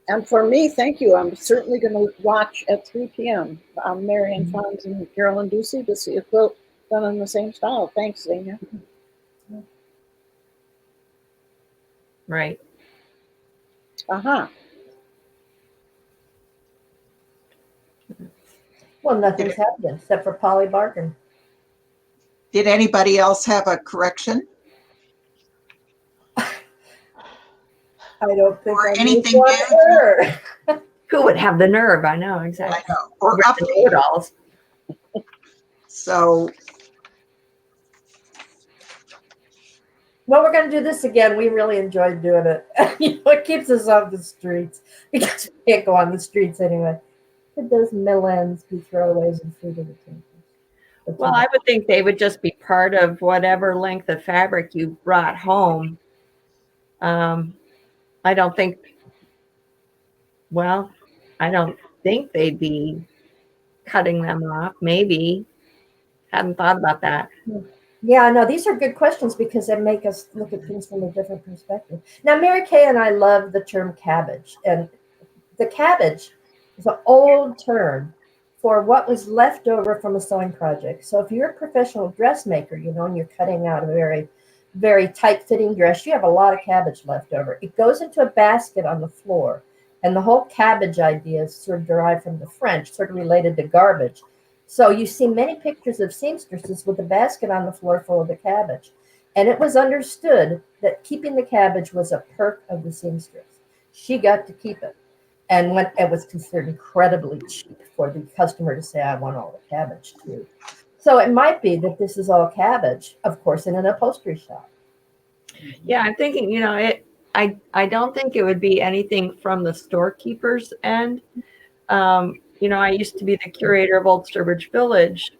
and for me, thank you. I'm certainly going to watch at 3 p.m. Marianne Fons and Carolyn Ducey to see a quilt done in the same style. Thanks, Zania. Right. Uh-huh. Well, nothing's happened except for Polly Barton. Did anybody else have a correction? I don't think Or I anything knew what new? her. Who would have the nerve? I know exactly. I know. Or Read the update. know-it-alls. So Well, we're going to do this again. We really enjoyed doing it. It keeps us off the streets because we can't go on the streets anyway. It does mill ends, be throwaways, and food in the tables. Well, I would think they would just be part of whatever length of fabric you brought home. I don't think they'd be cutting them off. Maybe. Hadn't thought about that. Yeah, no, these are good questions because they make us look at things from a different perspective. Now, Merikay and I love the term cabbage, and the cabbage is an old term for what was left over from a sewing project. So if you're a professional dressmaker, and you're cutting out a very, very tight-fitting dress, you have a lot of cabbage left over. It goes into a basket on the floor, and the whole cabbage idea is sort of derived from the French, sort of related to garbage. So you see many pictures of seamstresses with a basket on the floor full of the cabbage. And it was understood that keeping the cabbage was a perk of the seamstress. She got to keep it. And when it was considered incredibly cheap for the customer to say, I want all the cabbage too. So it might be that this is all cabbage, of course, in an upholstery shop. Yeah, I'm thinking, I don't think it would be anything from the storekeeper's end. I used to be the curator of Old Sturbridge Village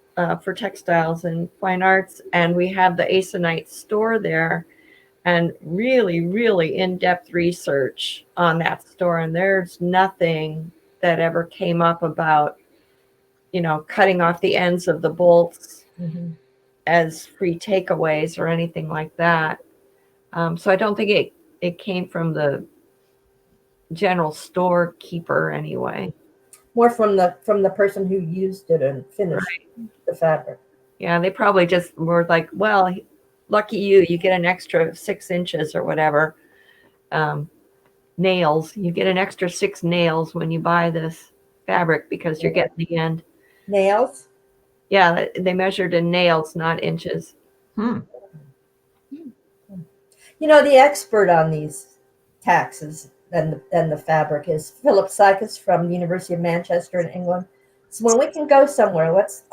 for textiles and fine arts, and we have the Aconite store there, and really, really in-depth research on that store. And there's nothing that ever came up about, cutting off the ends of the bolts as free takeaways or anything like that. So I don't think it came from the general storekeeper anyway. More from the person who used it and finished the fabric. Yeah, they probably just were like, well, lucky you get an extra 6 inches or whatever. Nails, you get an extra 6 nails when you buy this fabric because you're getting the end. Nails? Yeah, they measured in nails, not inches. The expert on these taxes and the fabric is Philip Sykes from the University of Manchester in England. So when we can go somewhere, let's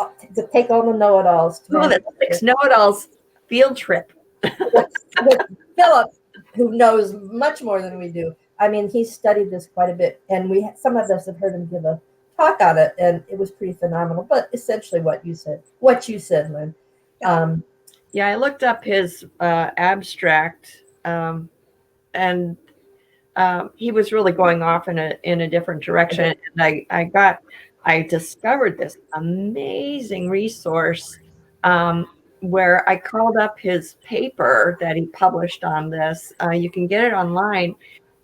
take all the know-it-alls. Oh, that's 6 know-it-alls field trip. with Philip, who knows much more than we do, I mean, he studied this quite a bit, and some of us have heard him give a talk on it, and it was pretty phenomenal. But essentially, what you said, Lynn. Yeah, I looked up his abstract, and he was really going off in a different direction. And I discovered this amazing resource where I called up his paper that he published on this. You can get it online,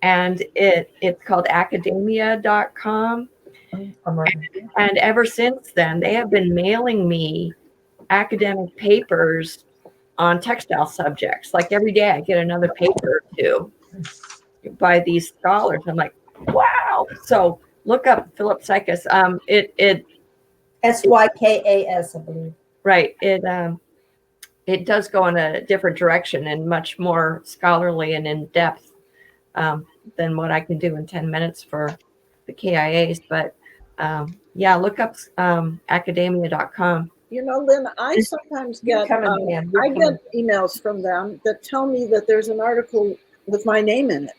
and it's called academia.com. And ever since then, they have been mailing me academic papers on textile subjects. Like every day I get another paper or two by these scholars. I'm like, wow. So look up Philip Sykas. It Sykas, I believe. Right. It does go in a different direction and much more scholarly and in depth than what I can do in 10 minutes for the KIAs. But yeah, look up academia.com. You know, Lynn, I sometimes get emails from them that tell me that there's an article with my name in it.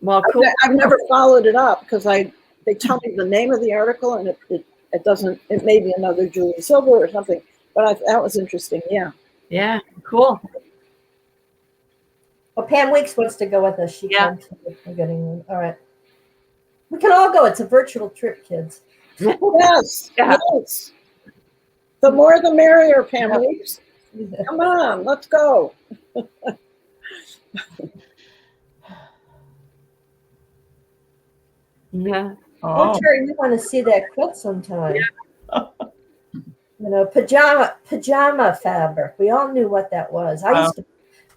Well, cool. I've never followed it up because they tell me the name of the article, and it doesn't. It may be another Julie Silber or something. But that was interesting. Yeah. Yeah. Cool. Well, Pam Weeks wants to go with us. She Yeah. I'm getting all right. We can all go. It's a virtual trip, kids. Yes. Yeah. Yes. The more the merrier, Pam Weeks. Come on, let's go. Yeah. Oh, Terry, we want to see that quilt sometime. Yeah. You know, pajama fabric. We all knew what that was. I used to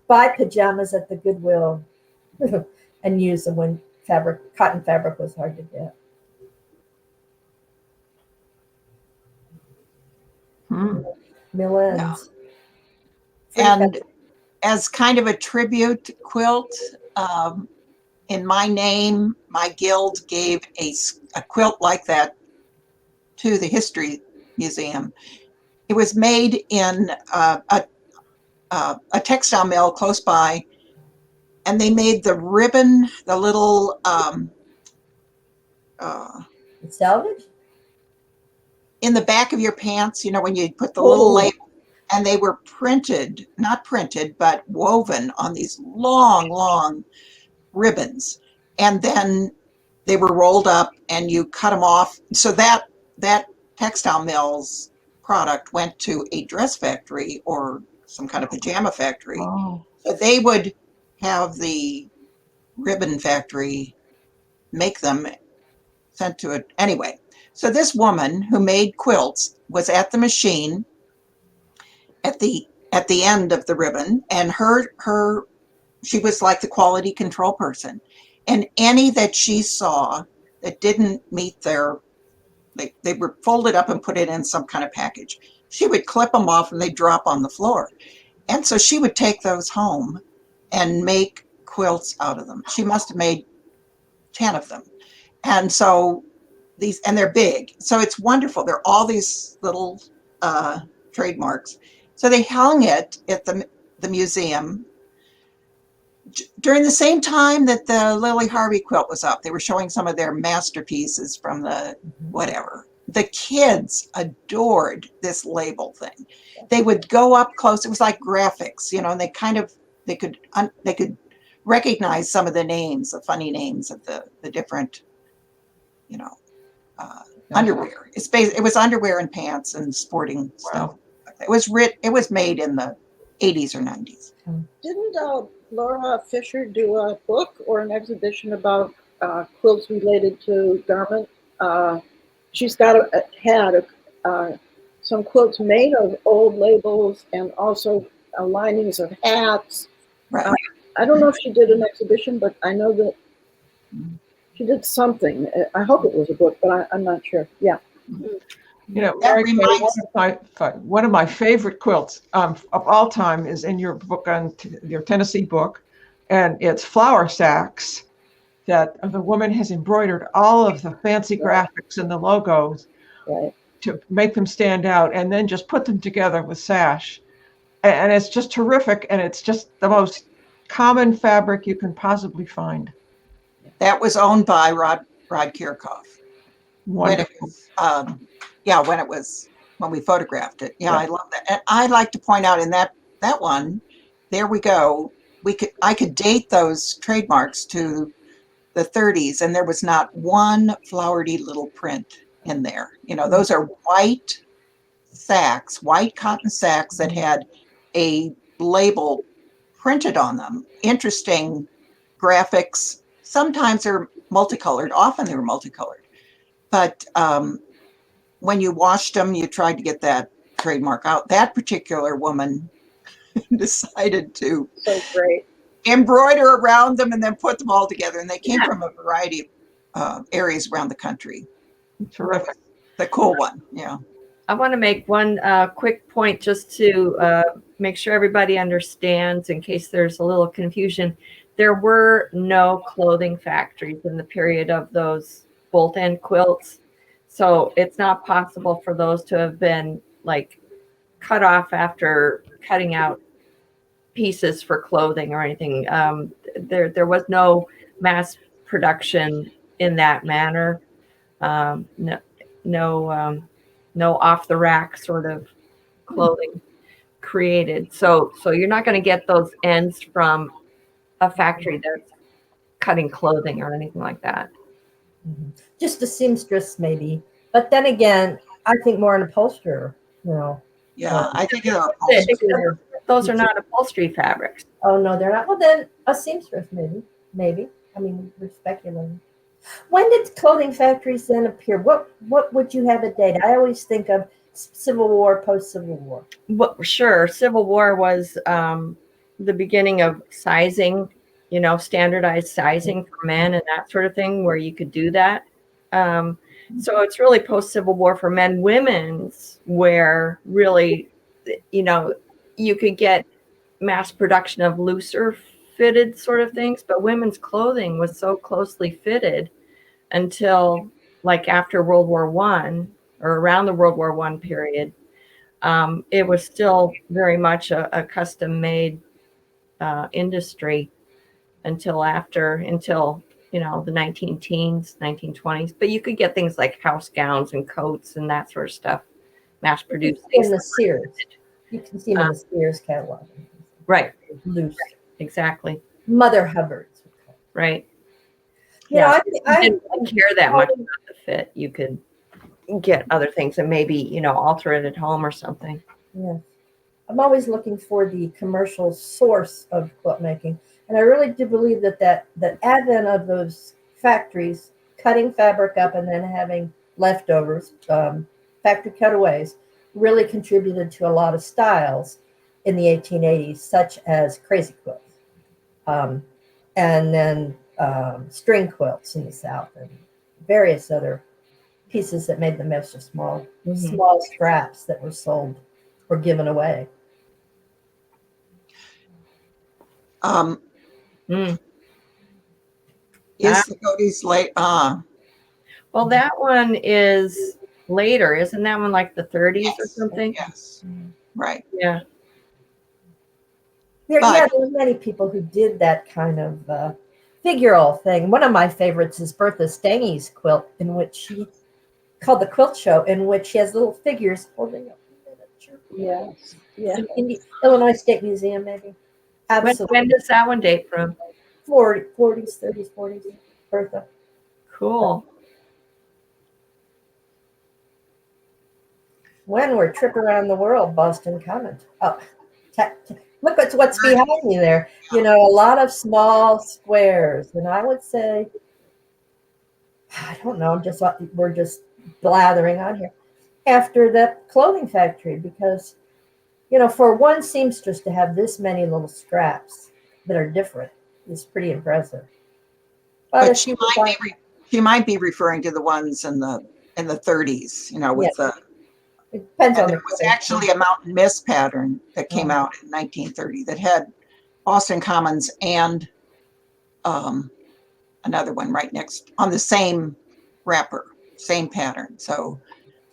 buy pajamas at the Goodwill and use them when cotton fabric was hard to get. Millens. Yeah. And as kind of a tribute quilt, in my name, my guild gave a quilt like that to the History Museum. It was made in a textile mill close by, and they made the ribbon, the little salvage in the back of your pants, you know, when you put the little label, and they were printed, not printed, but woven on these long ribbons. And then they were rolled up and you cut them off. So that textile mill's product went to a dress factory or some kind of pajama factory. Oh. So they would have the ribbon factory make them, sent to it. Anyway, so this woman who made quilts was at the machine at the end of the ribbon, and she was like the quality control person. And any that she saw that didn't meet they were folded up and put it in some kind of package. She would clip them off and they'd drop on the floor. And so she would take those home and make quilts out of them. She must have made 10 of them. And so and they're big. So it's wonderful. They're all these little trademarks. So they hung it at the museum during the same time that the Lily Harvey quilt was up. They were showing some of their masterpieces from the whatever. The kids adored this label thing. They would go up close. It was like graphics, you know, and they could recognize some of the names, the funny names of the different, you know, underwear. It was underwear and pants and sporting stuff. It was made in the 80s or 90s. Didn't Laura Fisher do a book or an exhibition about quilts related to garment? She's had some quilts made of old labels and also linings of hats. Right. I don't know if she did an exhibition, but I know that she did something. I hope it was a book, but I'm not sure. Yeah. You know, Merikay, one of my favorite quilts of all time is in your book your Tennessee book, and it's flour sacks that the woman has embroidered all of the fancy graphics and the logos to make them stand out, and then just put them together with sash, and it's just terrific, and it's just the most common fabric you can possibly find. That was owned by Rod Kirchhoff. When it Wonderful. was, when we photographed it. Yeah, Yeah. I love that. And I like to point out in that one, there we go. I could date those trademarks to the 30s, and there was not one flowery little print in there. You know, those are white sacks, white cotton sacks that had a label printed on them. Interesting graphics. Sometimes they're multicolored, often they were multicolored. But when you washed them, you tried to get that trademark out. That particular woman decided to So great. embroider around them and then put them all together. And they came from a variety of areas around the country. Terrific. The cool one, yeah. I want to make one quick point just to make sure everybody understands in case there's a little confusion. There were no clothing factories in the period of those bolt end quilts. So it's not possible for those to have been like cut off after cutting out pieces for clothing or anything. There was no mass production in that manner. No off the rack sort of clothing created. So you're not going to get those ends from a factory that's cutting clothing or anything like that. Just a seamstress maybe, but then again, I think more an upholsterer. You know. Yeah, I think Those are not upholstery fabrics. Oh no, they're not. Well, then a seamstress maybe. I mean, we're speculating. When did clothing factories then appear? What would you have a date? I always think of Civil War, post-Civil War. Well, sure. Civil War was the beginning of sizing, you know, standardized sizing for men and that sort of thing, where you could do that. So it's really post-Civil War for men. Women's where really, you know, you could get mass production of looser fitted sort of things, but women's clothing was so closely fitted until like after World War I or around the World War I period. It was still very much a custom made industry until you know, the 19-teens, 1920s. But you could get things like house gowns and coats and that sort of stuff mass produced. In the Sears. You can see them in the Sears catalog. Right. Loose. Exactly. Mother Hubbard's. Right. Yeah. I didn't really care that much about the fit. You could get other things and maybe, you know, alter it at home or something. Yeah. I'm always looking for the commercial source of quilt making. And I really do believe that the advent of those factories cutting fabric up and then having leftovers, factory cutaways, really contributed to a lot of styles in the 1880s, such as crazy quilts, and then string quilts in the South, and various other pieces that made them extra small, small scraps that were sold or given away. Is the Cody's late? Well, that one is later. Isn't that one like the 30s or something? Yes. Right. Yeah. There were many people who did that kind of figural thing. One of my favorites is Bertha Stange's quilt, in which she called the Quilt Show, in which she has little figures holding up a miniature. Yeah. In the Illinois State Museum, maybe. Absolutely. When does that one date from? 40s, 30s, 40s. Bertha. Cool. When we're trip around the world, Boston comment. Oh, look at what's behind you there. You know, a lot of small squares. And I would say, I don't know, we're just blathering on here. After the clothing factory, because, you know, for one seamstress to have this many little scraps that are different is pretty impressive. But she might be referring to the ones in the 30s, you know, with the. It depends on there was actually a Mountain Mist pattern that came out in 1930 that had Boston Commons and another one right next on the same wrapper, same pattern. So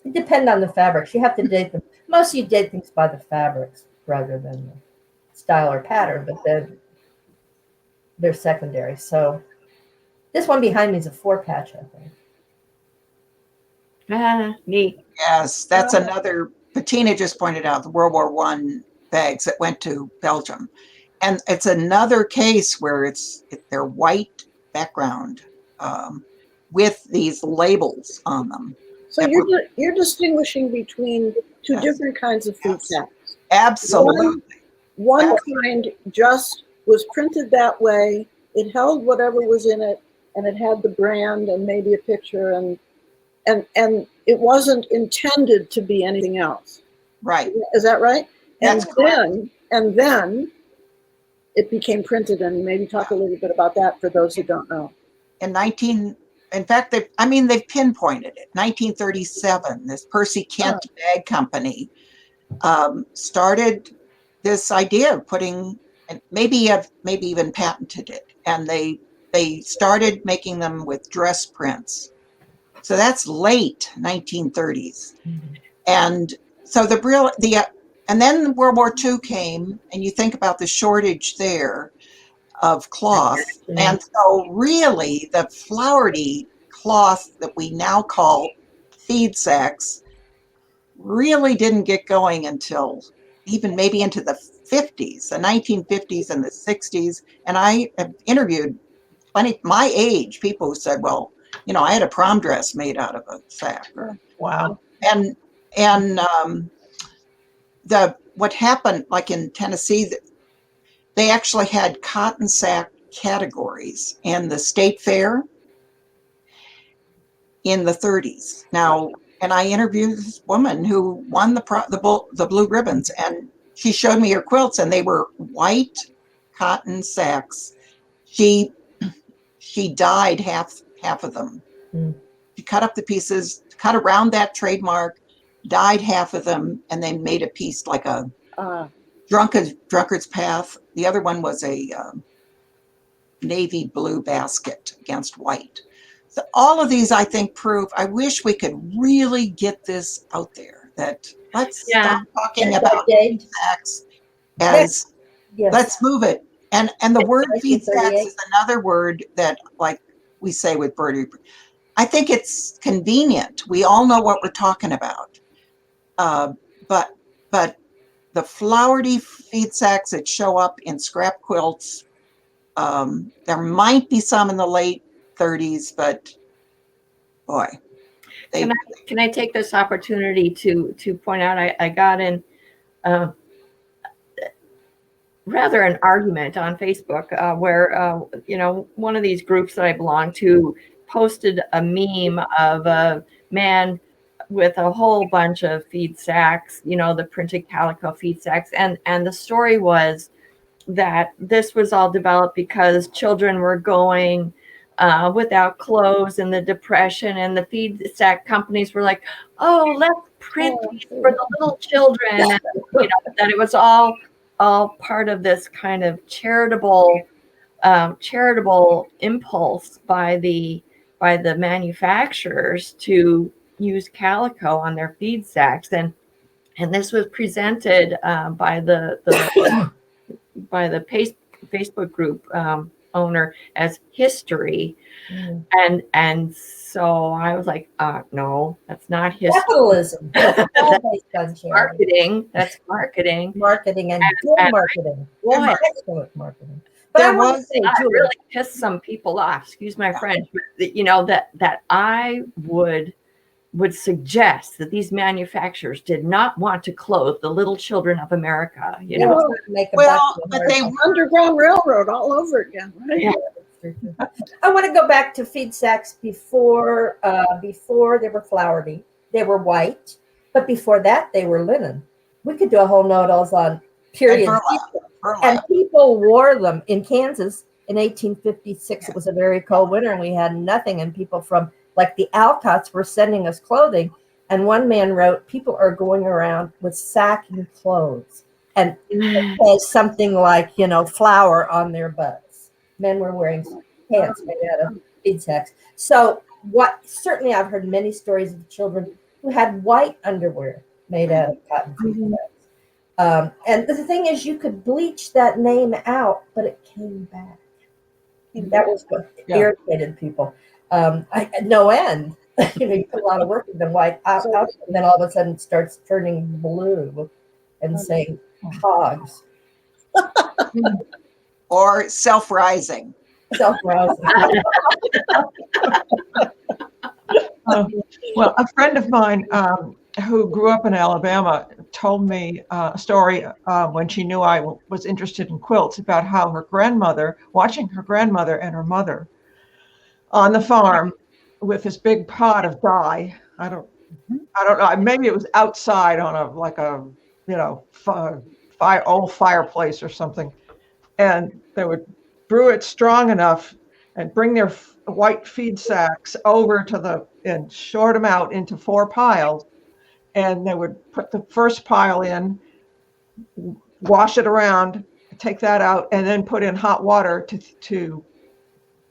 it depends on the fabrics. You have to date them. Most of you date things by the fabrics rather than the style or pattern. But then they're secondary. So this one behind me is a 4-patch, I think. Ah, neat. Yes, that's another, Bettina just pointed out the World War I bags that went to Belgium. And it's another case where they're white background with these labels on them. So you're distinguishing between two Yes. different kinds of feed sacks. Absolutely. One kind just was printed that way. It held whatever was in it, and it had the brand and maybe a picture, and it wasn't intended to be anything else. Right. Is that right? That's And then it became printed, and maybe talk a little bit about that for those who don't know. In fact, they've pinpointed it. 1937, this Percy Kent Bag Company started this idea of putting, and maybe even patented it, and they started making them with dress prints. So that's late 1930s, and so and then World War II came, and you think about the shortage there of cloth, and so really the flowery cloth that we now call feed sacks really didn't get going until even maybe into the 50s, the 1950s and the 60s. And I have interviewed plenty my age people who said, well, I had a prom dress made out of a sack. Wow. And what happened, like in Tennessee, they actually had cotton sack categories in the state fair in the 30s. Now, and I interviewed this woman who won the blue ribbons, and she showed me her quilts, and they were white cotton sacks. She dyed half of them. She cut up the pieces, cut around that trademark, dyed half of them, and then made a piece like a drunkard's path. The other one was a navy blue basket against white. So all of these, I think, prove, I wish we could really get this out there, that let's stop talking about feed sacks as, let's move it. And the word feed sacks is another word that, like we say with Birdie, I think it's convenient. We all know what we're talking about. But the flowery feed sacks that show up in scrap quilts, there might be some in the late 30s, but boy. Can I take this opportunity to point out, I got in rather an argument on Facebook where, one of these groups that I belong to posted a meme of a man with a whole bunch of feed sacks, the printed calico feed sacks. And the story was that this was all developed because children were going without clothes in the Depression, and the feed sack companies were like, oh, let's print these for the little children. And, that it was all part of this kind of charitable impulse by the manufacturers to use calico on their feed sacks. And this was presented by the Facebook group owner as history. And so I was like, no, that's not history. Capitalism. That's marketing. That's marketing. Marketing and good marketing. Boy, excellent marketing. But I want to say, I really pissed some people off, excuse my French, but that I would suggest that these manufacturers did not want to clothe the little children of America. But they Underground Railroad all over again, right? Yeah. I want to go back to feed sacks before they were flowery. They were white, but before that they were linen. We could do a whole noodles on period. And people wore them in Kansas in 1856. It was a very cold winter, and we had nothing. And people from like the Alcotts were sending us clothing. And one man wrote, people are going around with sacking clothes. And it was something like, flour on their butts. Men were wearing pants made out of feed sacks. So certainly I've heard many stories of children who had white underwear made out of cotton feed sacks. And the thing is, you could bleach that name out, but it came back. That was what Yeah. irritated people. No end. You put a lot of work in the white out, and then all of a sudden it starts turning blue and saying hogs. Or self-rising. Self-rousing. Well, a friend of mine who grew up in Alabama told me a story when she knew I was interested in quilts about how her grandmother, watching her grandmother and her mother on the farm with this big pot of dye. I don't know. Maybe it was outside on a old fireplace or something, and they would brew it strong enough and bring their white feed sacks over to and sort them out into 4 piles. And they would put the first pile in, wash it around, take that out, and then put in hot water to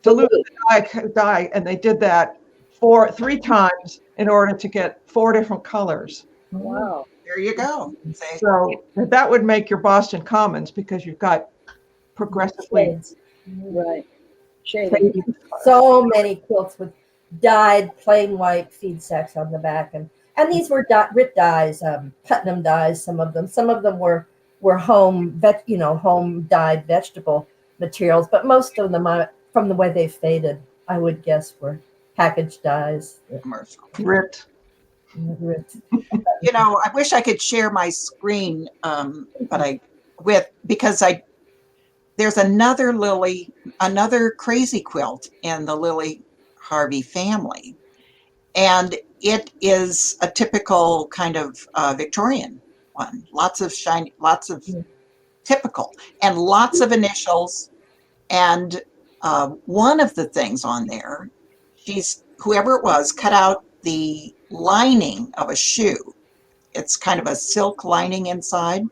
dilute the dye. And they did that 3 times in order to get 4 different colors. Wow. There you go. See? So that would make your Boston Commons, because you've got progressively Shades. Right. Shading. So many quilts with dyed plain white feed sacks on the back, and these were Rit dyes, Putnam dyes. Some of them were home home dyed vegetable materials, but most of them, from the way they faded, I would guess were packaged dyes. Commercial. Rit. I wish I could share my screen, because there's another crazy quilt in the Lily Harvey family. And it is a typical kind of Victorian one. Lots of shiny, lots of typical, and lots of initials. And one of the things on there, whoever it was, cut out the lining of a shoe. It's kind of a silk lining inside.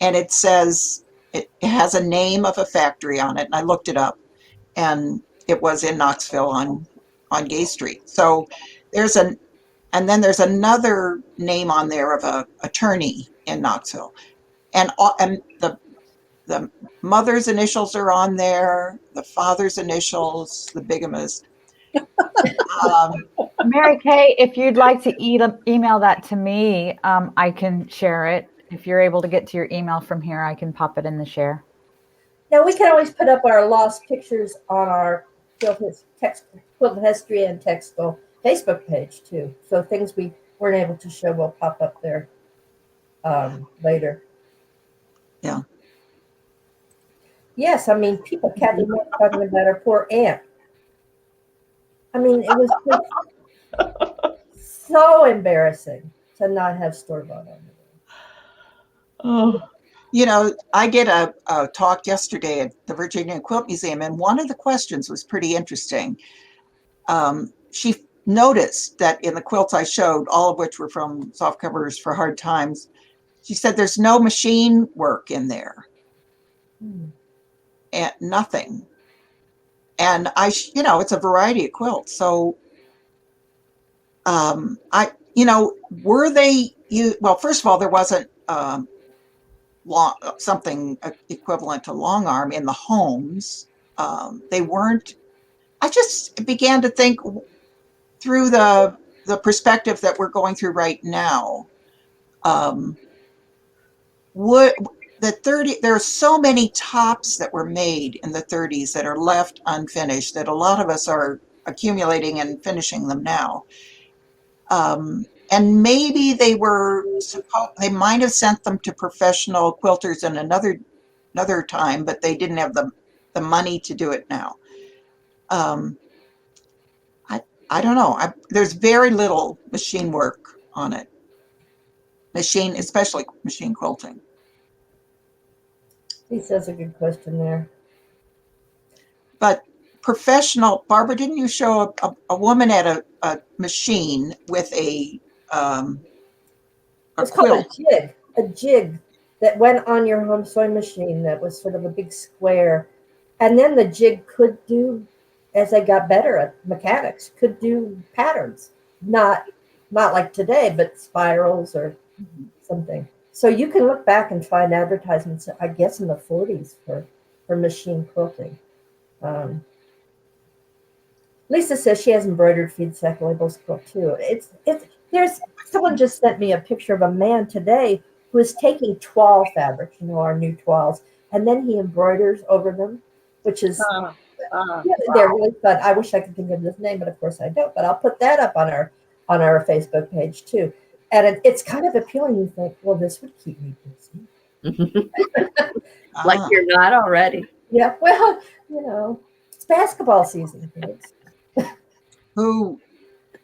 And it says, it has a name of a factory on it. And I looked it up, and it was in Knoxville on Gay Street. So and then there's another name on there of a attorney in Knoxville. And the mother's initials are on there, the father's initials, the bigamist. Merikay, if you'd like to email that to me, I can share it. If you're able to get to your email from here, I can pop it in the share. Now we can always put up our lost pictures on our Quilt History and Textile Facebook page too. So things we weren't able to show will pop up there later. Yeah. Yes, I mean, people kept talking about our poor aunt. I mean, it was just so embarrassing to not have store-bought on. Oh, I did a talk yesterday at the Virginia Quilt Museum, and one of the questions was pretty interesting. She noticed that in the quilts I showed, all of which were from Soft Covers for Hard Times, she said there's no machine work in there. And nothing. And it's a variety of quilts. So were they well, first of all, there wasn't something equivalent to long arm in the homes. They weren't. I just began to think through the perspective that we're going through right now. There are so many tops that were made in the 30s that are left unfinished, that a lot of us are accumulating and finishing them now. And maybe they might have sent them to professional quilters in another time, but they didn't have the money to do it now. I don't know. There's very little machine work on it. Especially machine quilting. He says a good question there. But professional, Barbara, didn't you show a woman at a machine with a It's quilt? called a jig that went on your home sewing machine that was sort of a big square. And then the jig could do, as they got better at mechanics, could do patterns, not like today, but spirals or something. So you can look back and find advertisements, I guess, in the 40s for machine quilting. Lisa says she has embroidered feed sack labels quilt too. There's someone just sent me a picture of a man today who is taking toile fabric, our new toiles, and then he embroiders over them, which is they're really fun. I wish I could think of his name, but of course I don't. But I'll put that up on our Facebook page too. And it's kind of appealing. You think, well, this would keep me busy. Like you're not already. Yeah, well, it's basketball season, kids. There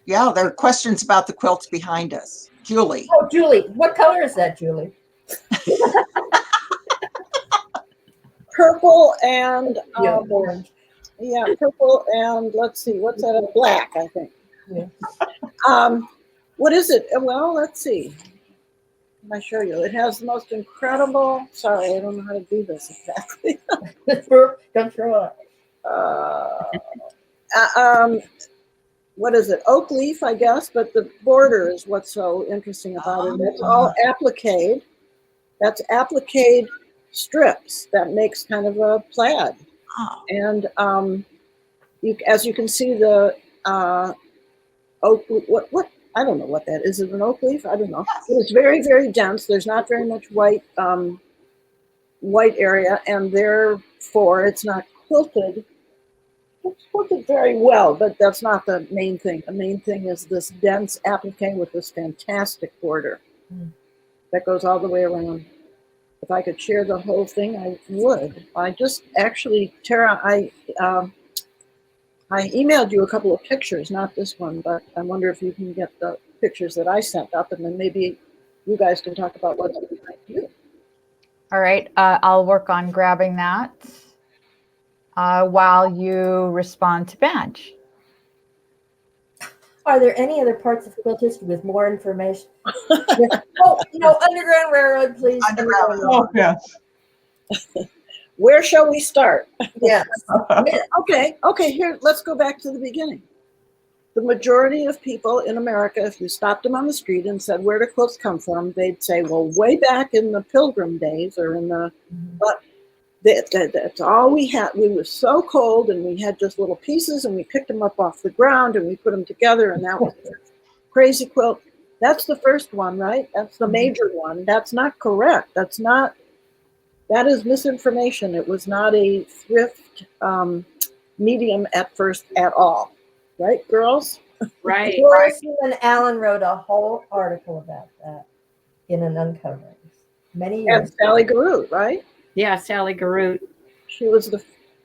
are questions about the quilts behind us. Julie. Oh, Julie, what color is that, Julie? Purple and Orange. yeah, purple and let's see, what's that? Black, I think. Yeah. What is it? Well, let's see. Can I show you? It has the most incredible. Sorry, I don't know how to do this exactly. Don't throw it. What is it? Oak leaf, I guess, but the border is what's so interesting about it. It's all applique. That's applique strips that makes kind of a plaid. And as you can see, the oak, what I don't know what that is. Is it an oak leaf? I don't know. But it's very, very dense. There's not very much white area, and therefore it's not quilted. It's quilted very well, but that's not the main thing. The main thing is this dense applique with this fantastic border that goes all the way around. If I could share the whole thing, I would. I just actually, Tara, I emailed you a couple of pictures, not this one, but I wonder if you can get the pictures that I sent up, and then maybe you guys can talk about what's behind you. All right, I'll work on grabbing that while you respond to Badge. Are there any other parts of quilt history with more information? Underground Railroad, please. Underground Oh, yes. Where shall we start? Yes. Okay, here, let's go back to the beginning. The majority of people in America, if you stopped them on the street and said, where do quilts come from? They'd say, well, way back in the Pilgrim days or in the, but that's all we had. We were so cold and we had just little pieces and we picked them up off the ground and we put them together and that was a crazy quilt. That's the first one, right? That's the major one. That's not correct. That is misinformation. It was not a thrift medium at first at all. Right, girls? Right. Wilson and Allen wrote a whole article about that in an uncovering many years And Sally Garut, right? Yeah, Sally Garut. She was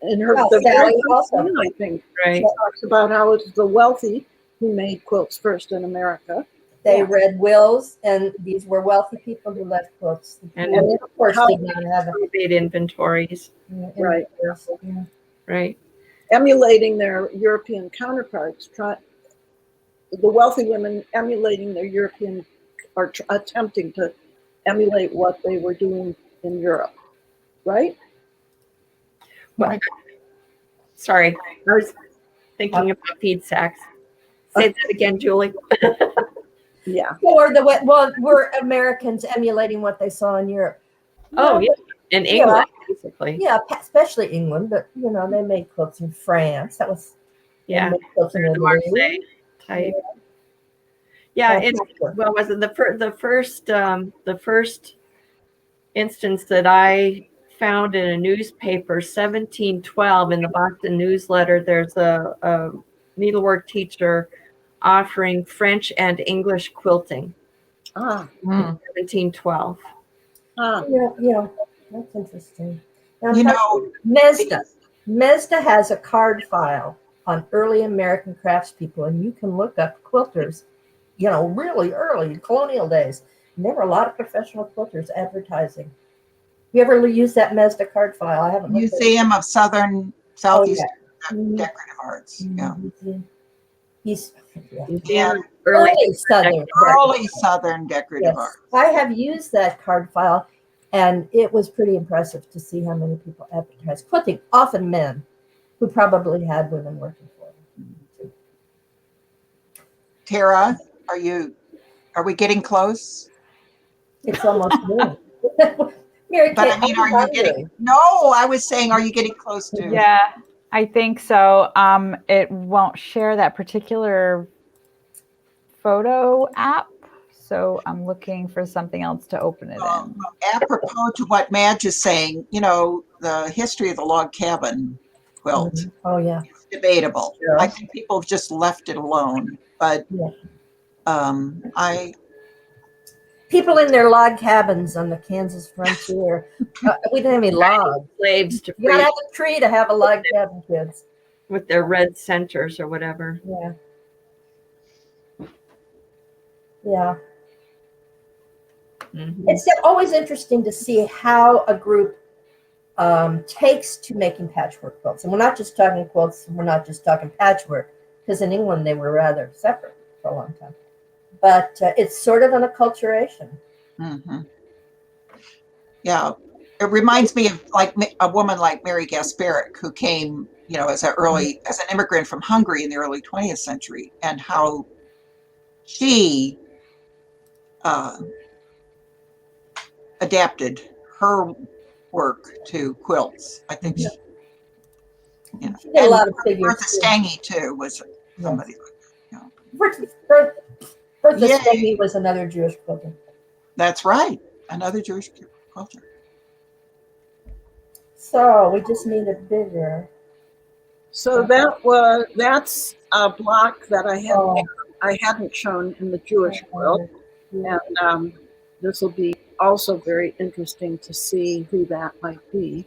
in her Well, the Sally very first also. one, I think. Right. She talks about how it's the wealthy who made quilts first in America. They read wills, and these were wealthy people who left quilts. And And of course, did not have probate inventories. Right. Yeah. Right. Emulating their European counterparts, the wealthy women emulating their European, or attempting to emulate what they were doing in Europe, right? Well, sorry, I was thinking about feed sacks. Say that again, Julie. Yeah. Or were Americans emulating what they saw in Europe? Oh, yeah. In England, basically. Yeah, especially England, but they made quilts in France. That was quilts in the Italy. Marseille type. Yeah, it was it the first instance that I found in a newspaper, 1712 in the Boston Newsletter. There's a needlework teacher offering French and English quilting. In 1712. Yeah, that's interesting. Now, Mesda has a card file on early American craftspeople, and you can look up quilters, really early colonial days. And there were a lot of professional quilters advertising. You ever use that Mesda card file? I haven't. Museum of Southeast Decorative Arts. Yeah. He's early Southern Decorative Arts. I have used that card file, and it was pretty impressive to see how many people advertised quilting, often men who probably had women working for them. Tara, are we getting close? It's almost noon. Merikay, But I mean, are you getting? No, I was saying, are you getting close to? Yeah. I think so. It won't share that particular photo app. So I'm looking for something else to open it in. Apropos to what Madge is saying, you know, the history of the log cabin quilt is Oh, yeah. debatable. Yeah. I think people have just left it alone, but Yeah. I People in their log cabins on the Kansas frontier. We didn't have any logs. Slaves to You gotta free have a tree to have a log cabin, kids. with their red centers or whatever. Yeah. Yeah. Mhm. It's always interesting to see how a group takes to making patchwork quilts. And we're not just talking quilts, and we're not just talking patchwork, because in England they were rather separate for a long time. But it's sort of an acculturation. mhm. Yeah, it reminds me of like a woman like Mary Gasparic, who came, you know, as an immigrant from Hungary in the early 20th century, and how she adapted her work to quilts. I think, Yeah. yeah. She did a And lot of figures Bertha too. Stange too was somebody. Yes. Bertha Yay. Stange was another Jewish quilter. That's right, another Jewish quilter. So we just need it bigger. So that's a block that I hadn't shown in the Jewish quilt, and this will be also very interesting to see who that might be,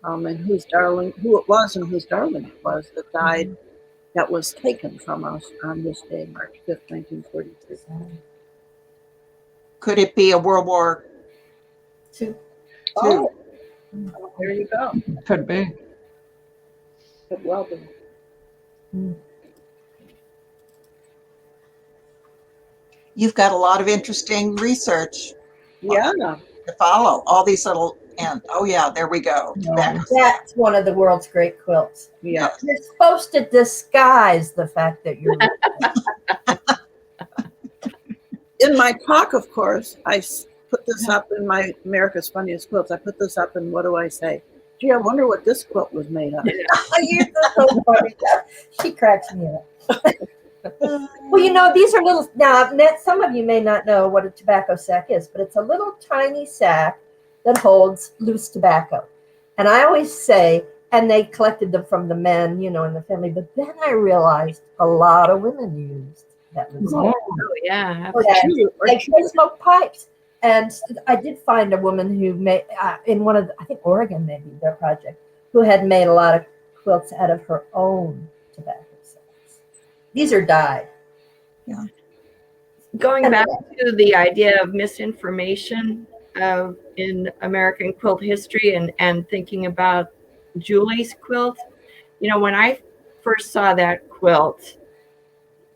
and who it was and whose darling it was that died, that was taken from us on this day, March 5th, 1943. Could it be a World War II? Oh, there you go. Could be. Could well be. You've got a lot of interesting research Yeah. to follow. All these little, and oh yeah, there we go. Tobacco. That's one of the world's great quilts. Yeah. You're supposed to disguise the fact that you're. In my talk, of course, I put this up in my America's Funniest Quilts. I put this up, and what do I say? Gee, I wonder what this quilt was made of. You're so funny. She cracks me up. Well, you know, these are little. Now, some of you may not know what a tobacco sack is, but it's a little tiny sack that holds loose tobacco. And I always say, and they collected them from the men, you know, in the family. But then I realized a lot of women used that loose tobacco. Oh yeah. Like they smoke pipes. And I did find a woman who made in one of I think Oregon maybe their project, who had made a lot of quilts out of her own tobacco sacks. These are dyed. Yeah. Going back to the idea of misinformation in American quilt history and thinking about Julie's quilt, you know, when I first saw that quilt,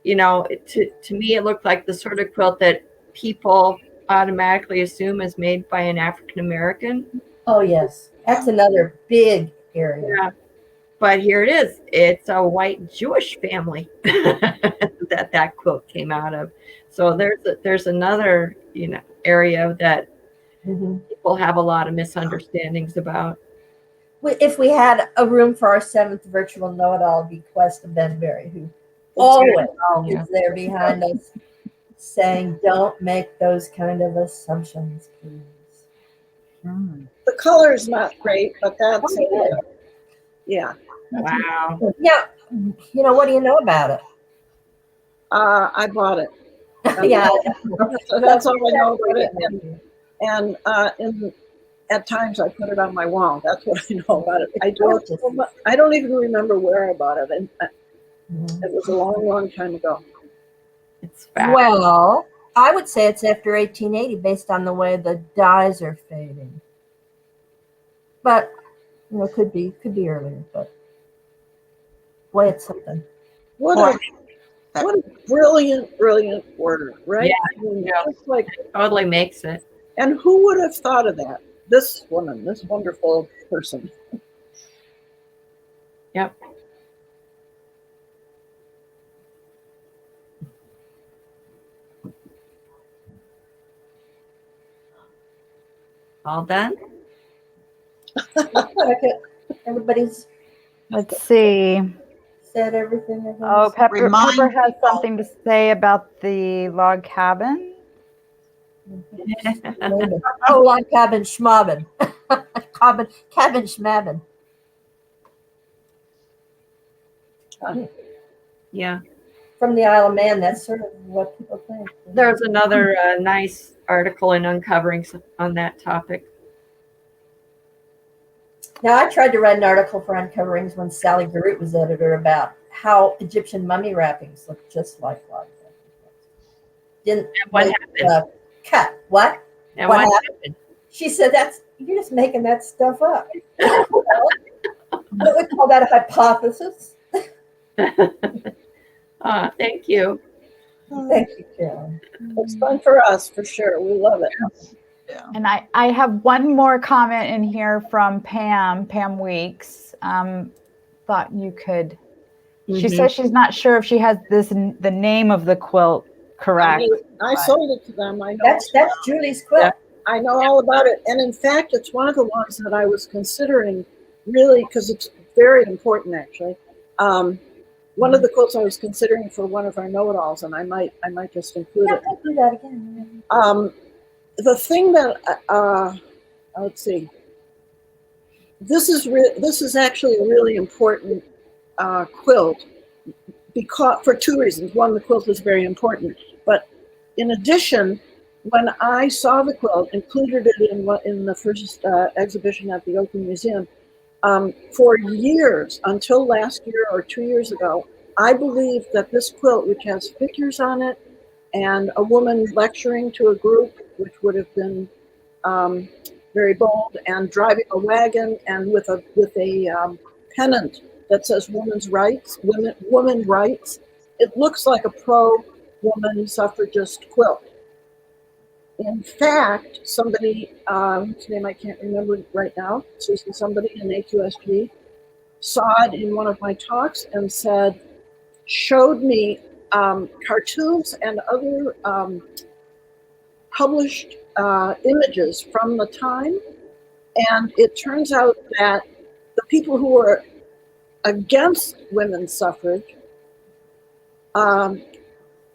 you know, to me, it looked like the sort of quilt that people automatically assume is made by an African American. Oh, yes. That's another big area. Yeah. But here it is. It's a white Jewish family that quilt came out of. So there's another, you know, area that people have a lot of misunderstandings about. If we had a room for our 7th virtual know-it-all, it'd be Quest of Benberry, who always is there behind us saying, don't make those kind of assumptions, please. The color's not great, but that's yeah. Wow. Yeah. You know, what do you know about it? I bought it. Yeah. So that's all I know about it. And at times I put it on my wall. That's what I know about it. I don't even remember where I bought it. And it was a long, long time ago. It's fast. Well, I would say it's after 1880 based on the way the dyes are fading. But, you know, could be earlier, but boy, it's something. What a brilliant, brilliant order, right? Yeah, I mean, just like, it totally makes it. and who would have thought of that? This woman, this wonderful person. Yep. All done? Everybody's Let's see. Said everything. I Oh, guess. Pepper Remind has people. something to say about the log cabin. Oh, log cabin schmobbin. cabin schmabbin. Yeah. From the Isle of Man, that's sort of what people think. There's another nice article in Uncoverings on that topic. Now, I tried to write an article for Uncoverings when Sally Garrett was editor about how Egyptian mummy wrappings look just like log cabin. Didn't And what make happened? the cut. What? And What what happened? She said, you're just making that stuff up. What we call that a hypothesis. happened? Thank you. Thank you, Carolyn. It's fun for us, for sure. We love it. And I have one more comment in here from Pam Weeks. Thought you could. She Mhm. says she's not sure if she has the name of the quilt correct. I sold it to them. I know. That's Julie's quilt. Yeah. I know all about it. And in fact, it's one of the ones that I was considering really, because it's very important actually. One of the quilts I was considering for one of our know-it-alls, and I might just include Yeah, it. we'll do that again. The thing that let's see, this is actually a really important quilt because for two reasons. One, the quilt is very important, but in addition, when I saw the quilt, included it in the first exhibition at the Open Museum, for years, until last year or 2 years ago, I believed that this quilt, which has figures on it and a woman lecturing to a group, which would have been very bold, and driving a wagon and with a pennant that says women's rights, women rights, it looks like a pro-woman suffragist quilt. In fact, somebody, whose name I can't remember right now, somebody in AQSG, saw it in one of my talks and showed me cartoons and other published images from the time. And it turns out that the people who were against women's suffrage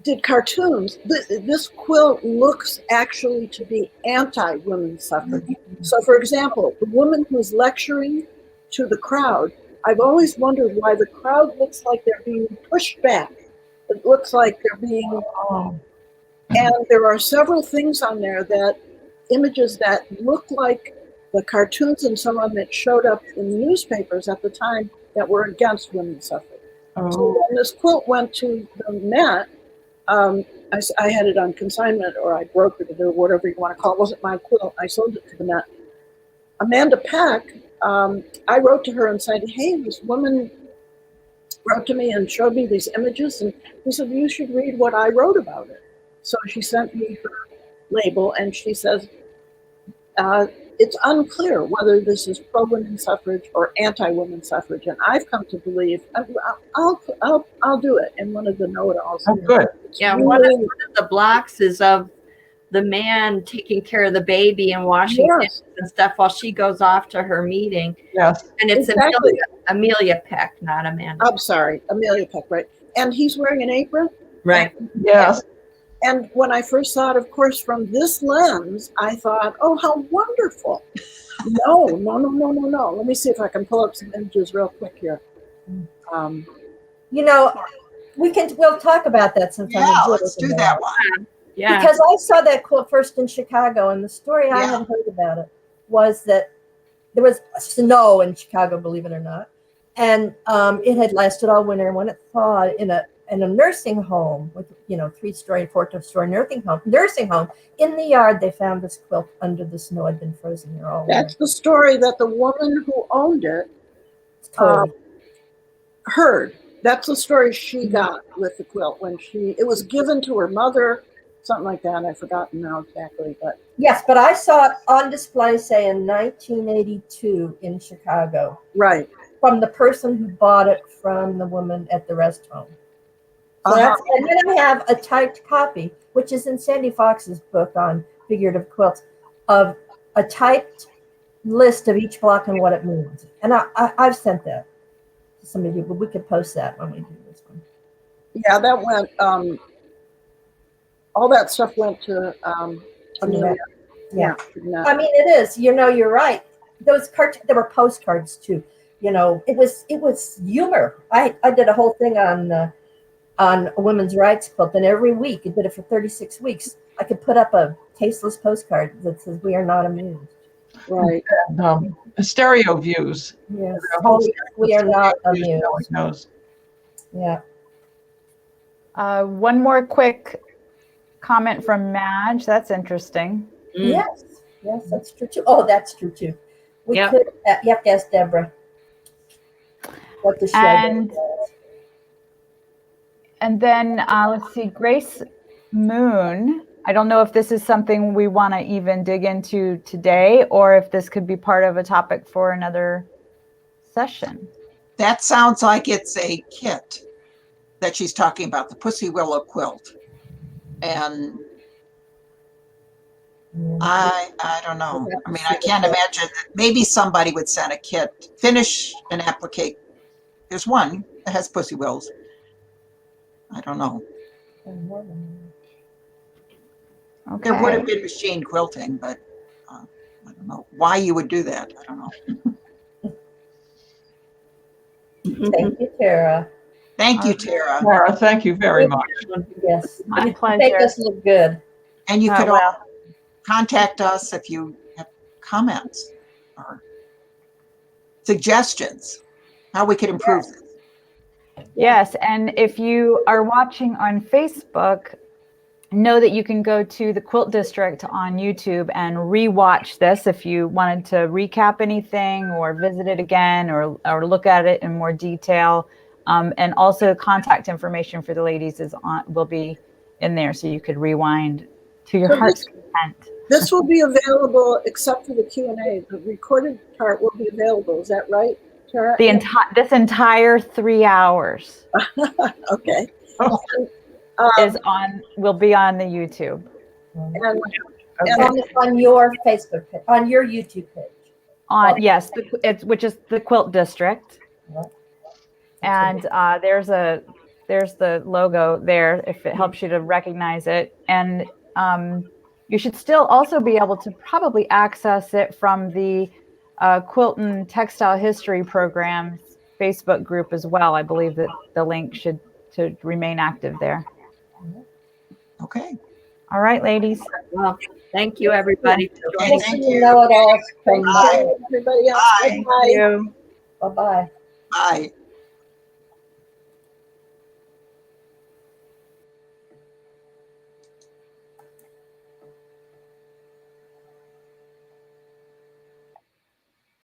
did cartoons. This quilt looks actually to be anti-women's suffrage. So for example, the woman who's lecturing to the crowd, I've always wondered why the crowd looks like they're being pushed back. It looks like they're being, and there are several things on there images that look like the cartoons and so on that showed up in the newspapers at the time that were against women's suffrage. So when this quilt went to the Met, I had it on consignment, or I brokered it, or whatever you want to call it. It wasn't my quilt. I sold it to the Met. Amanda Peck, I wrote to her and said, hey, this woman wrote to me and showed me these images, and she said, you should read what I wrote about it. So she sent me her label, and she says, it's unclear whether this is pro-women suffrage or anti-women suffrage, and I've come to believe I'll do it in one of the know-it-alls. Oh, good. Yeah, one of the blocks is of the man taking care of the baby and washing dishes and stuff while she goes off to her meeting. Yes. And it's Exactly. Amelia Peck, not Amanda. I'm sorry, Amelia Peck, right? And he's wearing an apron. Right. Yes. And when I first saw it, of course, from this lens, I thought, oh, how wonderful. No. Let me see if I can pull up some images real quick here. You know, we'll talk about that sometime. Yeah, let's do that one. Yeah. Because I saw that quilt first in Chicago, and the story I had heard about it was that there was snow in Chicago, believe it or not, and it had lasted all winter. And when it thawed in a nursing home with 3-story, 4-story nursing home in the yard, they found this quilt under the snow. Had been frozen there all winter. That's the story that the woman who owned it Totally. heard. That's the story she got with the quilt when it was given to her mother, something like that. I've forgotten now exactly, but Yes, but I saw it on display, say in 1982 in Chicago, right. from the person who bought it from the woman at the rest home. So that's, and then I have a typed copy, which is in Sandy Fox's book on figurative quilts, of a typed list of each block and what it means. And I've sent that. somebody, but we could post that when we do this one. Yeah, that went, all that stuff went to Amelia. Yeah. Yeah. I mean, it is, you're right. Those cards, there were postcards too. It was humor. I did a whole thing on a women's rights quilt, and every week, I did it for 36 weeks. I could put up a tasteless postcard that says, "We are not amused." Right. Stereo views. Yes, The whole we are not stereo views, amused. no one knows. Yeah. One more quick comment from Madge. That's interesting. Yes, that's true too. Oh, that's true too. We Yep. could. You have to ask Deborah what the show And was. And then let's see, Grace Moon. I don't know if this is something we want to even dig into today, or if this could be part of a topic for another session. That sounds like it's a kit that she's talking about, the Pussy Willow quilt. And I don't know. I mean, I can't imagine that maybe somebody would send a kit, finish an applique. There's one that has pussy willows. I don't know. Okay. There would have been machine quilting, but I don't know why you would do that. I don't know. Thank you, Tara. Thank you, Tara. Tara, thank you very much. Yes, My you pleasure. make us look good. And you could well, all contact us if you have comments or suggestions, how we could improve this. yes. And if you are watching on Facebook, know that you can go to the Quilt District on YouTube and rewatch this if you wanted to recap anything or visit it again or look at it in more detail. And also contact information for the ladies will be in there, so you could rewind to your So heart's content. This will be available except for the Q&A. The recorded part will be available. Is that right, Tara? This entire 3 hours Okay. will be on the YouTube. And On your Facebook page, on your YouTube page. Yes, which is the Quilt District. And there's the logo there if it helps you to recognize it. And you should still also be able to probably access it from the Quilting Textile History Program's Facebook group as well. I believe that the link should remain active there. Okay. All right, ladies. Well, thank you, everybody. Okay, thank you. Know it all. thank you, everybody else. Bye. Bye. Thank you. Bye-bye. Bye.